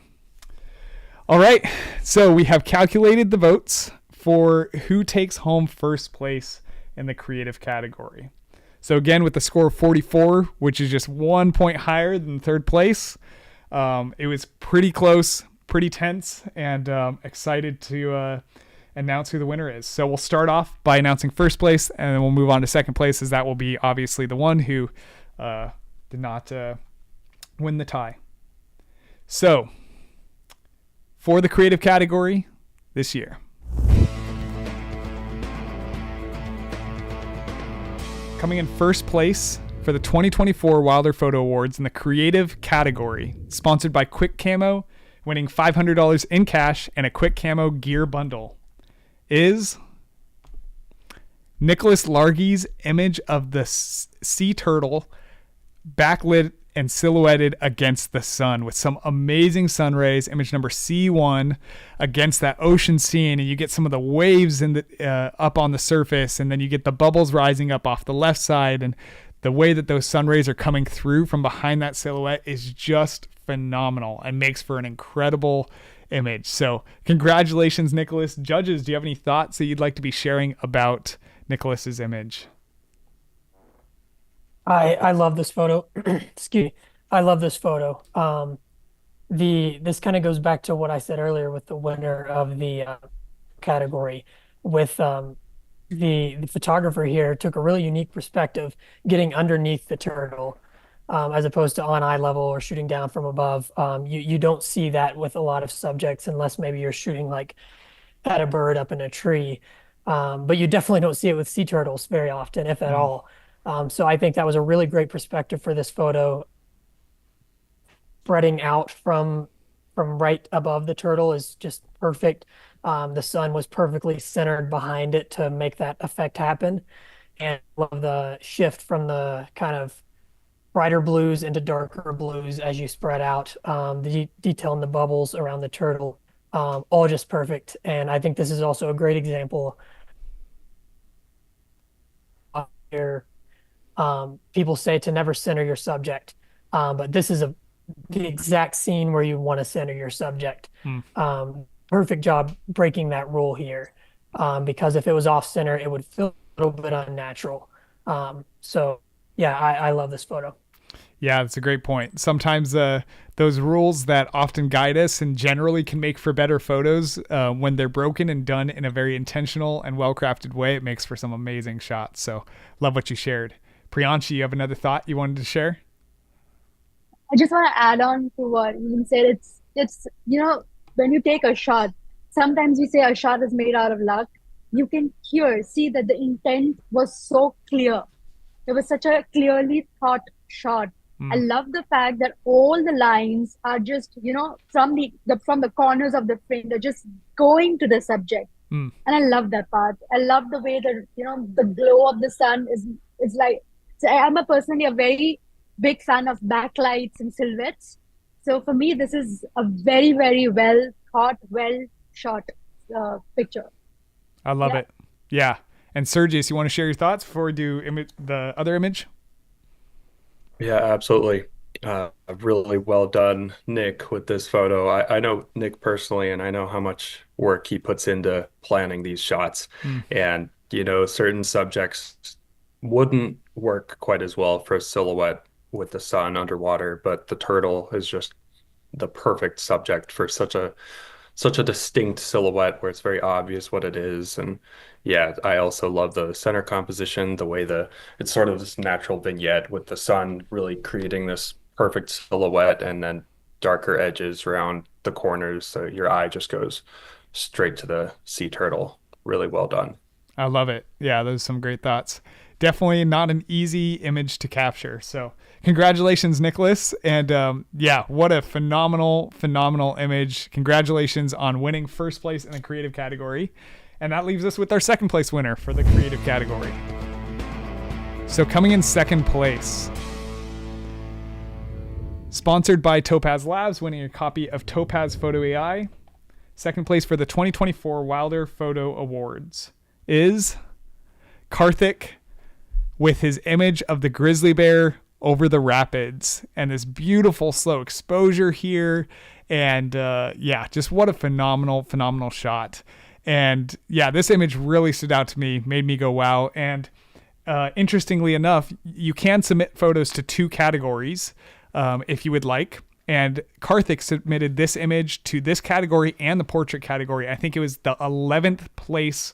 All right, so we have calculated the votes for who takes home first place in the creative category. So again, with the score of 44, which is just 1 point higher than third place, it was pretty close, pretty tense, and excited to announce who the winner is. So we'll start off by announcing first place, and then we'll move on to second place, as that will be obviously the one who did not win the tie. So for the creative category this year, coming in first place for the 2024 Wilder Photo Awards in the creative category, sponsored by Quick Camo, winning $500 in cash and a Quick Camo gear bundle, is Nicholas Largy's image of the sea turtle backlit and silhouetted against the sun with some amazing sun rays. Image number C1 against that ocean scene, and you get some of the waves in the up on the surface, and then you get the bubbles rising up off the left side, and the way that those sun rays are coming through from behind that silhouette is just phenomenal and makes for an incredible image. So congratulations, Nicholas. Judges, do you have any thoughts that you'd like to be sharing about Nicholas's image? I love this photo. Excuse me. I love this photo. This kind of goes back to what I said earlier with the winner of the category. With the photographer here took a really unique perspective, getting underneath the turtle, as opposed to on eye level or shooting down from above. You don't see that with a lot of subjects unless maybe you're shooting like at a bird up in a tree. But you definitely don't see it with sea turtles very often, if at all. So I think that was a really great perspective for this photo. Spreading out from right above the turtle is just perfect. The sun was perfectly centered behind it to make that effect happen. And I love the shift from the kind of brighter blues into darker blues as you spread out. The detail in the bubbles around the turtle, all just perfect. And I think this is also a great example of your people say to never center your subject, but this is the exact scene where you want to center your subject. Perfect job breaking that rule here, because if it was off center, it would feel a little bit unnatural. So yeah, I love this photo. Yeah, that's a great point. Sometimes those rules that often guide us and generally can make for better photos, when they're broken and done in a very intentional and well-crafted way, it makes for some amazing shots. So love what you shared. Priyanshi, you have another thought you wanted to share? I just want to add on to what you said. It's when you take a shot, sometimes we say a shot is made out of luck. You can see that the intent was so clear. It was such a clearly thought shot. I love the fact that all the lines are just, from the corners of the frame, they're just going to the subject. And I love that part. I love the way that, the glow of the sun is like, so I'm personally a very big fan of backlights and silhouettes. So for me, this is a very, very well thought, well shot picture. I love it. Yeah. And Sergius, you want to share your thoughts before we do the other image? Yeah, absolutely. Really well done, Nick, with this photo. I know Nick personally, and I know how much work he puts into planning these shots. And, certain subjects wouldn't work quite as well for a silhouette with the sun underwater, but the turtle is just the perfect subject for such a distinct silhouette where it's very obvious what it is. And yeah, I also love the center composition, the way it's sort of this natural vignette with the sun really creating this perfect silhouette and then darker edges around the corners, so your eye just goes straight to the sea turtle. really well done. I love it. Yeah, those are some great thoughts. Definitely not an easy image to capture. So congratulations, Nicholas. And yeah, what a phenomenal, phenomenal image. Congratulations on winning first place in the creative category. And that leaves us with our second place winner for the creative category. So coming in second place, sponsored by Topaz Labs, winning a copy of Topaz Photo AI. Second place for the 2024 Wilder Photo Awards is Karthik with his image of the grizzly bear over the rapids and this beautiful slow exposure here. And yeah, just what a phenomenal, phenomenal shot. And yeah, this image really stood out to me, made me go, wow. And interestingly enough, you can submit photos to 2 categories if you would like. And Karthik submitted this image to this category and the portrait category. I think it was the 11th place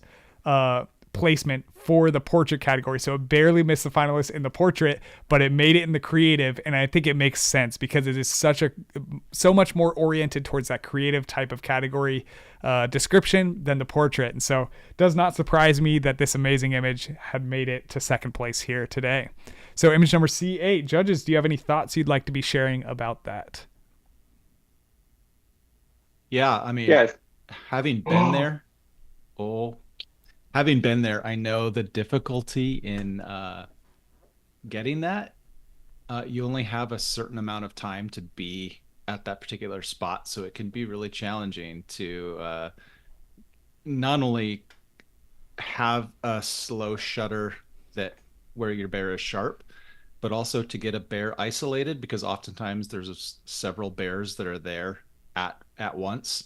placement for the portrait category. So it barely missed the finalists in the portrait, but it made it in the creative. And I think it makes sense because it is so much more oriented towards that creative type of category description than the portrait. And so it does not surprise me that this amazing image had made it to second place here today. So image number C8, judges, do you have any thoughts you'd like to be sharing about that? Yeah, I mean, Yes. having been there, having been there, I know the difficulty in getting that. You only have a certain amount of time to be at that particular spot, so it can be really challenging to not only have a slow shutter that where your bear is sharp, but also to get a bear isolated, because oftentimes there's several bears that are there at once,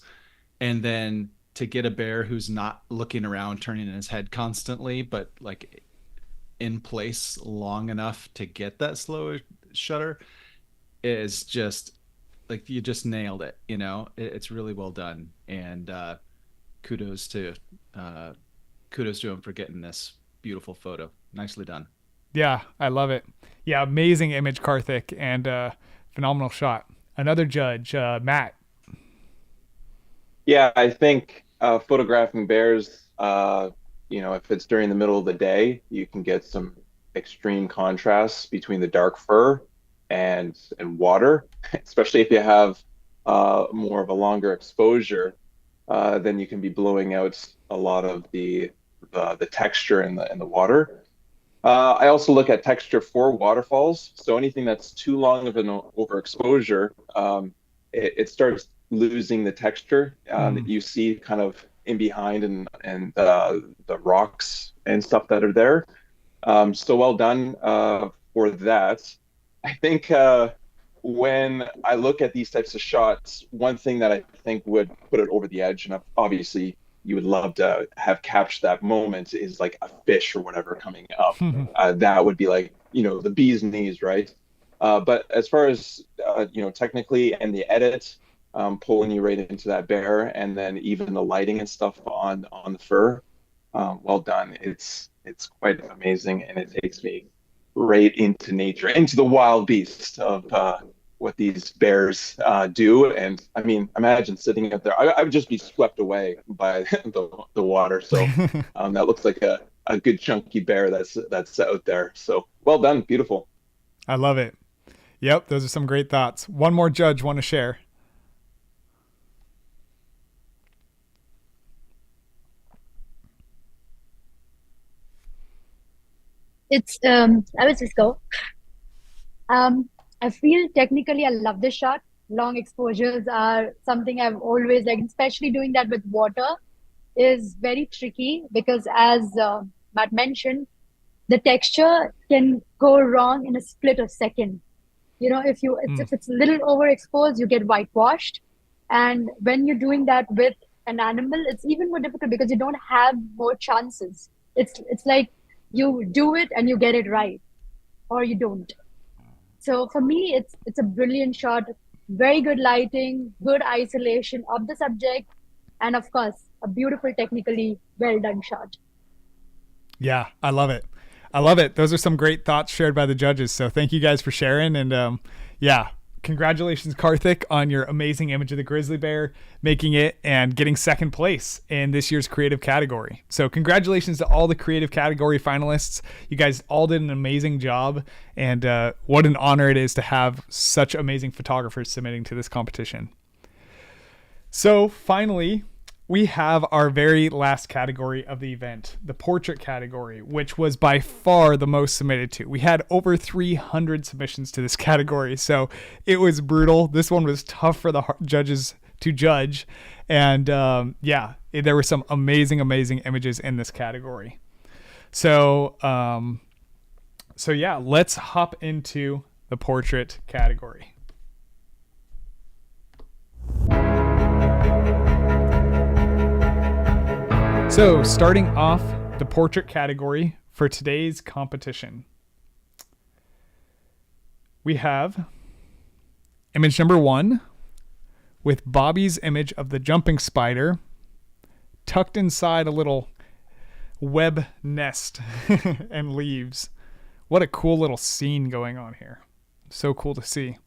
and then to get a bear who's not looking around, turning his head constantly, but like in place long enough to get that slow shutter is just like, you just nailed it. You know, it's really well done. And kudos to him for getting this beautiful photo. Nicely done. Yeah, I love it. Yeah, amazing image, Karthik, and phenomenal shot. Another judge, Matt. Yeah, I think photographing bears, if it's during the middle of the day, you can get some extreme contrasts between the dark fur and water, especially if you have more of a longer exposure, then you can be blowing out a lot of the texture in the water. I also look at texture for waterfalls. So anything that's too long of an overexposure, it starts losing the texture that you see kind of in behind and the rocks and stuff that are there. So well done for that. I think when I look at these types of shots, one thing that I think would put it over the edge, and obviously you would love to have captured that moment, is like a fish or whatever coming up. That would be like, the bee's knees, right? But as far as, technically and the edit, pulling you right into that bear, and then even the lighting and stuff on the fur, well done. It's quite amazing, and it takes me right into nature, into the wild beast of what these bears do. And I mean, imagine sitting up there. I would just be swept away by the water. So that looks like a good chunky bear that's out there. So well done, beautiful. I love it. Yep, those are some great thoughts. One more judge want to share. I will just go. I feel technically I love this shot. Long exposures are something I've always liked, especially doing that with water is very tricky because, as Matt mentioned, the texture can go wrong in a split of second. If it's a little overexposed, you get whitewashed. And when you're doing that with an animal, it's even more difficult because you don't have more chances. It's like you do it and you get it right, or you don't. So for me, it's a brilliant shot, very good lighting, good isolation of the subject, and of course, a beautiful, technically well done shot. Yeah, I love it. I love it. Those are some great thoughts shared by the judges. So thank you guys for sharing. And yeah, congratulations, Karthik, on your amazing image of the grizzly bear, making it and getting second place in this year's creative category. So congratulations to all the creative category finalists. You guys all did an amazing job, and what an honor it is to have such amazing photographers submitting to this competition. So finally, we have our very last category of the event, the portrait category, which was by far the most submitted to. We had over 300 submissions to this category, so it was brutal. This one was tough for the judges to judge, and there were some amazing images in this category. So let's hop into the portrait category. So, starting off the portrait category for today's competition, we have image number 1 with Bobby's image of the jumping spider tucked inside a little web nest and leaves. What a cool little scene going on here. So cool to see.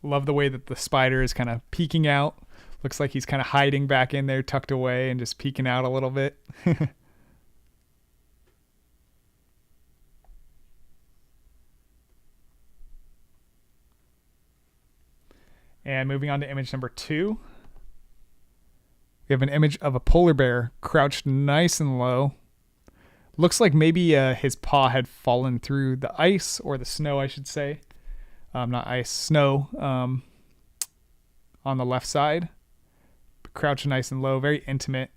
Love the way that the spider is kind of peeking out. Looks like he's kind of hiding back in there, tucked away, and just peeking out a little bit. And moving on to image number 2. We have an image of a polar bear crouched nice and low. Looks like maybe his paw had fallen through the ice, or the snow, I should say. Not ice, snow, on the left side. Crouched nice and low, very intimate.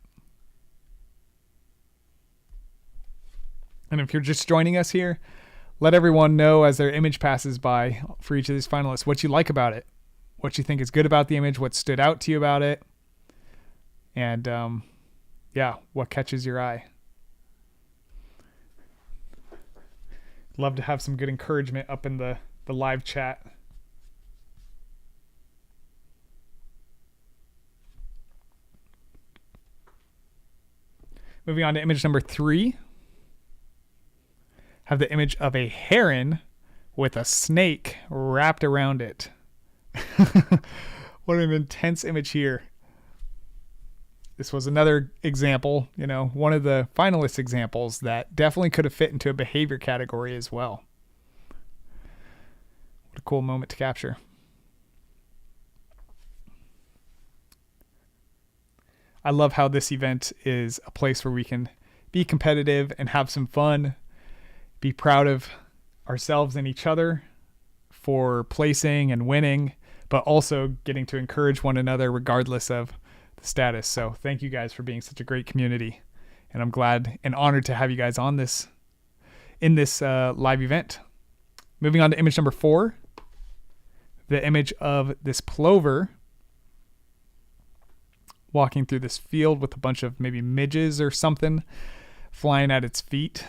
And if you're just joining us here, let everyone know as their image passes by for each of these finalists what you like about it, what you think is good about the image, what stood out to you about it, and what catches your eye. Love to have some good encouragement up in the live chat. Moving on to image number 3. Have the image of a heron with a snake wrapped around it. What an intense image here. This was another example, one of the finalist examples that definitely could have fit into a behavior category as well. What a cool moment to capture. I love how this event is a place where we can be competitive and have some fun, be proud of ourselves and each other for placing and winning, but also getting to encourage one another regardless of the status. So thank you guys for being such a great community. And I'm glad and honored to have you guys on this in this live event. Moving on to image number 4. The image of this plover walking through this field with a bunch of maybe midges or something flying at its feet.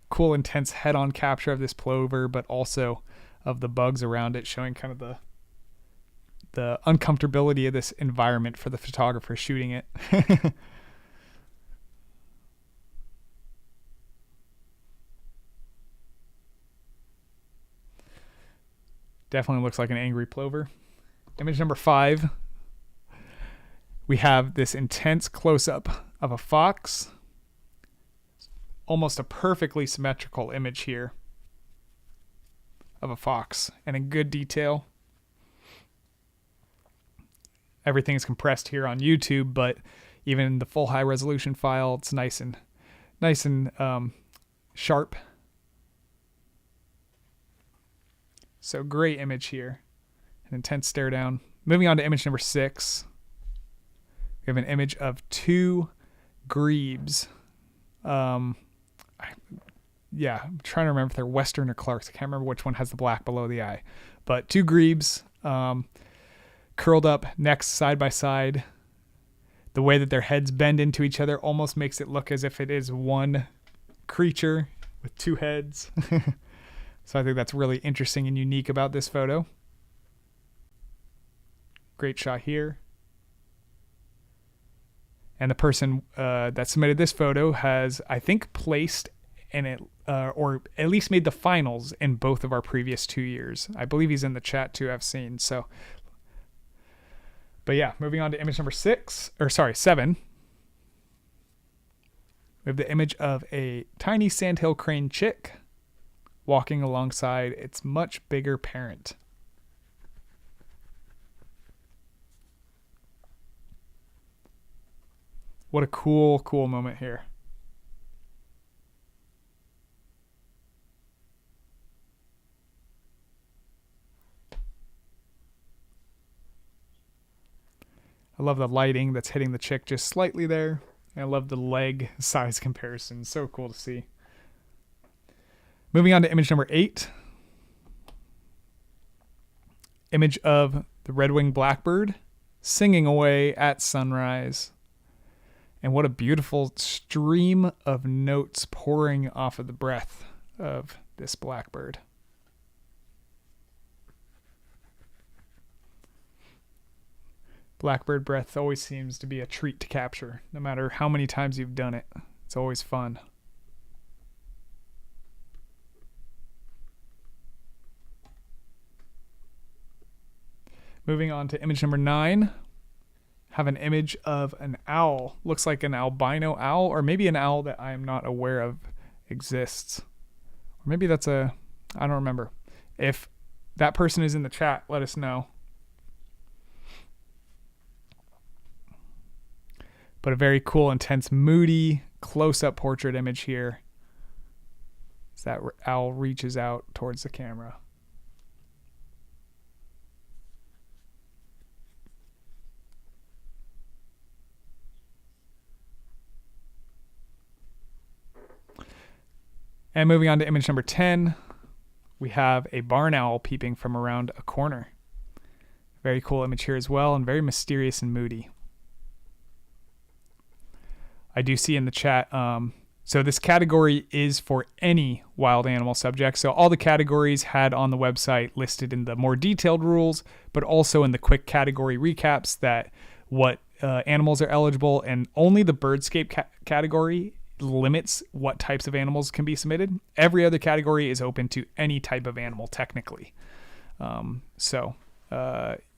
Cool, intense head-on capture of this plover, but also of the bugs around it, showing kind of the uncomfortability of this environment for the photographer shooting it. Definitely looks like an angry plover. Image number 5. We have this intense close-up of a fox. Almost a perfectly symmetrical image here of a fox, and in good detail. Everything is compressed here on YouTube, but even the full high resolution file, it's nice and sharp. So great image here. An intense stare down. Moving on to image number 6. We have an image of 2 grebes. I'm trying to remember if they're Western or Clarks. I can't remember which one has the black below the eye. But 2 grebes curled up, necks side by side. The way that their heads bend into each other almost makes it look as if it is one creature with 2 heads. So I think that's really interesting and unique about this photo. Great shot here. And the person that submitted this photo has, I think, placed or at least made the finals in both of our previous 2 years. I believe he's in the chat too, I've seen. So, but yeah, moving on to image number 7. We have the image of a tiny sandhill crane chick walking alongside its much bigger parent. What a cool moment here. I love the lighting that's hitting the chick just slightly there. I love the leg size comparison. So cool to see. Moving on to image number 8. Image of the red-winged blackbird singing away at sunrise. And what a beautiful stream of notes pouring off of the breath of this blackbird. Blackbird breath always seems to be a treat to capture, no matter how many times you've done it. It's always fun. Moving on to image number 9. Have an image of an owl. Looks like an albino owl, or maybe an owl that I am not aware of exists. Or maybe that's I don't remember. If that person is in the chat, let us know. But a very cool, intense, moody, close-up portrait image here as that owl reaches out towards the camera. And moving on to image number 10, we have a barn owl peeping from around a corner. Very cool image here as well, and very mysterious and moody. I do see in the chat, so this category is for any wild animal subject. So all the categories had on the website listed in the more detailed rules, but also in the quick category recaps that what animals are eligible, and only the birdscape category limits what types of animals can be submitted. Every other category is open to any type of animal technically.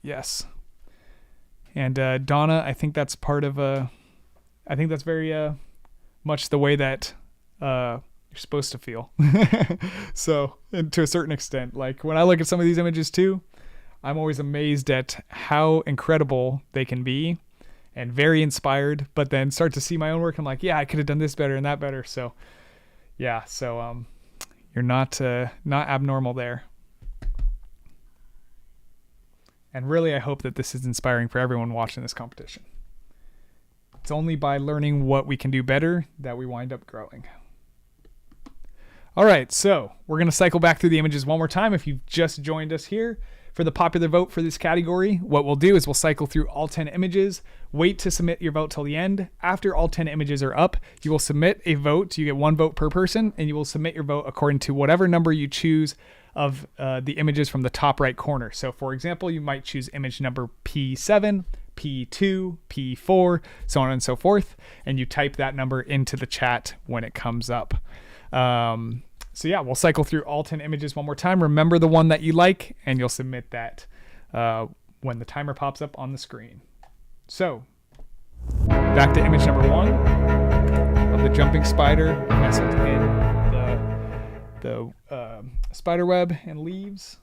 Yes. And Donna, I think that's part of I think that's very much the way that you're supposed to feel. So, and to a certain extent, like when I look at some of these images too, I'm always amazed at how incredible they can be and very inspired, but then start to see my own work. I'm like, yeah, I could have done this better and that better. So yeah, you're not abnormal there. And really, I hope that this is inspiring for everyone watching this competition. It's only by learning what we can do better that we wind up growing. All right, so we're going to cycle back through the images one more time. If you've just joined us here for the popular vote for this category, what we'll do is we'll cycle through all 10 images, wait to submit your vote till the end. After all 10 images are up, you will submit a vote. You get 1 vote per person, and you will submit your vote according to whatever number you choose of the images from the top right corner. So for example, you might choose image number P7, P2, P4, so on and so forth, and you type that number into the chat when it comes up. So yeah, we'll cycle through all 10 images one more time. Remember the one that you like, and you'll submit that when the timer pops up on the screen. So back to image number 1 of the jumping spider nestled in the spider web and leaves.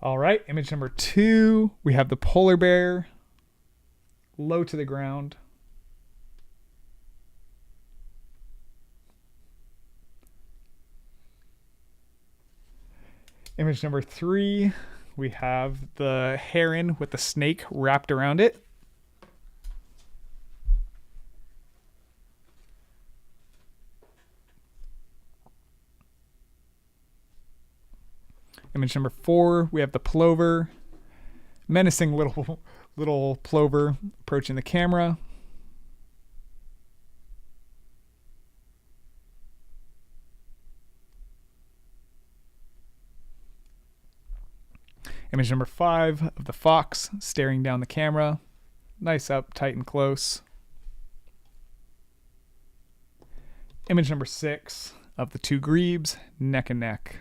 All right, image number 2, we have the polar bear low to the ground. Image number 3, we have the heron with the snake wrapped around it. Image number 4, we have the plover, menacing little plover approaching the camera. Image number 5 of the fox staring down the camera. Nice up, tight and close. Image number 6 of the 2 grebes, neck and neck.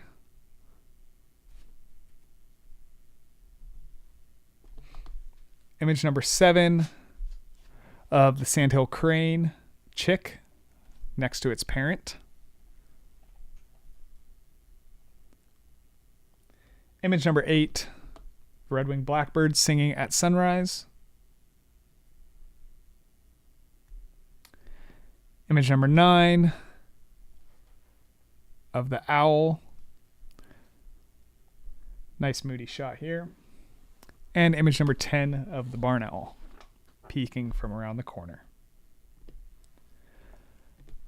Image number 7 of the sandhill crane chick next to its parent. Image number 8, red-winged blackbird singing at sunrise. Image number 9 of the owl. Nice moody shot here. And image number 10 of the barn owl peeking from around the corner.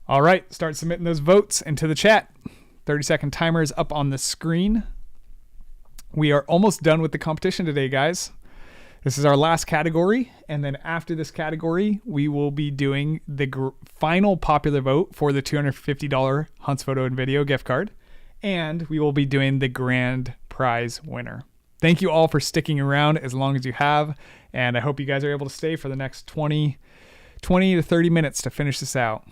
All right, start submitting those votes into the chat. 30-second timer is up on the screen. We are almost done with the competition today, guys. This is our last category, and then after this category, we will be doing the final popular vote for the $250 Hunts Photo and Video gift card, and we will be doing the grand prize winner. Thank you all for sticking around as long as you have, and I hope you guys are able to stay for the next 20 to 30 minutes to finish this out.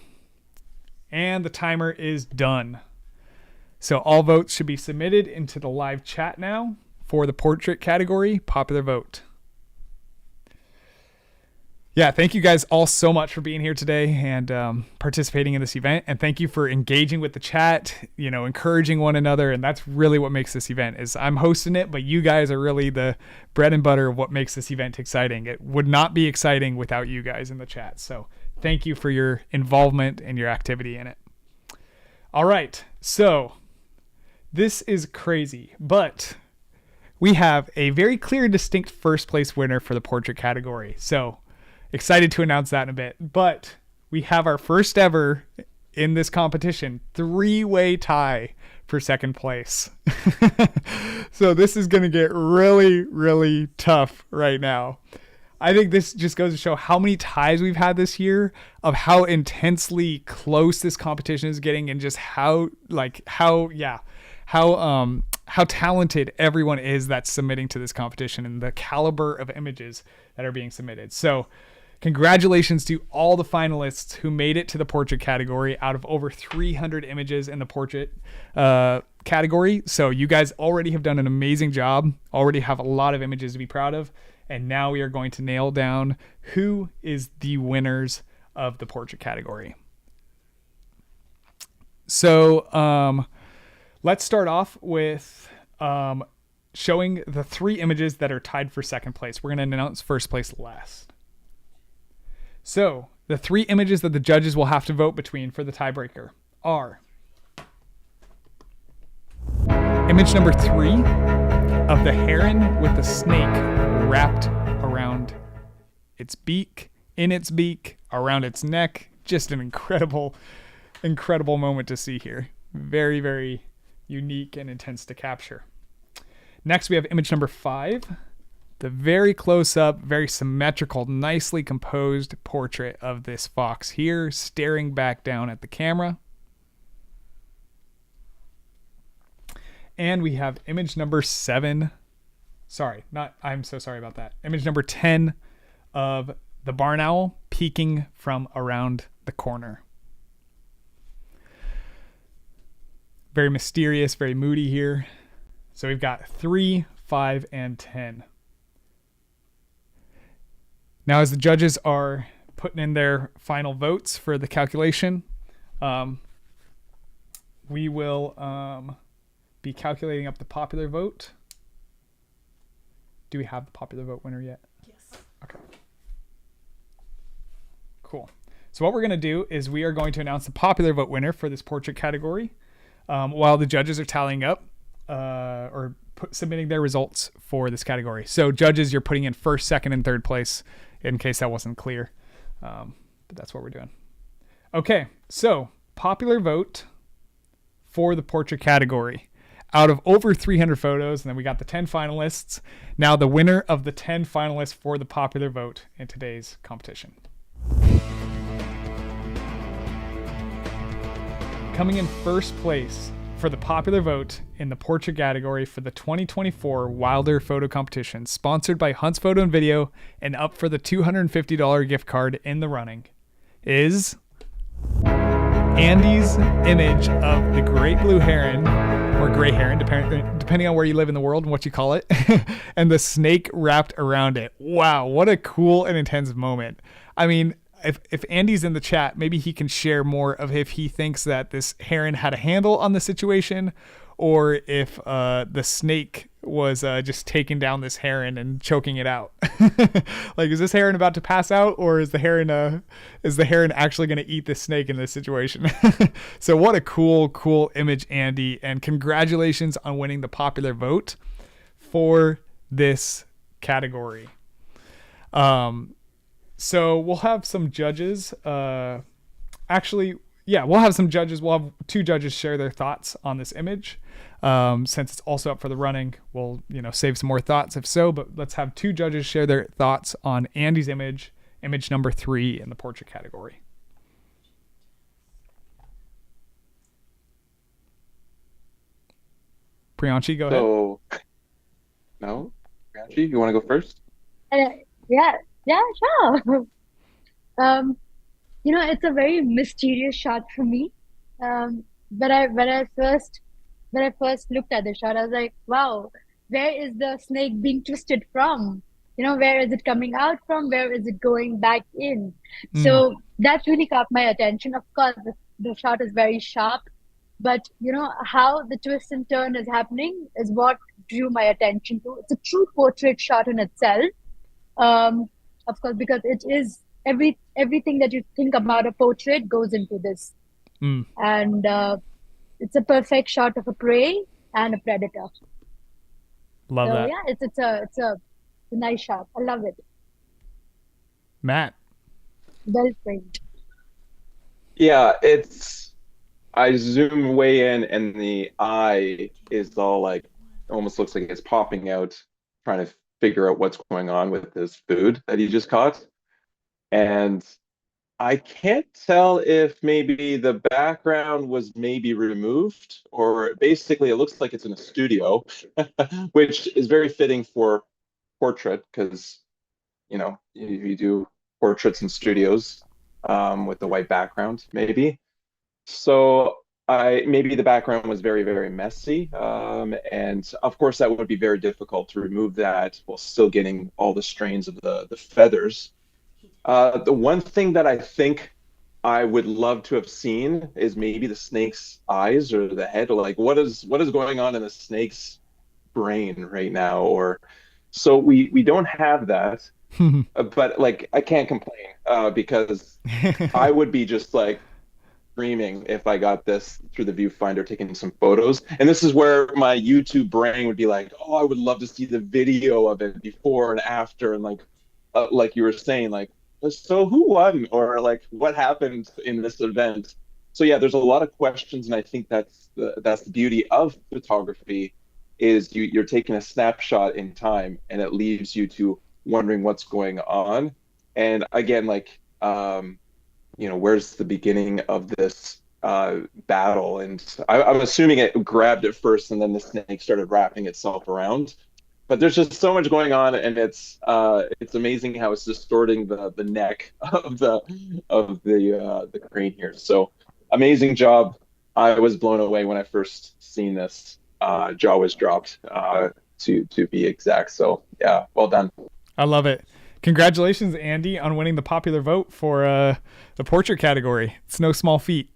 And the timer is done. So all votes should be submitted into the live chat now for the portrait category, popular vote. Yeah, thank you guys all so much for being here today and participating in this event. And thank you for engaging with the chat, encouraging one another. And that's really what makes this event. Is I'm hosting it, but you guys are really the bread and butter of what makes this event exciting. It would not be exciting without you guys in the chat. So thank you for your involvement and your activity in it. All right, so this is crazy, but we have a very clear and distinct first place winner for the portrait category. So excited to announce that in a bit, but we have our first ever in this competition 3-way tie for second place. So this is going to get really, really tough right now. I think this just goes to show how many ties we've had this year, of how intensely close this competition is getting, and just how talented everyone is that's submitting to this competition and the caliber of images that are being submitted. So congratulations to all the finalists who made it to the portrait category out of over 300 images in the portrait category. So you guys already have done an amazing job, already have a lot of images to be proud of. And now we are going to nail down who is the winners of the portrait category. So let's start off with showing the 3 images that are tied for second place. We're going to announce first place last. So the 3 images that the judges will have to vote between for the tiebreaker are image number 3 of the heron with the snake wrapped around its beak, in its beak, around its neck. Just an incredible moment to see here. Very, very unique and intense to capture. Next, we have image number 5, the very close up, very symmetrical, nicely composed portrait of this fox here, staring back down at the camera. And we have image number 7. I'm so sorry about that. Image number 10 of the barn owl peeking from around the corner. Very mysterious, very moody here. So we've got 3, 5, and 10. Now, as the judges are putting in their final votes for the calculation, we will be calculating up the popular vote. Do we have the popular vote winner yet? Yes. Okay. Cool. So what we're going to do is we are going to announce the popular vote winner for this portrait category while the judges are tallying up submitting their results for this category. So judges, you're putting in first, second, and third place in case that wasn't clear. But that's what we're doing. Okay, so popular vote for the portrait category. Out of over 300 photos, and then we got the 10 finalists. Now the winner of the 10 finalists for the popular vote in today's competition. Coming in first place for the popular vote in the portrait category for the 2024 Wilder Photo Competition, sponsored by Hunt's Photo and Video, and up for the $250 gift card in the running, is Andy's image of the great blue heron, or gray heron, depending on where you live in the world and what you call it, and the snake wrapped around it. Wow, what a cool and intense moment. I mean, if Andy's in the chat, maybe he can share more of if he thinks that this heron had a handle on the situation, or if the snake was just taking down this heron and choking it out. Like, is this heron about to pass out, or is the heron actually going to eat this snake in this situation? So what a cool image, Andy, and congratulations on winning the popular vote for this category. So we'll have some judges. We'll have some judges. We'll have two judges share their thoughts on this image. Since it's also up for the running, we'll save some more thoughts if so. But let's have two judges share their thoughts on Andy's image number 3 in the portrait category. Priyanshi, go ahead. No, Priyanshi, you want to go first? Yeah, sure. It's a very mysterious shot for me. But when I first looked at the shot, I was like, wow, where is the snake being twisted from? Where is it coming out from? Where is it going back in? So that really caught my attention. Of course, the shot is very sharp, but how the twist and turn is happening is what drew my attention to. It's a true portrait shot in itself. Of course, because it is everything that you think about a portrait goes into this. And it's a perfect shot of a prey and a predator. Love that. Yeah, it's a nice shot. I love it. Matt. Well framed. Yeah, I zoom way in and the eye is all like, almost looks like it's popping out, trying to figure out what's going on with this food that he just caught. And I can't tell if maybe the background was maybe removed, or basically it looks like it's in a studio, which is very fitting for portrait, because you do portraits in studios with the white background maybe. So maybe the background was very, very messy. And of course that would be very difficult to remove that while still getting all the strains of the feathers. The one thing that I think I would love to have seen is maybe the snake's eyes or the head, or like what is going on in the snake's brain right now, or so we don't have that. But like I can't complain because I would be just like screaming if I got this through the viewfinder taking some photos. And this is where my YouTube brain would be like, oh, I would love to see the video of it before and after, and like you were saying, like, so who won, or like what happened in this event. So yeah, there's a lot of questions, and I think that's the beauty of photography, is you're taking a snapshot in time and it leaves you to wondering what's going on. And again, like where's the beginning of this battle? And I'm assuming it grabbed it first and then the snake started wrapping itself around. But there's just so much going on, and it's amazing how it's distorting the neck of the crane here. So amazing job. I was blown away when I first seen this. Jaw was dropped, to be exact. So yeah, well done. I love it. Congratulations, Andy, on winning the popular vote for the portrait category. It's no small feat.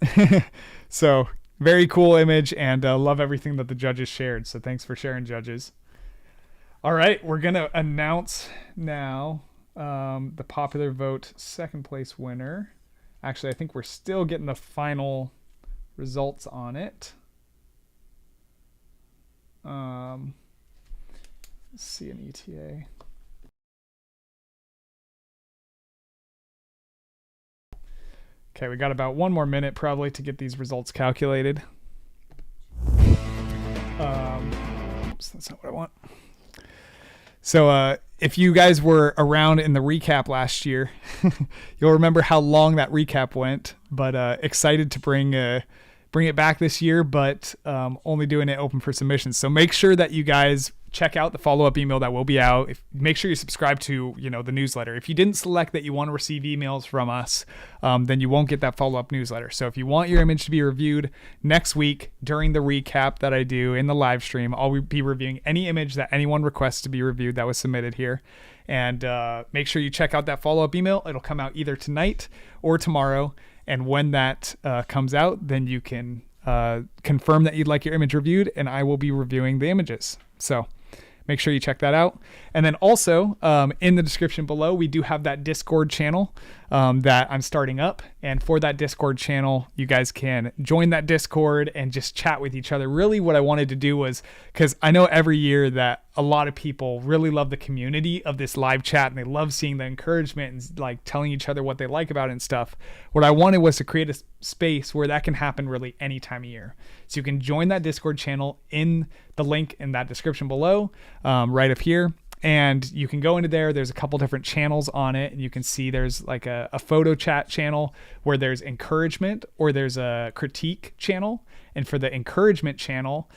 So very cool image, and love everything that the judges shared. So thanks for sharing, judges. All right, we're going to announce now the popular vote second place winner. Actually, I think we're still getting the final results on it. Let's see an ETA. Okay, we got about 1 more minute probably to get these results calculated. Oops, that's not what I want. So if you guys were around in the recap last year, you'll remember how long that recap went, but excited to bring bring it back this year, but only doing it open for submissions. So make sure that you guys check out the follow-up email that will be out. Make sure you subscribe to, the newsletter. If you didn't select that you want to receive emails from us, then you won't get that follow-up newsletter. So if you want your image to be reviewed next week during the recap that I do in the live stream, I'll be reviewing any image that anyone requests to be reviewed that was submitted here. And make sure you check out that follow-up email. It'll come out either tonight or tomorrow. And when that comes out, then you can confirm that you'd like your image reviewed, and I will be reviewing the images. So make sure you check that out. And then also in the description below, we do have that Discord channel that I'm starting up. And for that Discord channel, you guys can join that Discord and just chat with each other. Really what I wanted to do was, because I know every year that a lot of people really love the community of this live chat, and they love seeing the encouragement and like telling each other what they like about it and stuff. What I wanted was to create a space where that can happen really any time of year. So you can join that Discord channel in the link in that description below, right up here. And you can go into there. There's a couple different channels on it, and you can see there's like a photo chat channel where there's encouragement, or there's a critique channel. And for the encouragement channel,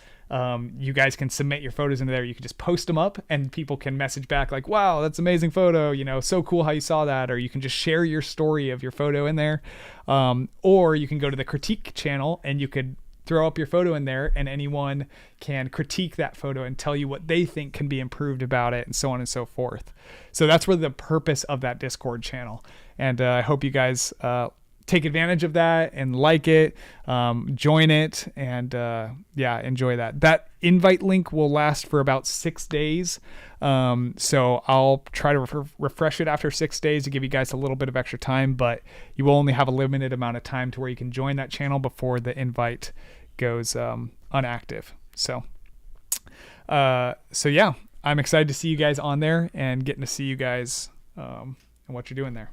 you guys can submit your photos into there. You can just post them up, and people can message back like, wow, that's an amazing photo. So cool how you saw that. Or you can just share your story of your photo in there. Or you can go to the critique channel, and you could throw up your photo in there, and anyone can critique that photo and tell you what they think can be improved about it, and so on and so forth. So that's really the purpose of that Discord channel. And I hope you guys take advantage of that and like it, join it, and enjoy that. That invite link will last for about 6 days. So I'll try to refresh it after 6 days to give you guys a little bit of extra time, but you will only have a limited amount of time to where you can join that channel before the invite goes unactive. So yeah, I'm excited to see you guys on there and getting to see you guys and what you're doing there.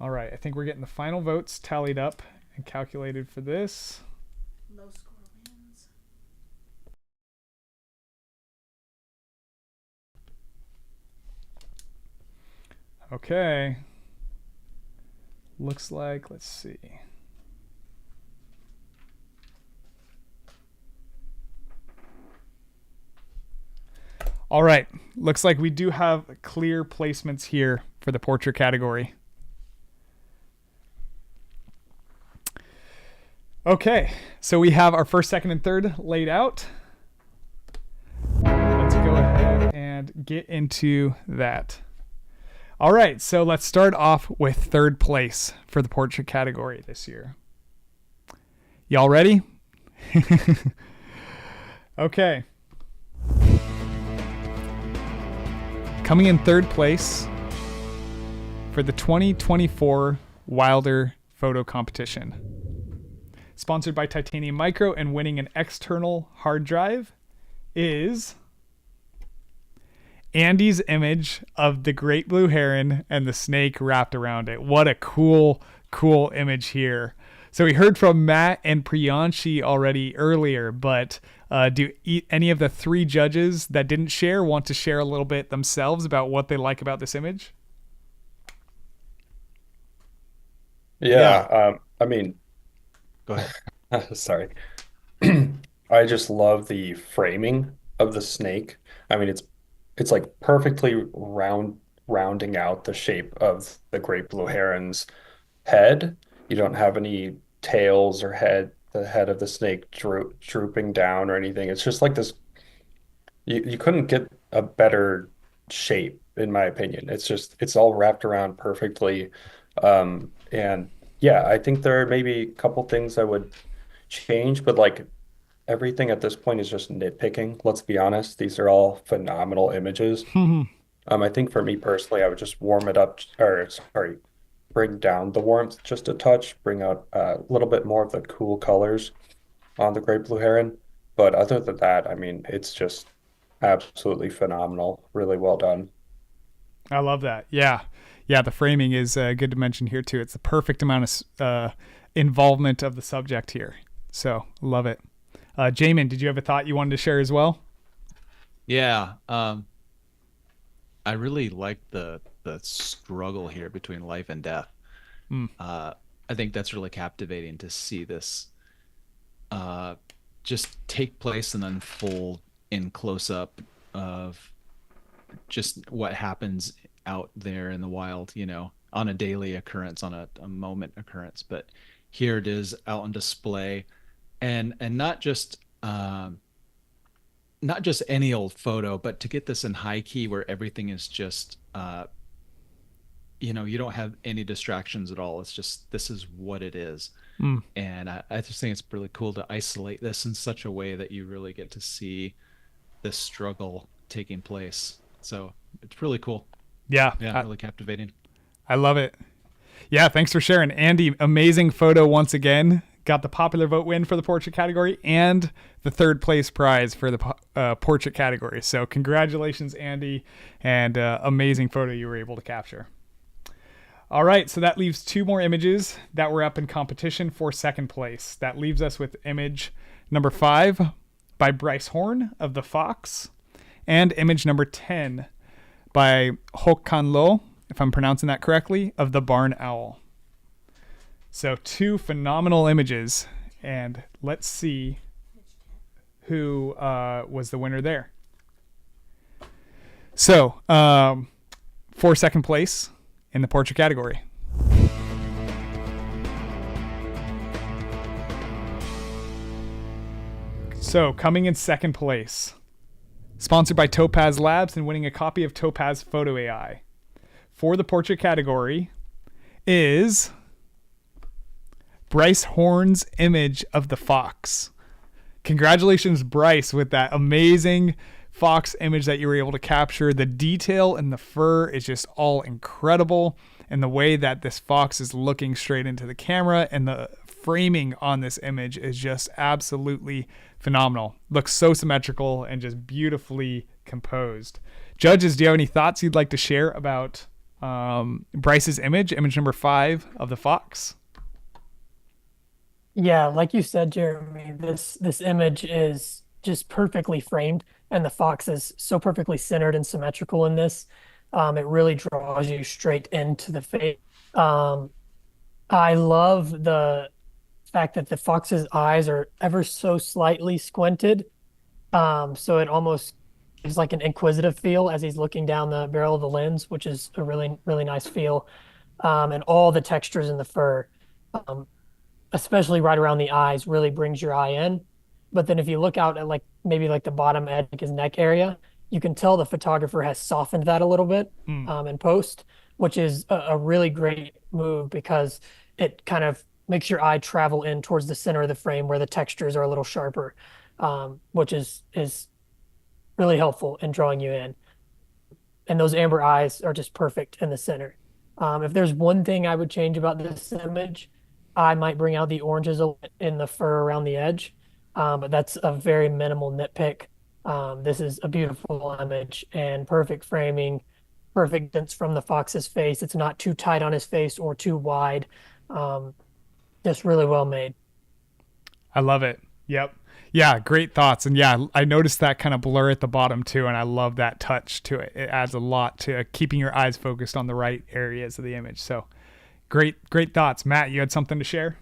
All right, I think we're getting the final votes tallied up and calculated for this. Low score wins. Okay. Looks like, let's see. All right, looks like we do have clear placements here for the portrait category. Okay, so we have our first, second, and third laid out. Let's go ahead and get into that. All right, so let's start off with third place for the portrait category this year. Y'all ready? Okay. Coming in third place for the 2024 Wilder Photo Competition. Sponsored by Titanium Micro and winning an external hard drive is Andy's image of the great blue heron and the snake wrapped around it. What a cool image here. So we heard from Matt and Priyanshi already earlier, but do any of the three judges that didn't share want to share a little bit themselves about what they like about this image? Yeah. I mean, Go ahead. sorry. I just love the framing of the snake. I mean, it's like perfectly rounding out the shape of the great blue heron's head. You don't have any tails or the head of the snake drooping down or anything. It's just like this. You couldn't get a better shape, in my opinion. It's all wrapped around perfectly. And yeah, I think there are maybe a couple things I would change, but like everything at this point is just nitpicking. Let's be honest. These are all phenomenal images. I think for me personally, I would just warm it up, or sorry, bring down the warmth just a touch, bring out a little bit more of the cool colors on the great blue heron. But other than that, I mean, it's just absolutely phenomenal. Really well done. I love that. Yeah, the framing is good to mention here too. It's the perfect amount of involvement of the subject here. So love it. Jamin, did you have a thought you wanted to share as well? Yeah, I really like the the struggle here between life and death. Mm. I think that's really captivating to see this just take place and unfold in close up of just what happens out there in the wild, on a daily occurrence, on a moment occurrence. But here it is out on display, and not just any old photo, but to get this in high key where everything is just you don't have any distractions at all. It's just, this is what it is. Mm. And I just think it's really cool to isolate this in such a way that you really get to see this struggle taking place. So it's really cool. Yeah. Really captivating. I love it. Yeah, thanks for sharing. Andy, amazing photo once again. Got the popular vote win for the portrait category and the third place prize for the portrait category. So congratulations, Andy, and amazing photo you were able to capture. All right, so that leaves 2 more images that were up in competition for second place. That leaves us with image number 5 by Bryce Horn of the Fox, and image number 10 by Hokan Lo, if I'm pronouncing that correctly, of the Barn Owl. So 2 phenomenal images, and let's see who was the winner there. So for second place in the portrait category, so coming in second place, sponsored by Topaz Labs and winning a copy of Topaz Photo AI for the portrait category, is Bryce Horn's image of the fox. Congratulations, Bryce, with that amazing fox image that you were able to capture. The detail in the fur is just all incredible, and the way that this fox is looking straight into the camera and the framing on this image is just absolutely phenomenal. Looks so symmetrical and just beautifully composed. Judges, do you have any thoughts you'd like to share about Bryce's image number 5 of the fox? Yeah, like you said, Jeremy, this image is just perfectly framed, and the fox is so perfectly centered and symmetrical in this. It really draws you straight into the face. I love the fact that the fox's eyes are ever so slightly squinted, so it almost gives like an inquisitive feel as he's looking down the barrel of the lens, which is a really, really nice feel. And all the textures in the fur, especially right around the eyes, really brings your eye in. But then if you look out at like maybe like the bottom edge, like his neck area, you can tell the photographer has softened that a little bit in post, which is a really great move because it kind of makes your eye travel in towards the center of the frame where the textures are a little sharper, which is really helpful in drawing you in. And those amber eyes are just perfect in the center. If there's one thing I would change about this image, I might bring out the oranges in the fur around the edge, but that's a very minimal nitpick. This is a beautiful image and perfect framing, perfect distance from the fox's face. It's not too tight on his face or too wide. Just really well made. I love it. Yep. Yeah, great thoughts. And yeah, I noticed that kind of blur at the bottom too, and I love that touch to it. It adds a lot to keeping your eyes focused on the right areas of the image. So great thoughts. Matt, you had something to share?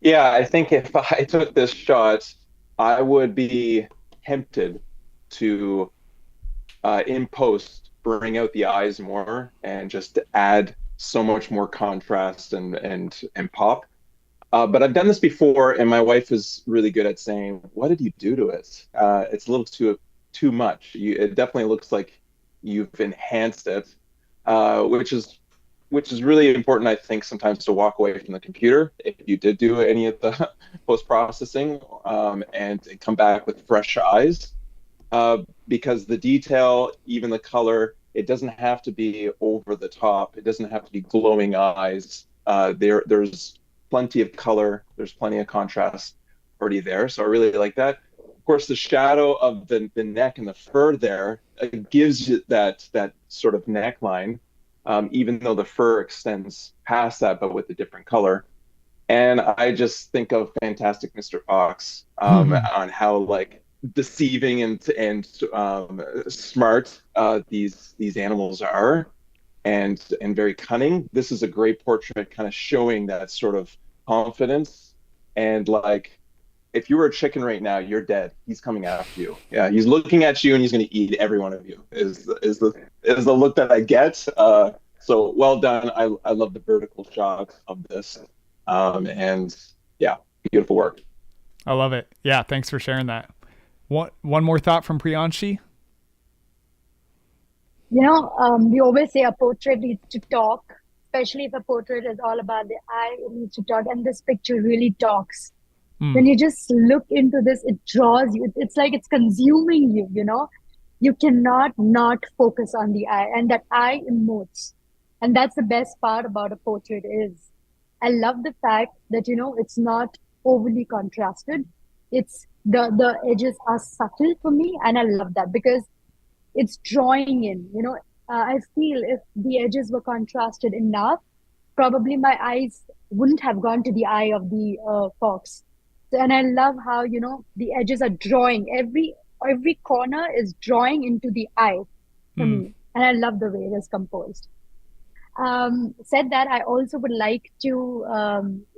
Yeah, I think if I took this shot, I would be tempted to, in post, bring out the eyes more and just add so much more contrast and pop. But I've done this before, and my wife is really good at saying, "What did you do to it? It's a little too much. It definitely looks like you've enhanced it," which is really important, I think, sometimes to walk away from the computer if you did do any of the post processing and come back with fresh eyes, because the detail, even the color, it doesn't have to be over the top. It doesn't have to be glowing eyes. There's plenty of color, there's plenty of contrast already there, so I really like that. Of course, the shadow of the neck and the fur there gives you that sort of neckline, even though the fur extends past that, but with a different color. And I just think of Fantastic Mr. Fox on how like deceiving and smart these animals are, and very cunning. This is a great portrait, kind of showing that sort of confidence. And like, if you were a chicken right now, you're dead. He's coming after you. Yeah, he's looking at you, and he's going to eat every one of you. Is the look that I get. So well done. I love the vertical shot of this, and yeah, beautiful work. I love it. Yeah, thanks for sharing that. One more thought from Priyanshi. We always say a portrait needs to talk, especially if a portrait is all about the eye, it needs to talk. And this picture really talks. When you just look into this, it draws you. It's like it's consuming you, You cannot not focus on the eye, and that eye emotes. And that's the best part about a portrait is I love the fact that, it's not overly contrasted. It's the edges are subtle for me, and I love that because it's drawing in, I feel if the edges were contrasted enough, probably my eyes wouldn't have gone to the eye of the fox. And I love how, the edges are drawing. Every corner is drawing into the eye for me. And I love the way it is composed. Said that, I also would like to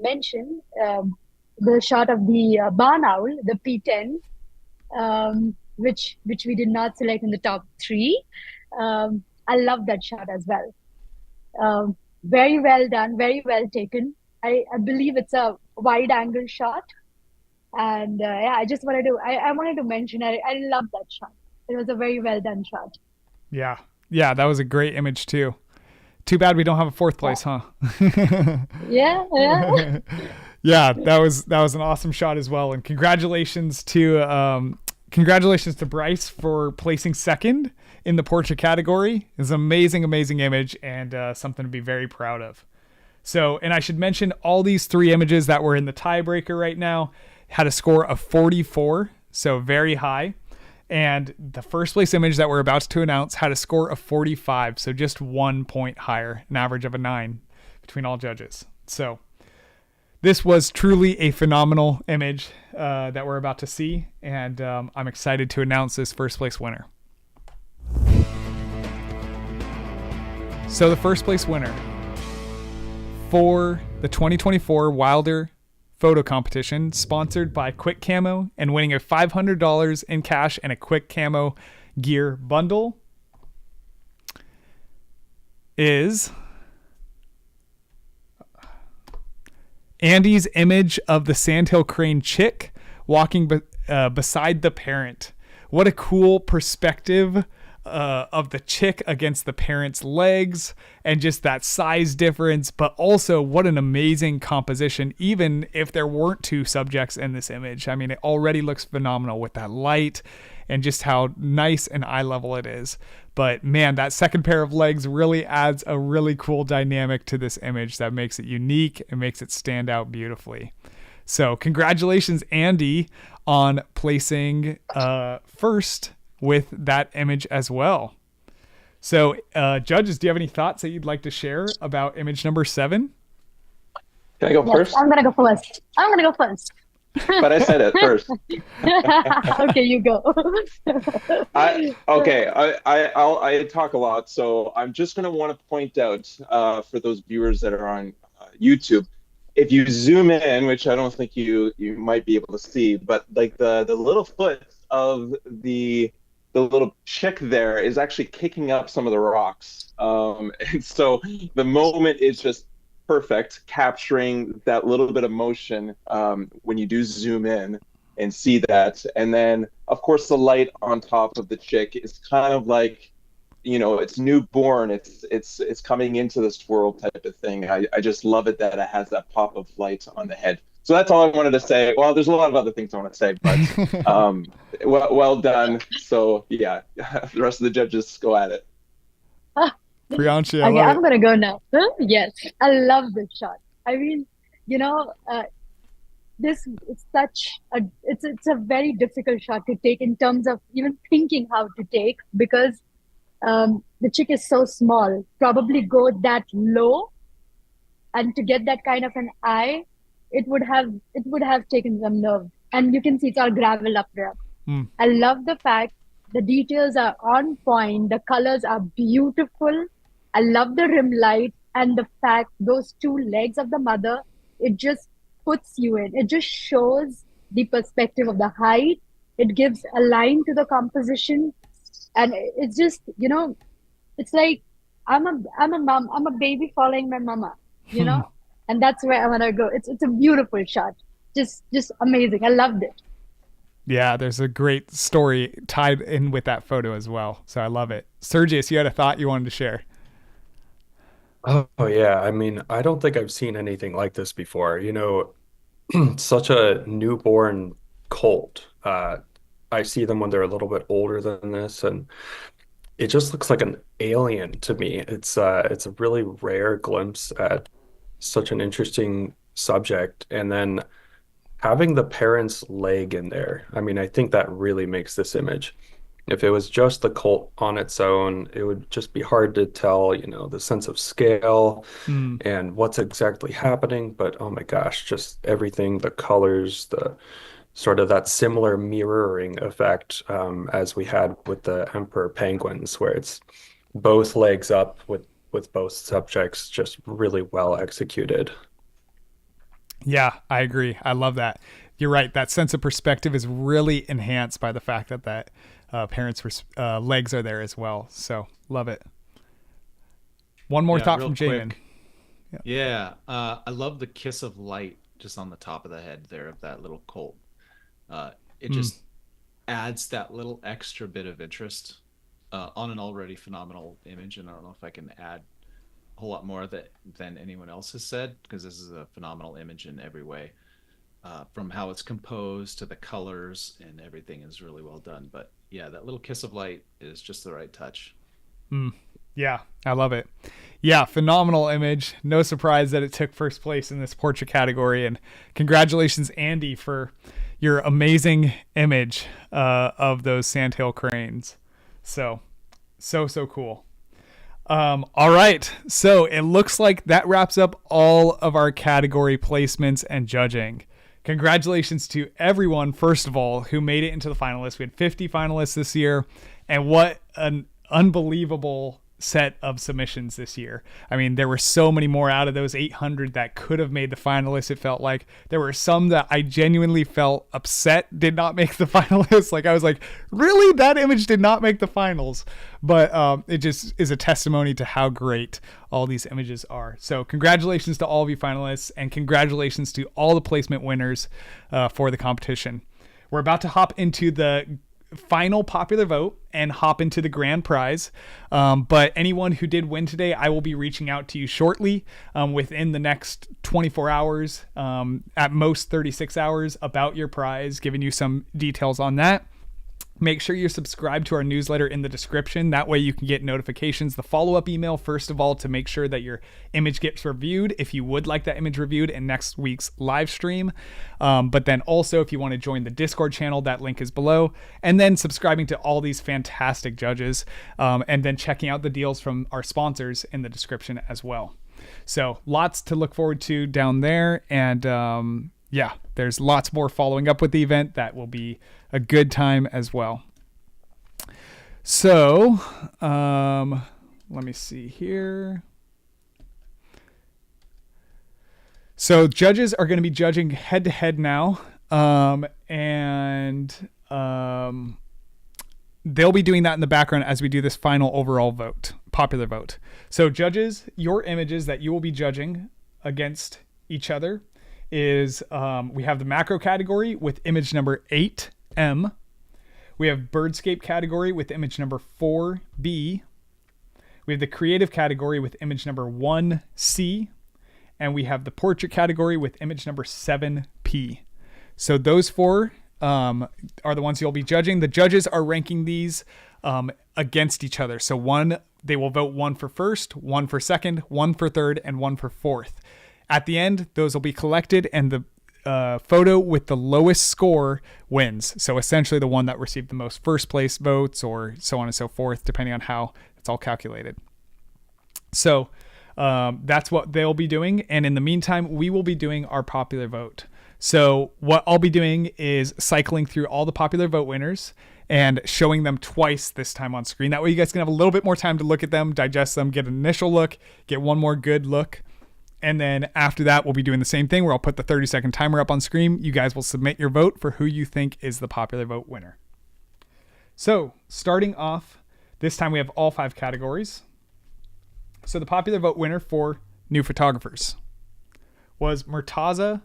mention the shot of the barn owl, the P10, which we did not select in the top 3. I love that shot as well. Very well done, very well taken. I believe it's a wide angle shot. And I just wanted to, I wanted to mention, I love that shot. It was a very well done shot. Yeah. Yeah, that was a great image too. Too bad we don't have a 4th place, huh? Yeah. Yeah, that was an awesome shot as well. And congratulations to Bryce for placing 2nd in the portrait category. It's an amazing image, and something to be very proud of. So, and I should mention all these 3 images that were in the tiebreaker right now had a score of 44, so very high. And the 1st place image that we're about to announce had a score of 45, so just 1 point higher, an average of a 9 between all judges. So this was truly a phenomenal image that we're about to see, and I'm excited to announce this 1st place winner. So the 1st place winner for the 2024 Wilder photo competition, sponsored by Quick Camo and winning a $500 in cash and a Quick Camo gear bundle, is Andy's image of the sandhill crane chick walking beside the parent. What a cool perspective of the chick against the parent's legs, and just that size difference, but also what an amazing composition, even if there weren't 2 subjects in this image. I mean, it already looks phenomenal with that light and just how nice and eye level it is. But man, that 2nd pair of legs really adds a really cool dynamic to this image that makes it unique and makes it stand out beautifully. So congratulations, Andy, on placing 1st with that image as well. So judges, do you have any thoughts that you'd like to share about image number 7? Can I go first? I'm gonna go first. But I said it first. Okay, you go. I talk a lot, so I'm just gonna want to point out for those viewers that are on YouTube, if you zoom in, which I don't think you might be able to see, but like the little foot of the little chick there is actually kicking up some of the rocks, and so the moment is just perfect, capturing that little bit of motion when you do zoom in and see that. And then of course the light on top of the chick is kind of like, it's newborn, it's coming into this world type of thing. I just love it that it has that pop of light on the head. So that's all I wanted to say. Well, there's a lot of other things I want to say, but well done. So yeah, the rest of the judges go at it. Priyanshi, Okay, I'm gonna go now. Yes, I love this shot. I mean, this is it's a very difficult shot to take in terms of even thinking how to take, because the chick is so small. Probably go that low, and to get that kind of an eye, it would have taken some nerve. And you can see it's all gravel up there. I love the fact the details are on point, the colors are beautiful. I love the rim light and the fact those two legs of the mother, it just puts you in. It just shows the perspective of the height. It gives a line to the composition. And it's just, it's like I'm a mom, I'm a baby following my mama, you know? And that's where I wanna go. It's a beautiful shot. Just amazing. I loved it. Yeah, there's a great story tied in with that photo as well. So I love it. Sergius, you had a thought you wanted to share. Oh, yeah. I mean, I don't think I've seen anything like this before. Such a newborn colt. I see them when they're a little bit older than this, and it just looks like an alien to me. It's a really rare glimpse at such an interesting subject. And then having the parent's leg in there, I mean, I think that really makes this image. If it was just the cult on its own, it would just be hard to tell, the sense of scale Mm. and what's exactly happening. But oh my gosh, just everything, the colors, the sort of that similar mirroring effect as we had with the emperor penguins, where it's both legs up with both subjects just really well executed. Yeah, I agree. I love that. You're right. That sense of perspective is really enhanced by the fact that parents' legs are there as well. So love it. One more thought real from Jamin. quick. Yeah, I love the kiss of light just on the top of the head there of that little colt. It just adds that little extra bit of interest on an already phenomenal image. And I don't know if I can add a whole lot more than anyone else has said, because this is a phenomenal image in every way. From how it's composed to the colors, and everything is really well done. But yeah, that little kiss of light is just the right touch. Yeah, I love it. Yeah, phenomenal image. No surprise that it took first place in this portrait category. And congratulations, Andy, for your amazing image of those sandhill cranes. So cool. All right. So it looks like that wraps up all of our category placements and judging. Congratulations to everyone, first of all, who made it into the finalists. We had 50 finalists this year, and what an unbelievable set of submissions this year. I mean, there were so many more out of those 800 that could have made the finalists. It felt like there were some that I genuinely felt upset did not make the finalists. Like, I was like, really? That image did not make the finals. But it just is a testimony to how great all these images are. So congratulations to all of you finalists, and congratulations to all the placement winners for the competition. We're about to hop into the final popular vote and hop into the grand prize. But anyone who did win today, I will be reaching out to you shortly within the next 24 hours, at most 36 hours, about your prize, giving you some details on that. Make sure you're subscribed to our newsletter in the description. That way you can get notifications, the follow-up email, first of all, to make sure that your image gets reviewed if you would like that image reviewed in next week's live stream. But then also, if you want to join the Discord channel, that link is below. And then subscribing to all these fantastic judges, and then checking out the deals from our sponsors in the description as well. So lots to look forward to down there. And yeah, there's lots more following up with the event. That will be a good time as well. So let me see here. So judges are going to be judging head to head now. And they'll be doing that in the background as we do this final overall vote, popular vote. So judges, your images that you will be judging against each other is we have the macro category with image number 8M. We have birdscape category with image number 4B. We have the creative category with image number 1C. And we have the portrait category with image number 7P. So those four are the ones you'll be judging. The judges are ranking these against each other. So they will vote one for first, one for second, one for third, and one for fourth. At the end, those will be collected, and the photo with the lowest score wins. So essentially the one that received the most first place votes, or so on and so forth, depending on how it's all calculated. So that's what they'll be doing. And in the meantime, we will be doing our popular vote. So what I'll be doing is cycling through all the popular vote winners and showing them twice this time on screen. That way you guys can have a little bit more time to look at them, digest them, get an initial look, get one more good look. And then after that, we'll be doing the same thing where I'll put the 30-second timer up on screen. You guys will submit your vote for who you think is the popular vote winner. So starting off, this time we have all 5 categories. So the popular vote winner for new photographers was Murtaza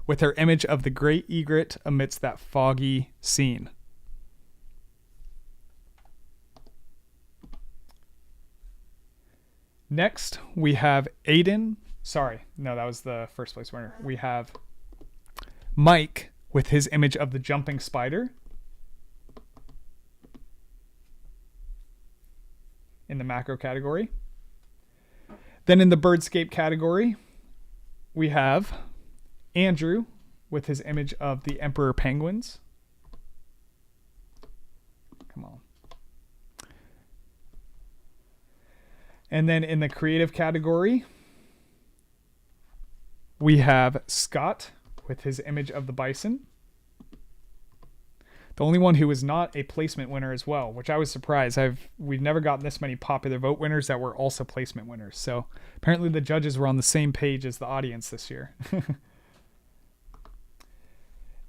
with her image of the great egret amidst that foggy scene. Next, we have Aiden. Sorry, no, that was the first place winner. We have Mike with his image of the jumping spider in the macro category. Then in the birdscape category, we have Andrew with his image of the emperor penguins. Come on. And then in the creative category, we have Scott with his image of the bison. The only one who was not a placement winner as well, which I was surprised. We've never gotten this many popular vote winners that were also placement winners. So apparently the judges were on the same page as the audience this year.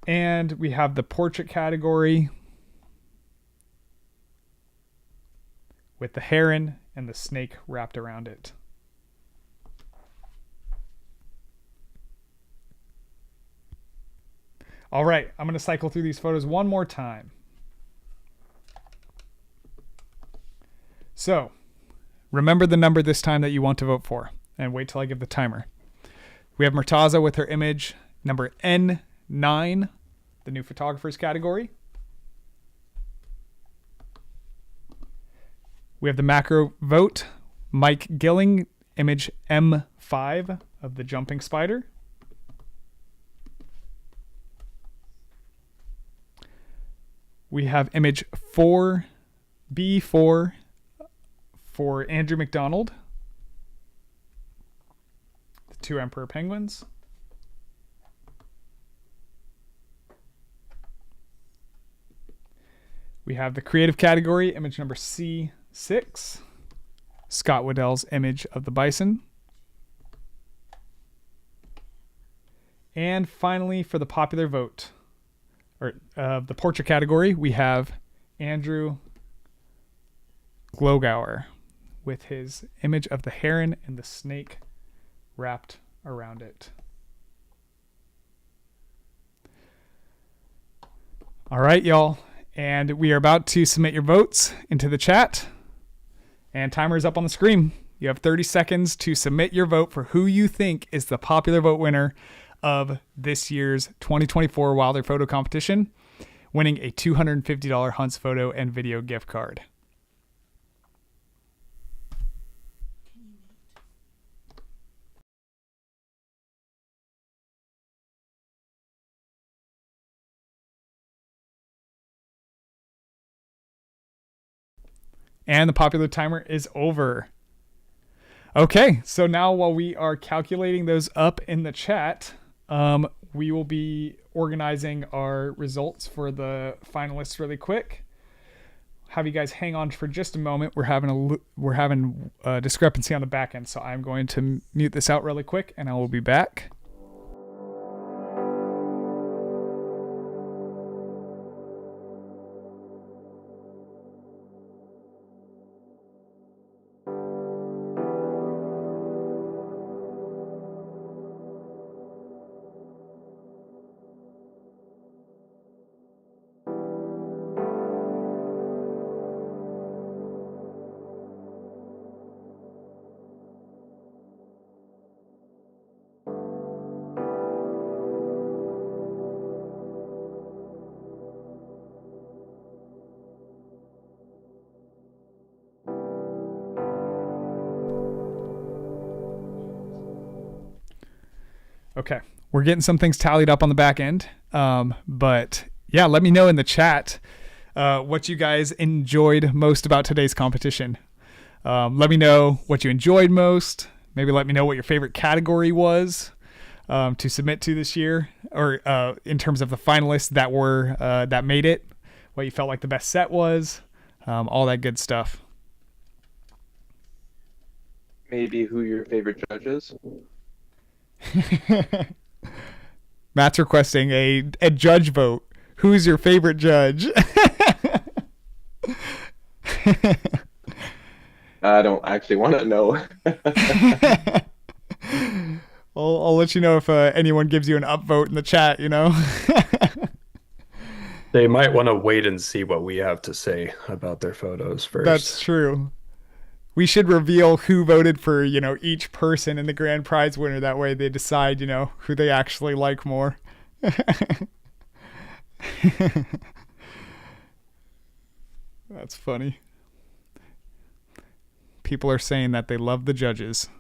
And we have the portrait category with the heron and the snake wrapped around it. All right, I'm going to cycle through these photos one more time. So, remember the number this time that you want to vote for, and wait till I give the timer. We have Murtaza with her image, number N9, the new photographers category. We have the macro vote, Mike Gilling, image M5 of the jumping spider. We have image 4B4 for Andrew McDonald, the 2 emperor penguins. We have the creative category, image number C6, Scott Waddell's image of the bison. And finally, for the popular vote, or the portrait category, we have Andrew Glogauer with his image of the heron and the snake wrapped around it. All right, y'all. And we are about to submit your votes into the chat. And timer is up on the screen. You have 30 seconds to submit your vote for who you think is the popular vote winner of this year's 2024 Wilder Photo Competition, winning a $250 Hunts photo and video gift card. And the popular timer is over. Okay, so now while we are calculating those up in the chat, we will be organizing our results for the finalists really quick. Have you guys hang on for just a moment. We're having a discrepancy on the back end, so I'm going to mute this out really quick, and I will be back. Okay, we're getting some things tallied up on the back end. But yeah, let me know in the chat what you guys enjoyed most about today's competition. Let me know what you enjoyed most. Maybe let me know what your favorite category was to submit to this year. or in terms of the finalists that were that made it, what you felt like the best set was, all that good stuff. Maybe who your favorite judge is? Matt's requesting a judge vote. Who's your favorite judge? I don't actually want to know. Well, I'll let you know if anyone gives you an upvote in the chat, you know? They might want to wait and see what we have to say about their photos first. That's true. We should reveal who voted for, you know, each person in the grand prize winner. That way they decide, you know, who they actually like more. That's funny. People are saying that they love the judges.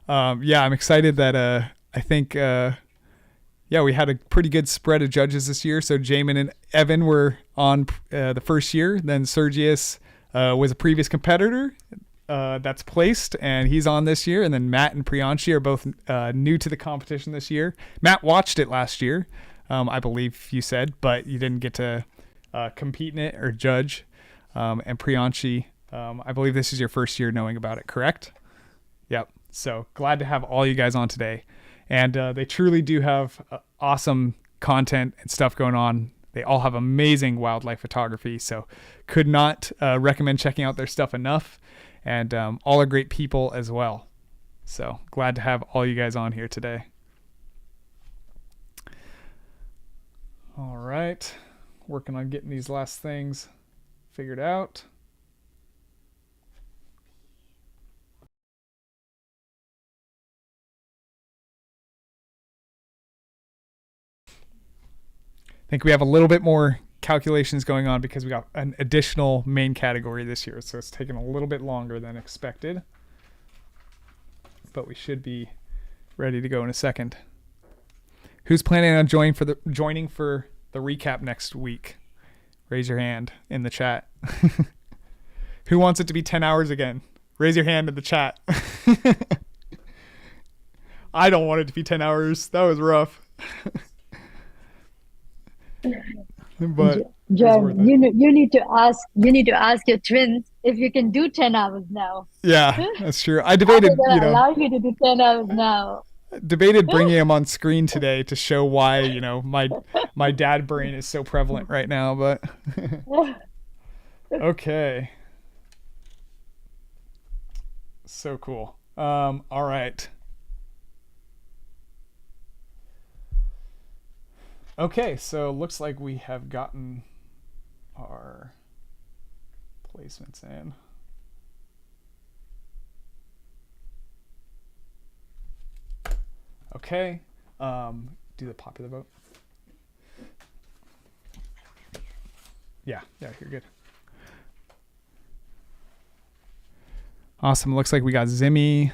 Yeah, I'm excited that I think we had a pretty good spread of judges this year. So Jamin and Evan were on the first year. Then Sergius was a previous competitor that's placed, and he's on this year. And then Matt and Priyanshi are both new to the competition this year. Matt watched it last year, I believe you said, but you didn't get to compete in it or judge. And Priyanshi, I believe this is your first year knowing about it, correct? Yep. So glad to have all you guys on today. And they truly do have awesome content and stuff going on. They all have amazing wildlife photography. So could not recommend checking out their stuff enough. And all are great people as well. So glad to have all you guys on here today. All right. Working on getting these last things figured out. I think we have a little bit more calculations going on because we got an additional main category this year. So it's taken a little bit longer than expected. But we should be ready to go in a second. Who's planning on joining for the recap next week? Raise your hand in the chat. Who wants it to be 10 hours again? Raise your hand in the chat. I don't want it to be 10 hours. That was rough. But John, you need to ask your twins if you can do 10 hours now. Yeah, that's true. I debated, allow you to do 10 hours now. Debated bringing him on screen today to show why, my dad brain is so prevalent right now, but okay. So cool. All right. Okay, so looks like we have gotten our placements in. Okay, do the popular vote. Yeah, you're good. Awesome, looks like we got Zimmy,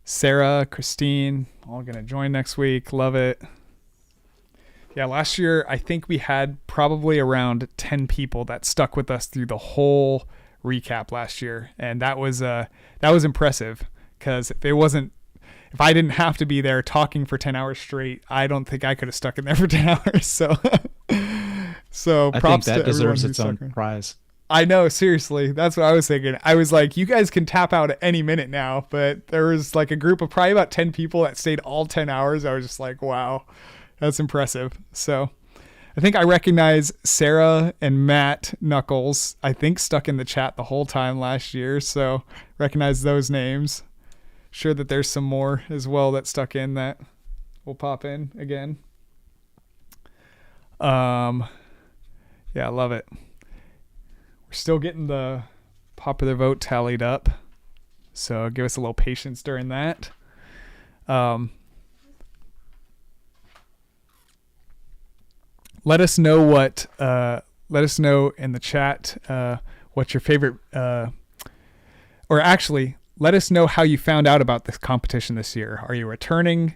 Sarah, Christine, all gonna join next week. Love it. Yeah, last year I think we had probably around 10 people that stuck with us through the whole recap last year, and that was impressive because if I didn't have to be there talking for 10 hours straight, I don't think I could have stuck in there for 10 hours. So I props think that to deserves everyone its who own stuck in. prize. I know, seriously. That's what I was thinking. I was like, you guys can tap out at any minute now, but there was like a group of probably about 10 people that stayed all 10 hours. I was just like, wow. That's impressive. So I think I recognize Sarah and Matt Knuckles, I think stuck in the chat the whole time last year. So recognize those names. Sure that there's some more as well that stuck in that will pop in again. Yeah, I love it. We're still getting the popular vote tallied up. So give us a little patience during that. Let us know in the chat what your favorite or actually let us know how you found out about this competition this year. Are you a returning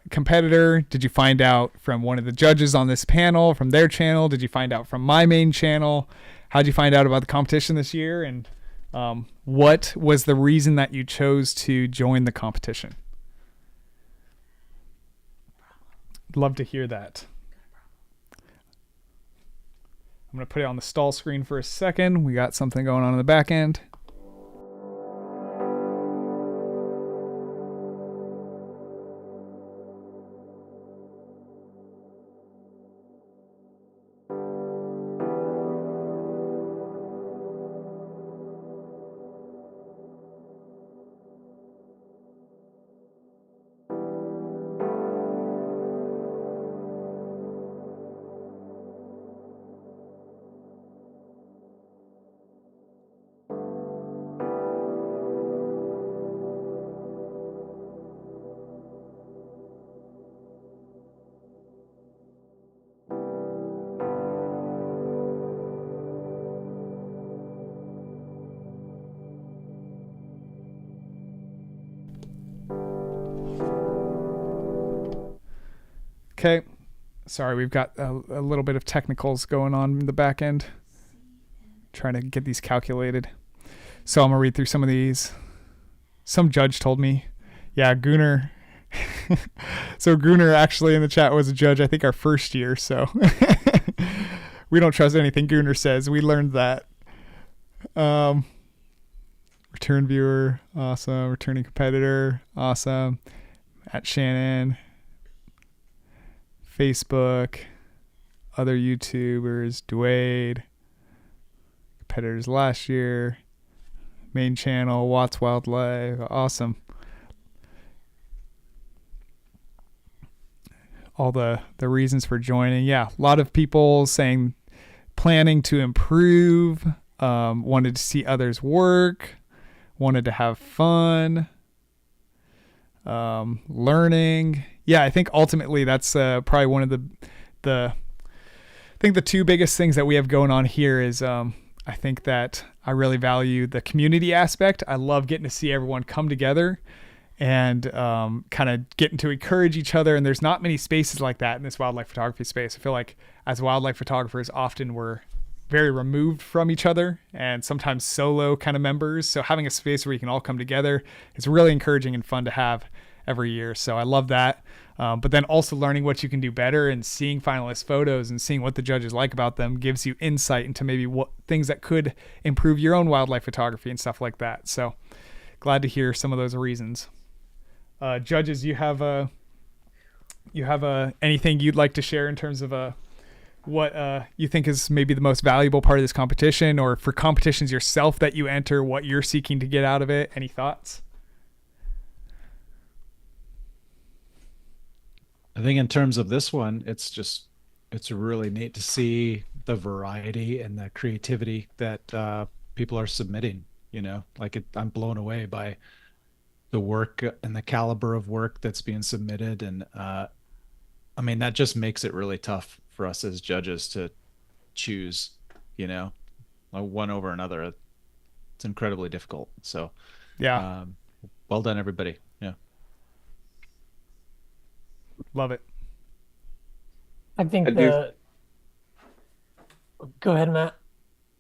competitor? Did you find out from one of the judges on this panel, from their channel? Did you find out from my main channel? How'd you find out about the competition this year? And What was the reason that you chose to join the competition? Love to hear that. I'm going to put it on the stall screen for a second. We got something going on in the back end. Okay. Sorry, we've got a little bit of technicals going on in the back end. Trying to get these calculated. So I'm going to read through some of these. Some judge told me, yeah, Gunnar. So Gunnar actually in the chat was a judge, I think our first year. So we don't trust anything Gunnar says. We learned that. Return viewer, awesome. Returning competitor, awesome. At Shannon. Facebook, other YouTubers, Dwayne, competitors last year, main channel, Watts Wildlife, awesome. All the reasons for joining. Yeah, a lot of people saying planning to improve, wanted to see others work, wanted to have fun, learning. Yeah, I think ultimately that's probably one of the I think the two biggest things that we have going on here is I think that I really value the community aspect. I love getting to see everyone come together and kind of getting to encourage each other. And there's not many spaces like that in this wildlife photography space. I feel like as wildlife photographers, often we're very removed from each other and sometimes solo kind of members. So having a space where you can all come together is really encouraging and fun to have every year. So I love that. But then also learning what you can do better and seeing finalist photos and seeing what the judges like about them gives you insight into maybe what things that could improve your own wildlife photography and stuff like that. So glad to hear some of those reasons. Judges, you have anything you'd like to share in terms of what you think is maybe the most valuable part of this competition, or for competitions yourself that you enter, what you're seeking to get out of it? Any thoughts? I think in terms of this one, it's really neat to see the variety and the creativity that people are submitting. I'm blown away by the work and the caliber of work that's being submitted. And I mean, that just makes it really tough for us as judges to choose, one over another. It's incredibly difficult. So yeah, well done, everybody. Yeah. Love it. I think go ahead, Matt,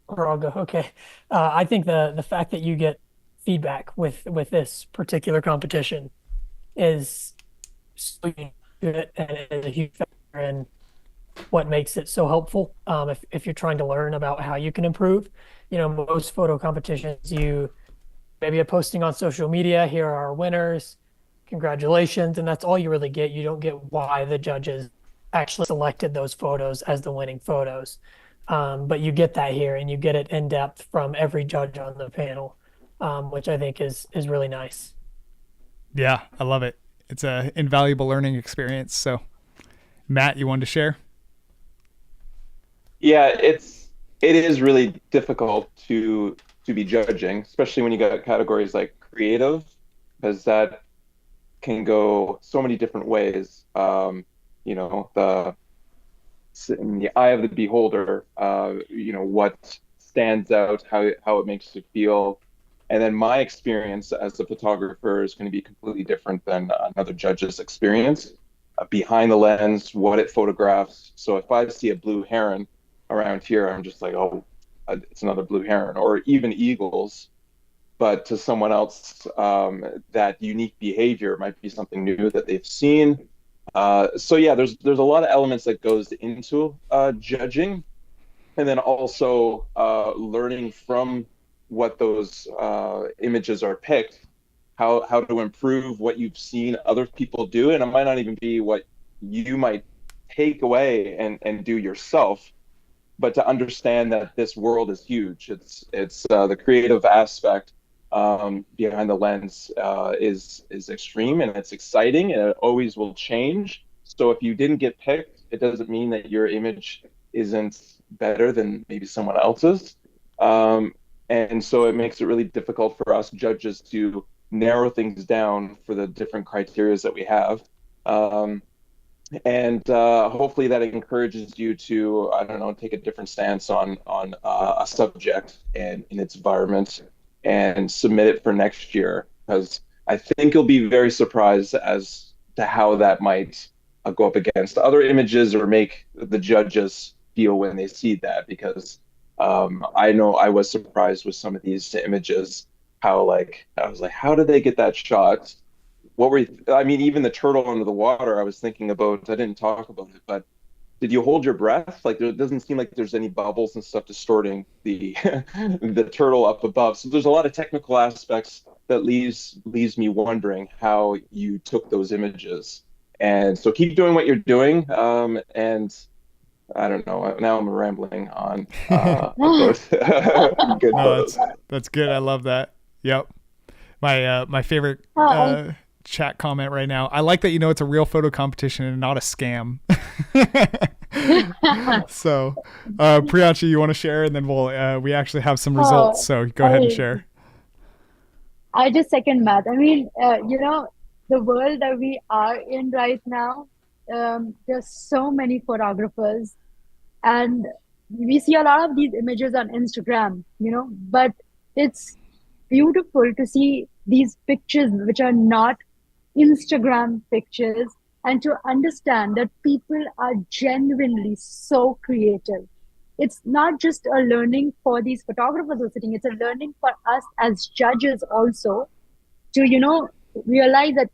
or I'll go. Okay. I think the fact that you get feedback with this particular competition is so good and it is a huge factor in what makes it so helpful. If you're trying to learn about how you can improve, most photo competitions, you maybe a posting on social media, here are our winners, congratulations, and that's all you really get. You don't get why the judges actually selected those photos as the winning photos. But you get that here, and you get it in depth from every judge on the panel, which I think is really nice. Yeah, I love it. It's an invaluable learning experience. So, Matt, you wanted to share? Yeah, it is really difficult to be judging, especially when you got categories like creative, because that can go so many different ways. In the eye of the beholder, what stands out, how it makes you feel. And then my experience as a photographer is going to be completely different than another judge's experience. Behind the lens, what it photographs. So if I see a blue heron around here, I'm just like, oh, it's another blue heron. Or even eagles. but to someone else, that unique behavior might be something new that they've seen. So yeah, there's a lot of elements that goes into judging, and then also learning from what those images are picked, how to improve what you've seen other people do, and it might not even be what you might take away and do yourself, but to understand that this world is huge. It's the creative aspect behind the lens is extreme, and it's exciting, and it always will change. So if you didn't get picked, it doesn't mean that your image isn't better than maybe someone else's. And so it makes it really difficult for us judges to narrow things down for the different criteria that we have. And hopefully that encourages you to, I don't know, take a different stance on a subject and in its environment, and submit it for next year, because I think you'll be very surprised as to how that might go up against other images, or make the judges feel when they see that. Because I know I was surprised with some of these images, how, like, I was like, how did they get that shot? What were I mean, even the turtle under the water, I was thinking about, I didn't talk about it, but did you hold your breath? Like, there doesn't seem like there's any bubbles and stuff distorting the the turtle up above. So there's a lot of technical aspects that leaves me wondering how you took those images. And so keep doing what you're doing. And I don't know. Now I'm rambling on about good No, photos. that's good. I love that. Yep. My favorite I- chat comment right now. I like that you know it's a real photo competition and not a scam. So, Priyanshi, you want to share, and then we actually have some results. So go ahead and share. I just second Matt. I mean, the world that we are in right now, there's so many photographers, and we see a lot of these images on Instagram, but it's beautiful to see these pictures which are not Instagram pictures, and to understand that people are genuinely so creative. It's not just a learning for these photographers who are sitting, it's a learning for us as judges also, to realize that,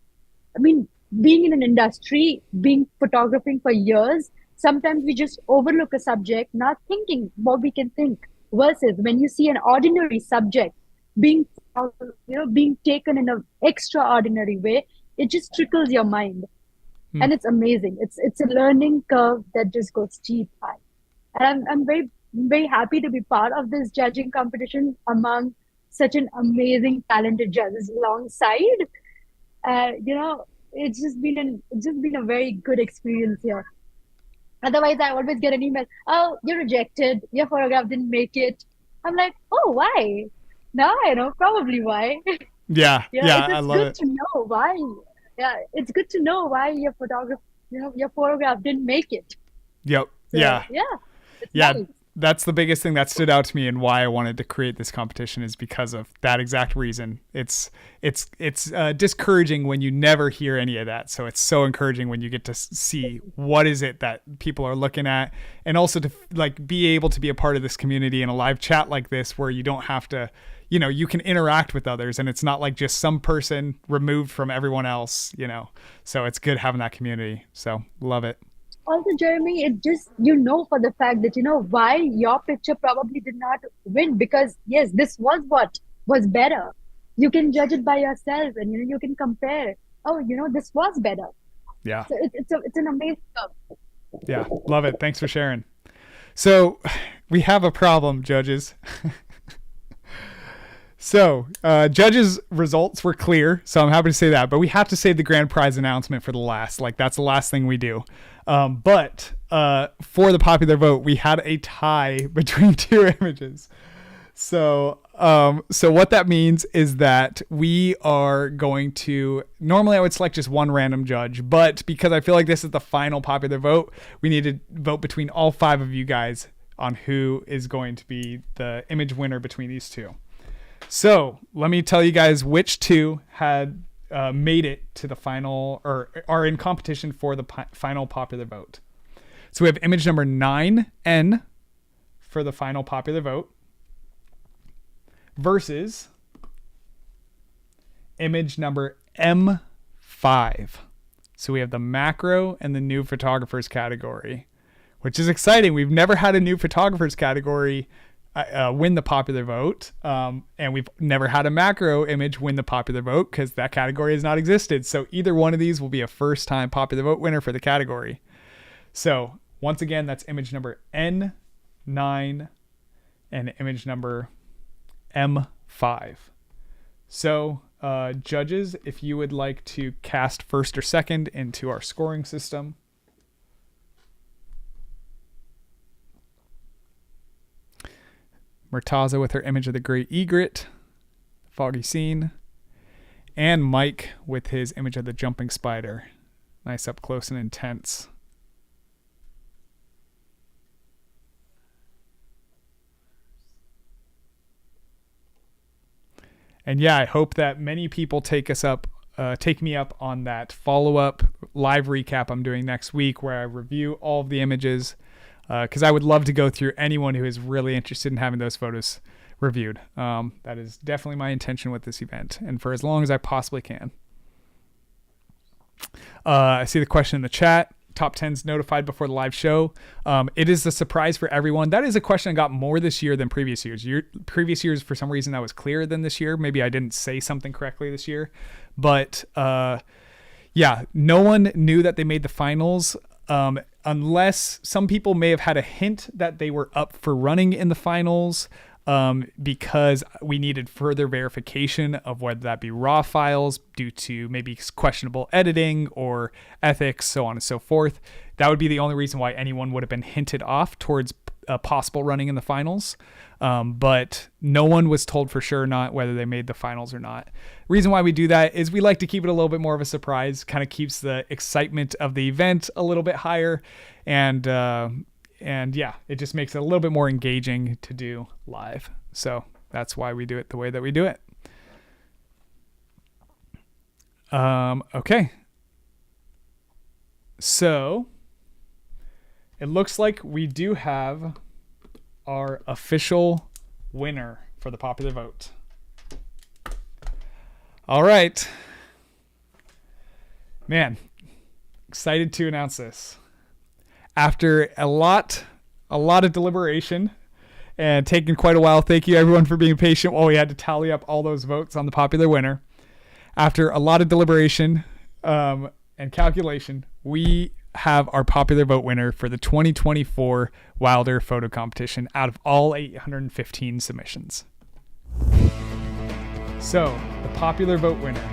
I mean, being in an industry, being photographing for years, sometimes we just overlook a subject, not thinking what we can think. Versus when you see an ordinary subject being, being taken in an extraordinary way, it just trickles your mind, and it's amazing. It's a learning curve that just goes steep high, and I'm very very happy to be part of this judging competition among such an amazing, talented judges alongside. It's just been a very good experience here. Otherwise, I always get an email, "Oh, you're rejected. Your photograph didn't make it." I'm like, "Oh, why?" Now I know probably why. Yeah, It's I just love good it. to know why. Yeah, it's good to know why your photograph didn't make it. Yep. So, Yeah. it's Yeah, nice. that's the biggest thing that stood out to me, and why I wanted to create this competition is because of that exact reason. It's discouraging when you never hear any of that, so it's so encouraging when you get to see what is it that people are looking at, and also to like be able to be a part of this community in a live chat like this, where you don't have to, you can interact with others, and it's not like just some person removed from everyone else. So it's good having that community. So love it. Also, Jeremy, it just, for the fact that, why your picture probably did not win, because yes, this was what was better. You can judge it by yourself, and, you can compare. Oh, this was better. Yeah. So it's an amazing job. Yeah, love it. Thanks for sharing. So we have a problem, judges. So judges' results were clear, so I'm happy to say that. But we have to save the grand prize announcement for the last. Like, that's the last thing we do. But for the popular vote, we had a tie between two images. So what that means is that we are going to, normally I would select just one random judge, but because I feel like this is the final popular vote, we need to vote between all 5 of you guys on who is going to be the image winner between these two. So let me tell you guys which 2 had made it to the final, or are in competition for the final popular vote. So we have image number 9N for the final popular vote versus image number M5. So we have the macro and the new photographers category, which is exciting. We've never had a new photographers category win the popular vote. And we've never had a macro image win the popular vote because that category has not existed. So either one of these will be a first time popular vote winner for the category. So once again, that's image number N9 and image number M5. So judges, if you would like to cast first or second into our scoring system. Murtaza with her image of the great egret, foggy scene, and Mike with his image of the jumping spider. Nice up close and intense. And yeah, I hope that many people take me up on that follow-up live recap I'm doing next week where I review all of the images, because I would love to go through anyone who is really interested in having those photos reviewed. That is definitely my intention with this event, and for as long as I possibly can. I see the question in the chat. Top 10's notified before the live show. It is a surprise for everyone. That is a question I got more this year than previous years. Previous years, for some reason, that was clearer than this year. Maybe I didn't say something correctly this year. But yeah, no one knew that they made the finals, unless some people may have had a hint that they were up for running in the finals, because we needed further verification of whether that be raw files due to maybe questionable editing or ethics, so on and so forth. That would be the only reason why anyone would have been hinted off towards possible running in the finals. But no one was told for sure not whether they made the finals or not. Reason why we do that is we like to keep it a little bit more of a surprise, kind of keeps the excitement of the event a little bit higher. And yeah, it just makes it a little bit more engaging to do live. So that's why we do it the way that we do it. Okay. So it looks like we do have our official winner for the popular vote. All right. Man, excited to announce this. After a lot of deliberation and taking quite a while, thank you everyone for being patient while we had to tally up all those votes on the popular winner. After a lot of deliberation and calculation, we have our popular vote winner for the 2024 Wilder Photo Competition out of all 815 submissions. So, the popular vote winner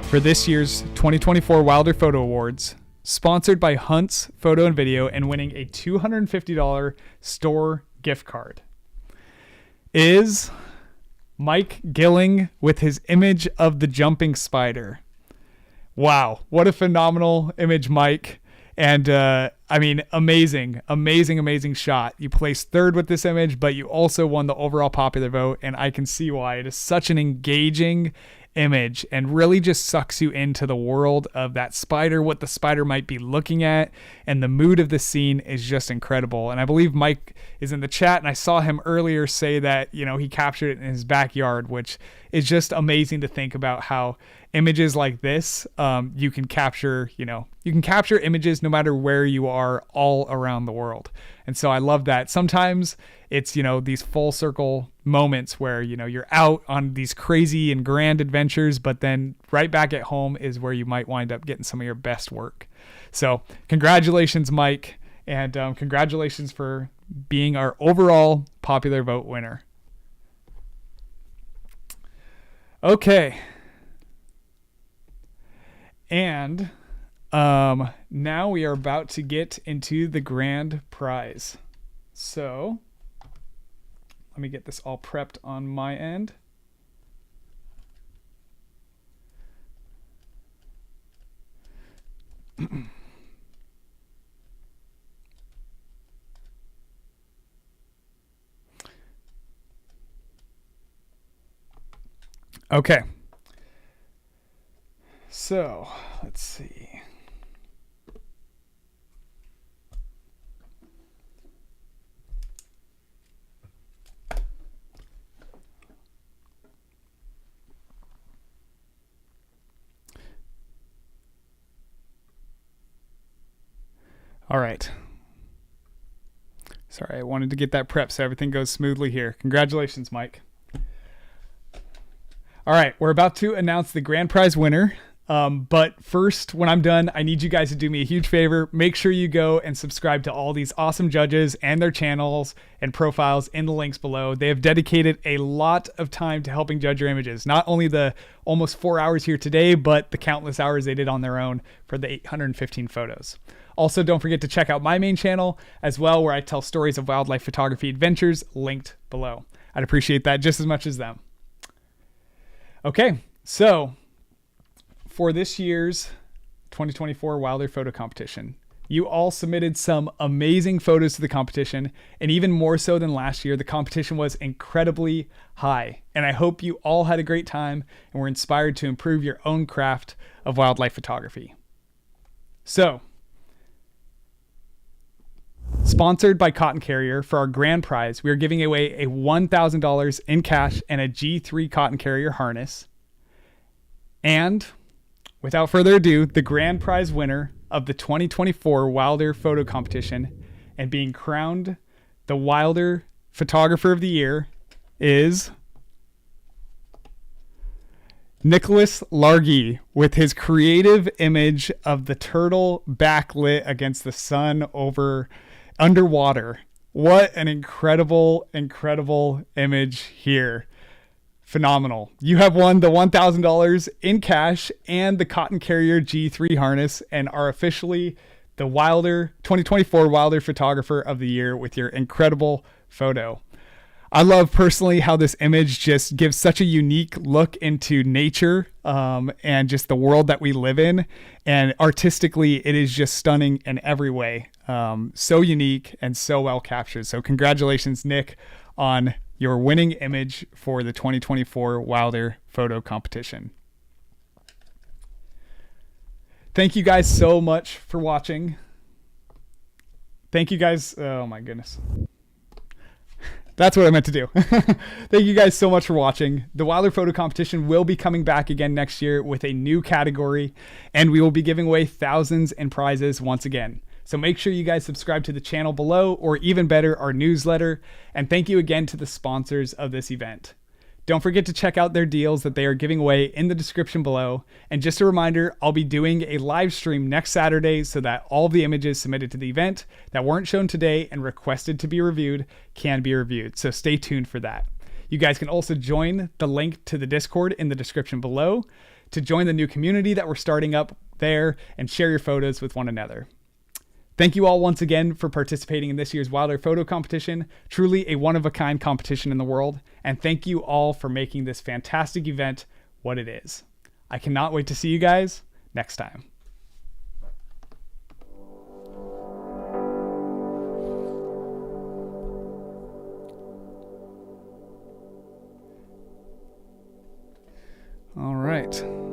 for this year's 2024 Wilder Photo Awards, sponsored by Hunt's Photo and Video and winning a $250 store gift card, is Mike Gilling with his image of the jumping spider. Wow, what a phenomenal image, Mike. And I mean, amazing shot. You placed third with this image, but you also won the overall popular vote, and I can see why. It is such an engaging image and really just sucks you into the world of that spider, what the spider might be looking at, and the mood of the scene is just incredible. And I believe Mike is in the chat, and I saw him earlier say that, you know, he captured it in his backyard, which is just amazing to think about how images like this, you can capture images no matter where you are all around the world. And so I love that. Sometimes it's, you know, these full circle moments where, you know, you're out on these crazy and grand adventures, but then right back at home is where you might wind up getting some of your best work. So congratulations, Mike, and congratulations for being our overall popular vote winner. Okay. And now we are about to get into the grand prize. So let me get this all prepped on my end. Okay. So let's see. All right. Sorry, I wanted to get that prep so everything goes smoothly here. Congratulations, Mike. All right, we're about to announce the grand prize winner. But first, when I'm done, I need you guys to do me a huge favor. Make sure you go and subscribe to all these awesome judges and their channels and profiles in the links below. They have dedicated a lot of time to helping judge your images. Not only the almost 4 hours here today, but the countless hours they did on their own for the 815 photos. Also, don't forget to check out my main channel as well, where I tell stories of wildlife photography adventures, linked below. I'd appreciate that just as much as them. Okay, so for this year's 2024 Wilder Photo Competition, you all submitted some amazing photos to the competition, and even more so than last year, the competition was incredibly high. And I hope you all had a great time and were inspired to improve your own craft of wildlife photography. So, sponsored by Cotton Carrier, for our grand prize, we are giving away a $1,000 in cash and a G3 Cotton Carrier harness. And without further ado, the grand prize winner of the 2024 Wilder Photo Competition and being crowned the Wilder Photographer of the Year is Nicholas Largy, with his creative image of the turtle backlit against the sun over underwater. What an incredible, incredible image here. Phenomenal. You have won the $1,000 in cash and the Cotton Carrier G3 harness and are officially the Wilder 2024 Wilder Photographer of the Year with your incredible photo. I love personally how this image just gives such a unique look into nature and just the world that we live in. And artistically, it is just stunning in every way. So unique and so well captured. So congratulations, Nick, on your winning image for the 2024 Wilder Photo Competition. Thank you guys so much for watching. Thank you guys. Oh my goodness. That's what I meant to do. Thank you guys so much for watching. The Wilder Photo Competition will be coming back again next year with a new category, and we will be giving away thousands in prizes once again. So make sure you guys subscribe to the channel below, or even better, our newsletter. And thank you again to the sponsors of this event. Don't forget to check out their deals that they are giving away in the description below. And just a reminder, I'll be doing a live stream next Saturday so that all of the images submitted to the event that weren't shown today and requested to be reviewed can be reviewed. So stay tuned for that. You guys can also join the link to the Discord in the description below to join the new community that we're starting up there and share your photos with one another. Thank you all once again for participating in this year's Wilder Photo Competition, truly a one-of-a-kind competition in the world, and thank you all for making this fantastic event what it is. I cannot wait to see you guys next time. All right.